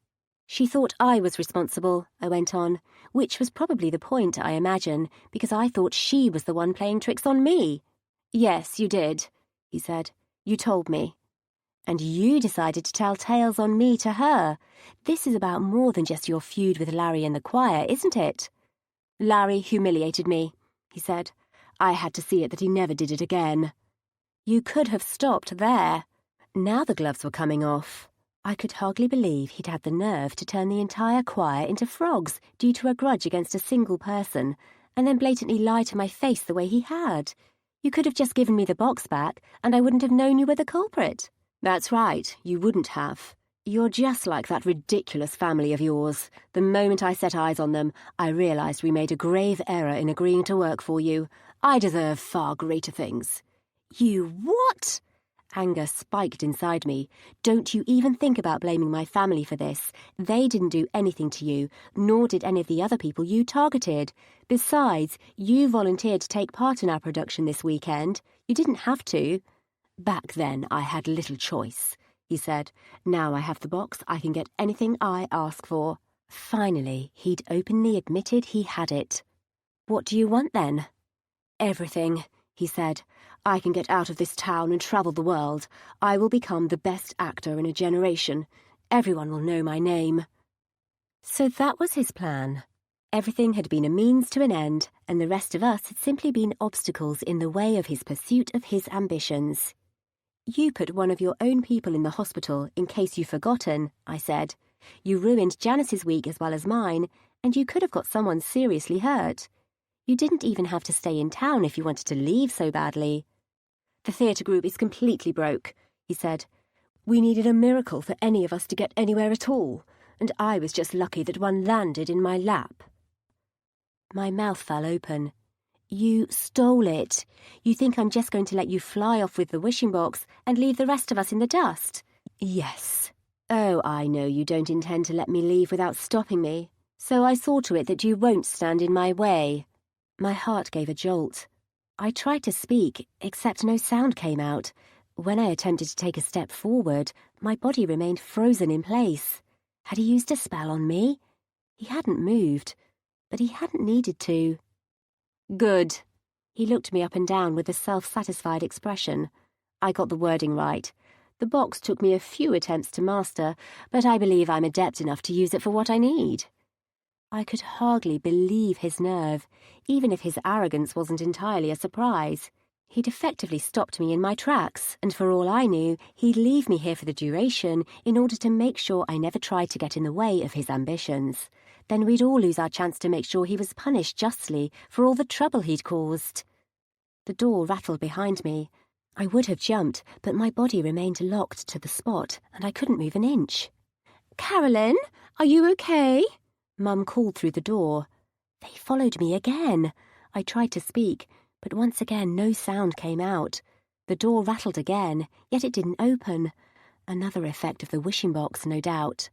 Speaker 1: She thought I was responsible, I went on, which was probably the point, I imagine, because I thought she was the one playing tricks on me. Yes, you did, he said. You told me. And you decided to tell tales on me to her. This is about more than just your feud with Larry and the choir, isn't it? Larry humiliated me, he said. I had to see it that he never did it again. You could have stopped there. Now the gloves were coming off. I could hardly believe he'd had the nerve to turn the entire choir into frogs due to a grudge against a single person, and then blatantly lie to my face the way he had. You could have just given me the box back, and I wouldn't have known you were the culprit. That's right, you wouldn't have. You're just like that ridiculous family of yours. The moment I set eyes on them, I realised we made a grave error in agreeing to work for you. I deserve far greater things. You what? Anger spiked inside me. Don't you even think about blaming my family for this. They didn't do anything to you, nor did any of the other people you targeted. Besides, you volunteered to take part in our production this weekend. You didn't have to. Back then, I had little choice, he said. Now I have the box, I can get anything I ask for. Finally, he'd openly admitted he had it. What do you want, then? Everything, he said. I can get out of this town and travel the world. I will become the best actor in a generation. Everyone will know my name. So that was his plan. Everything had been a means to an end, and the rest of us had simply been obstacles in the way of his pursuit of his ambitions. You put one of your own people in the hospital in case you've forgotten, I said. You ruined Janice's week as well as mine, and you could have got someone seriously hurt. You didn't even have to stay in town if you wanted to leave so badly. The theatre group is completely broke, he said. We needed a miracle for any of us to get anywhere at all, and I was just lucky that one landed in my lap. My mouth fell open. You stole it. You think I'm just going to let you fly off with the wishing box and leave the rest of us in the dust? Yes. Oh, I know you don't intend to let me leave without stopping me, so I saw to it that you won't stand in my way. My heart gave a jolt. I tried to speak, except no sound came out. When I attempted to take a step forward, my body remained frozen in place. Had he used a spell on me? He hadn't moved, but he hadn't needed to. Good. He looked me up and down with a self-satisfied expression. I got the wording right. The box took me a few attempts to master, but I believe I'm adept enough to use it for what I need. I could hardly believe his nerve, even if his arrogance wasn't entirely a surprise. He'd effectively stopped me in my tracks, and for all I knew, he'd leave me here for the duration in order to make sure I never tried to get in the way of his ambitions. Then we'd all lose our chance to make sure he was punished justly for all the trouble he'd caused. The door rattled behind me. I would have jumped, but my body remained locked to the spot, and I couldn't move an inch. Carolyn, are you okay? Mum called through the door. They followed me again. I tried to speak, but once again no sound came out. The door rattled again, yet it didn't open. Another effect of the wishing box, no doubt.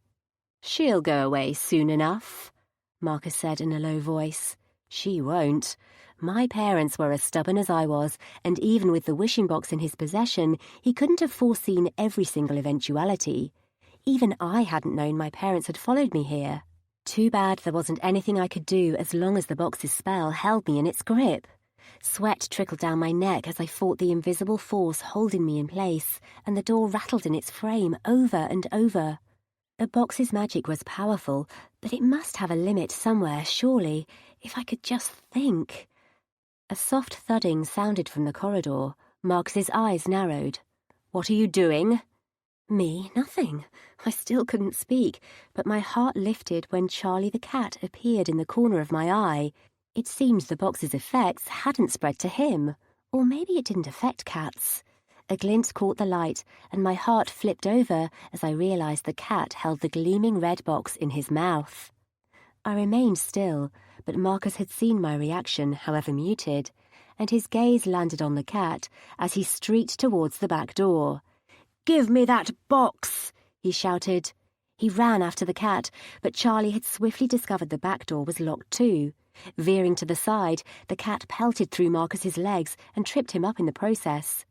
Speaker 1: She'll go away soon enough, Marcus said in a low voice. She won't. My parents were as stubborn as I was, and even with the wishing box in his possession, he couldn't have foreseen every single eventuality. Even I hadn't known my parents had followed me here. Too bad there wasn't anything I could do as long as the box's spell held me in its grip. Sweat trickled down my neck as I fought the invisible force holding me in place, and the door rattled in its frame over and over. The box's magic was powerful, but it must have a limit somewhere, surely, if I could just think. A soft thudding sounded from the corridor. Marcus's eyes narrowed. What are you doing? Me, nothing. I still couldn't speak, but my heart lifted when Charlie the cat appeared in the corner of my eye. It seemed the box's effects hadn't spread to him, or maybe it didn't affect cats. A glint caught the light, and my heart flipped over as I realised the cat held the gleaming red box in his mouth. I remained still, but Marcus had seen my reaction, however muted, and his gaze landed on the cat as he streaked towards the back door. "Give me that box!" he shouted. He ran after the cat, but Charlie had swiftly discovered the back door was locked too. Veering to the side, the cat pelted through Marcus's legs and tripped him up in the process.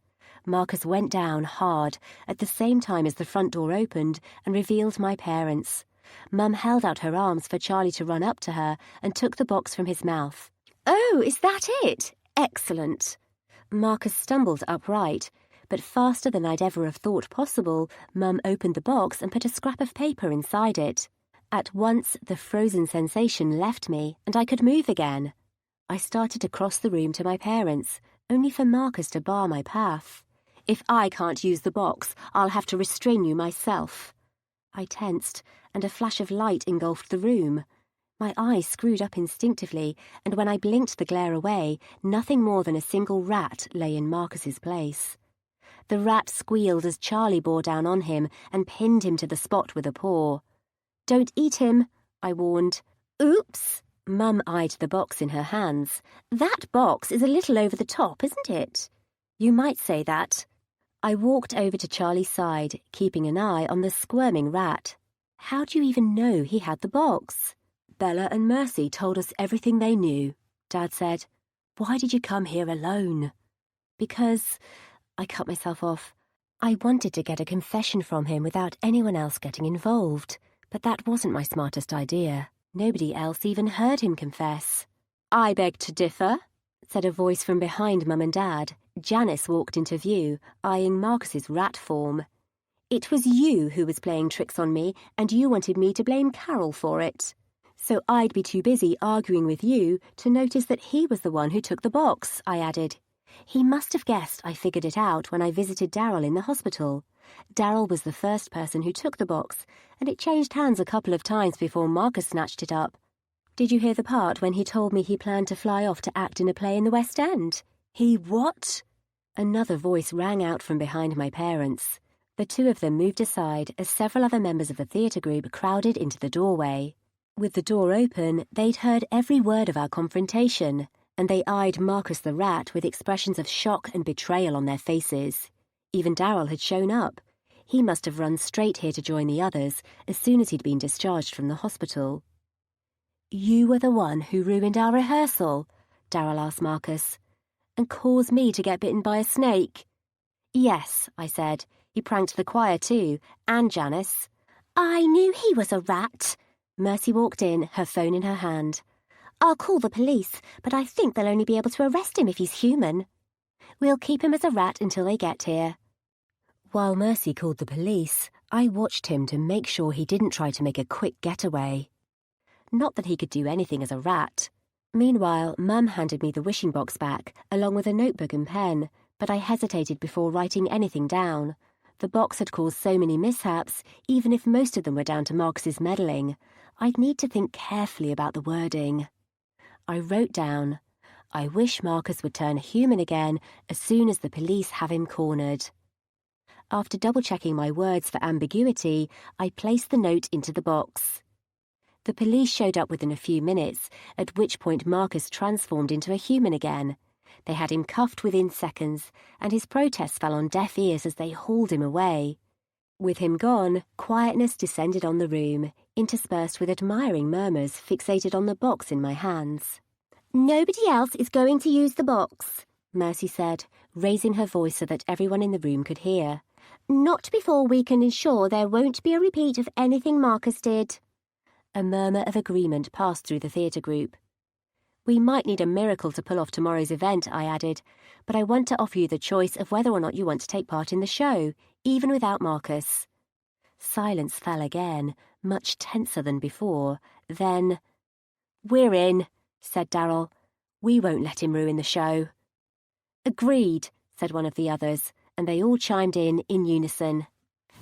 Speaker 1: Marcus went down hard at the same time as the front door opened and revealed my parents. Mum held out her arms for Charlie to run up to her and took the box from his mouth. "Oh, is that it? Excellent." Marcus stumbled upright, but faster than I'd ever have thought possible, Mum opened the box and put a scrap of paper inside it. At once, the frozen sensation left me, and I could move again. I started to cross the room to my parents, only for Marcus to bar my path. "If I can't use the box, I'll have to restrain you myself." I tensed, and a flash of light engulfed the room. My eyes screwed up instinctively, and when I blinked the glare away, nothing more than a single rat lay in Marcus's place. The rat squealed as Charlie bore down on him and pinned him to the spot with a paw. "Don't eat him," I warned. "Oops." Mum eyed the box in her hands. "That box is a little over the top, isn't it?" "You might say that." I walked over to Charlie's side, keeping an eye on the squirming rat. "How do you even know he had the box?" "Bella and Mercy told us everything they knew," Dad said. "Why did you come here alone?" "Because—" I cut myself off. I wanted to get a confession from him without anyone else getting involved, but that wasn't my smartest idea. Nobody else even heard him confess. "I beg to differ," said a voice from behind Mum and Dad. Janice walked into view, eyeing Marcus's rat form. "It was you who was playing tricks on me, and you wanted me to blame Carol for it. So I'd be too busy arguing with you to notice that he was the one who took the box," I added. He must have guessed I figured it out when I visited Daryl in the hospital. Daryl was the first person who took the box, and it changed hands a couple of times before Marcus snatched it up. "Did you hear the part when he told me he planned to fly off to act in a play in the West End?" "He what?" Another voice rang out from behind my parents. The two of them moved aside as several other members of the theatre group crowded into the doorway. With the door open, they'd heard every word of our confrontation, and they eyed Marcus the rat with expressions of shock and betrayal on their faces. Even Daryl had shown up. He must have run straight here to join the others as soon as he'd been discharged from the hospital. "You were the one who ruined our rehearsal?" Daryl asked Marcus. "And caused me to get bitten by a snake?" "Yes," I said. "He pranked the choir too, and Janice." "I knew he was a rat." Mercy walked in, her phone in her hand. "I'll call the police, but I think they'll only be able to arrest him if he's human. We'll keep him as a rat until they get here." While Mercy called the police, I watched him to make sure he didn't try to make a quick getaway. Not that he could do anything as a rat. Meanwhile, Mum handed me the wishing box back, along with a notebook and pen, but I hesitated before writing anything down. The box had caused so many mishaps, even if most of them were down to Marcus's meddling. I'd need to think carefully about the wording. I wrote down, "I wish Marcus would turn human again as soon as the police have him cornered." After double-checking my words for ambiguity, I placed the note into the box. The police showed up within a few minutes, at which point Marcus transformed into a human again. They had him cuffed within seconds, and his protests fell on deaf ears as they hauled him away. With him gone, quietness descended on the room, interspersed with admiring murmurs fixated on the box in my hands. "Nobody else is going to use the box," Mercy said, raising her voice so that everyone in the room could hear. "Not before we can ensure there won't be a repeat of anything Marcus did." A murmur of agreement passed through the theatre group. "We might need a miracle to pull off tomorrow's event," I added, "but I want to offer you the choice of whether or not you want to take part in the show, even without Marcus." Silence fell again, much tenser than before. Then, "We're in," said Daryl. "We won't let him ruin the show." "Agreed," said one of the others, and they all chimed in unison.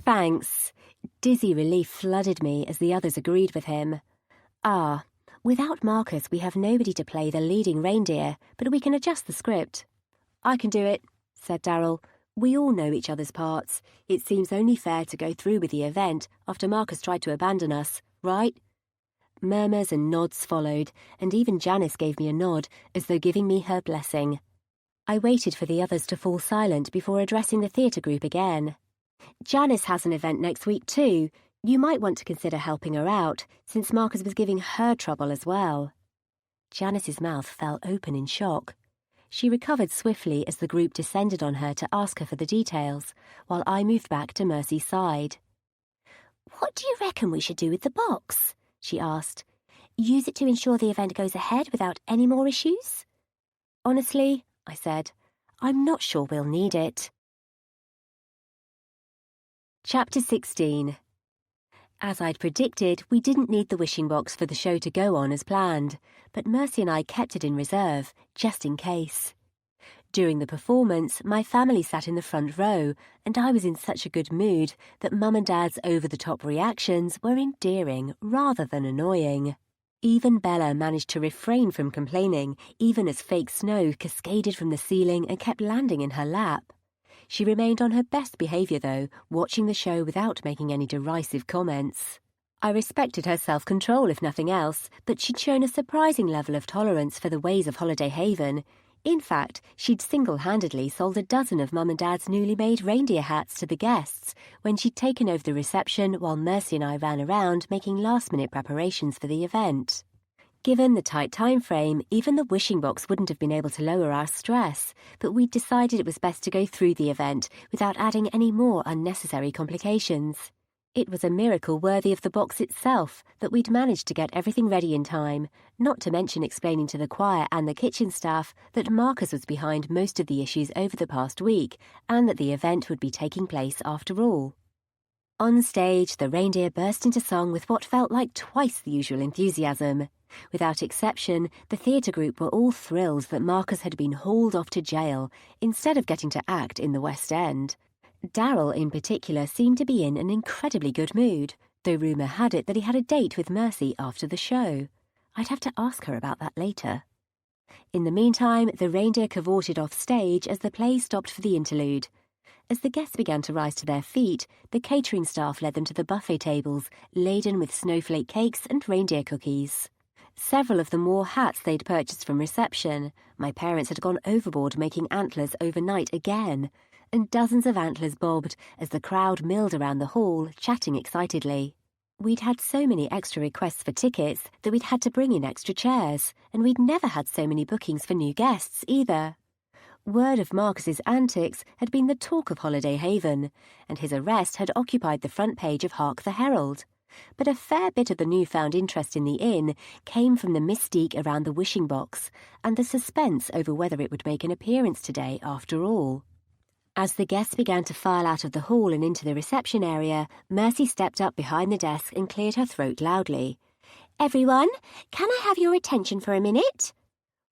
Speaker 1: "Thanks." Dizzy relief flooded me as the others agreed with him. Without Marcus we have nobody to play the leading reindeer, but we can adjust the script. "I can do it," said Daryl. "We all know each other's parts. It seems only fair to go through with the event after Marcus tried to abandon us, right?" Murmurs and nods followed, and even Janice gave me a nod, as though giving me her blessing. I waited for the others to fall silent before addressing the theatre group again. Janice has an event next week too. You might want to consider helping her out, since Marcus was giving her trouble as well. Janice's mouth fell open in shock. She recovered swiftly as the group descended on her to ask her for the details, while I moved back to Mercy's side. "What do you reckon we should do with the box?" she asked. "Use it to ensure the event goes ahead without any more issues?" "Honestly," I said, "I'm not sure we'll need it." Chapter 16. As I'd predicted, we didn't need the wishing box for the show to go on as planned, but Mercy and I kept it in reserve, just in case. During the performance, my family sat in the front row, and I was in such a good mood that Mum and Dad's over-the-top reactions were endearing rather than annoying. Even Bella managed to refrain from complaining, even as fake snow cascaded from the ceiling and kept landing in her lap. She remained on her best behaviour, though, watching the show without making any derisive comments. I respected her self-control, if nothing else, but she'd shown a surprising level of tolerance for the ways of Holiday Haven. In fact, she'd single-handedly sold a dozen of Mum and Dad's newly made reindeer hats to the guests when she'd taken over the reception while Mercy and I ran around making last-minute preparations for the event. Given the tight time frame, even the wishing box wouldn't have been able to lower our stress, but we'd decided it was best to go through the event without adding any more unnecessary complications. It was a miracle worthy of the box itself that we'd managed to get everything ready in time, not to mention explaining to the choir and the kitchen staff that Marcus was behind most of the issues over the past week, and that the event would be taking place after all. On stage, the reindeer burst into song with what felt like twice the usual enthusiasm. Without exception, the theatre group were all thrilled that Marcus had been hauled off to jail instead of getting to act in the West End. Darryl, in particular, seemed to be in an incredibly good mood, though rumour had it that he had a date with Mercy after the show. I'd have to ask her about that later. In the meantime, the reindeer cavorted off stage as the play stopped for the interlude. As the guests began to rise to their feet, the catering staff led them to the buffet tables, laden with snowflake cakes and reindeer cookies. Several of them wore hats they'd purchased from reception. My parents had gone overboard making antlers overnight again, and dozens of antlers bobbed as the crowd milled around the hall, chatting excitedly. We'd had so many extra requests for tickets that we'd had to bring in extra chairs, and we'd never had so many bookings for new guests either. Word of Marcus's antics had been the talk of Holiday Haven, and his arrest had occupied the front page of Hark the Herald. But a fair bit of the newfound interest in the inn came from the mystique around the wishing box and the suspense over whether it would make an appearance today after all. As the guests began to file out of the hall and into the reception area, Mercy stepped up behind the desk and cleared her throat loudly. "Everyone, can I have your attention for a minute?"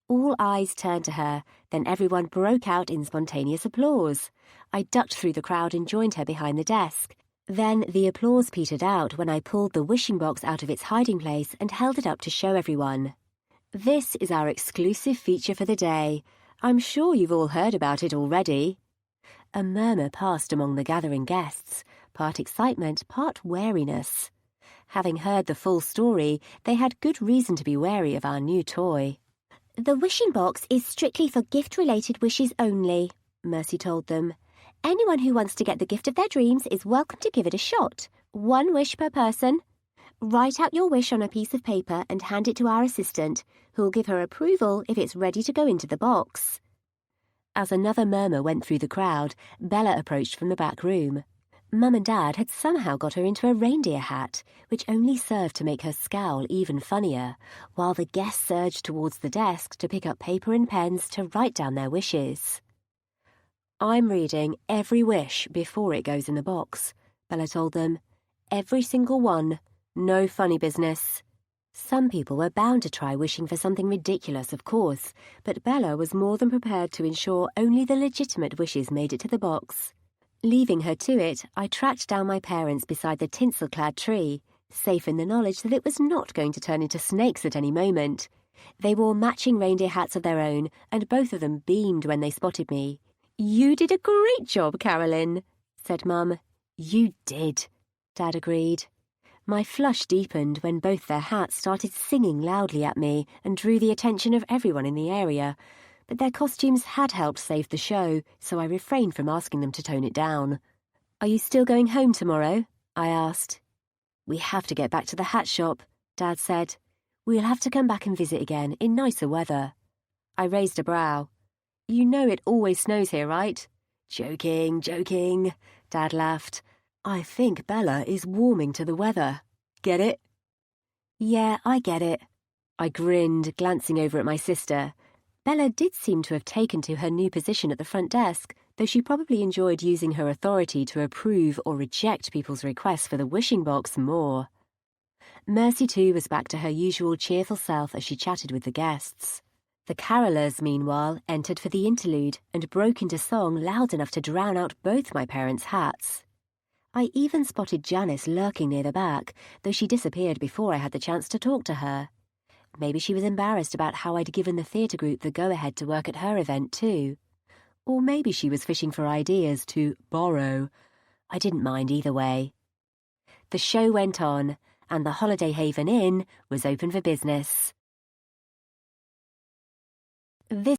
Speaker 1: All eyes turned to her, then everyone broke out in spontaneous applause. I ducked through the crowd and joined her behind the desk. Then the applause petered out when I pulled the wishing box out of its hiding place and held it up to show everyone. "This is our exclusive feature for the day. I'm sure you've all heard about it already." A murmur passed among the gathering guests, part excitement, part wariness. Having heard the full story, they had good reason to be wary of our new toy. "The wishing box is strictly for gift-related wishes only," Mercy told them. "Anyone who wants to get the gift of their dreams is welcome to give it a shot. 1 wish per person. Write out your wish on a piece of paper and hand it to our assistant, who'll give her approval if it's ready to go into the box." As another murmur went through the crowd, Bella approached from the back room. Mum and Dad had somehow got her into a reindeer hat, which only served to make her scowl even funnier, while the guests surged towards the desk to pick up paper and pens to write down their wishes. "I'm reading every wish before it goes in the box," Bella told them. "Every single one. No funny business." Some people were bound to try wishing for something ridiculous, of course, but Bella was more than prepared to ensure only the legitimate wishes made it to the box. Leaving her to it, I tracked down my parents beside the tinsel-clad tree, safe in the knowledge that it was not going to turn into snakes at any moment. They wore matching reindeer hats of their own, and both of them beamed when they spotted me. "You did a great job, Carolyn," said Mum. "You did," Dad agreed. My flush deepened when both their hats started singing loudly at me and drew the attention of everyone in the area, but their costumes had helped save the show, so I refrained from asking them to tone it down. "Are you still going home tomorrow?" I asked. "We have to get back to the hat shop," Dad said. "We'll have to come back and visit again in nicer weather." I raised a brow. "You know it always snows here, right?" "Joking, joking," Dad laughed. "I think Bella is warming to the weather. Get it?" "Yeah, I get it." I grinned, glancing over at my sister. Bella did seem to have taken to her new position at the front desk, though she probably enjoyed using her authority to approve or reject people's requests for the wishing box more. Mercy, too, was back to her usual cheerful self as she chatted with the guests. The carolers, meanwhile, entered for the interlude and broke into song loud enough to drown out both my parents' hats. I even spotted Janice lurking near the back, though she disappeared before I had the chance to talk to her. Maybe she was embarrassed about how I'd given the theatre group the go-ahead to work at her event too. Or maybe she was fishing for ideas to borrow. I didn't mind either way. The show went on, and the Holiday Haven Inn was open for business. This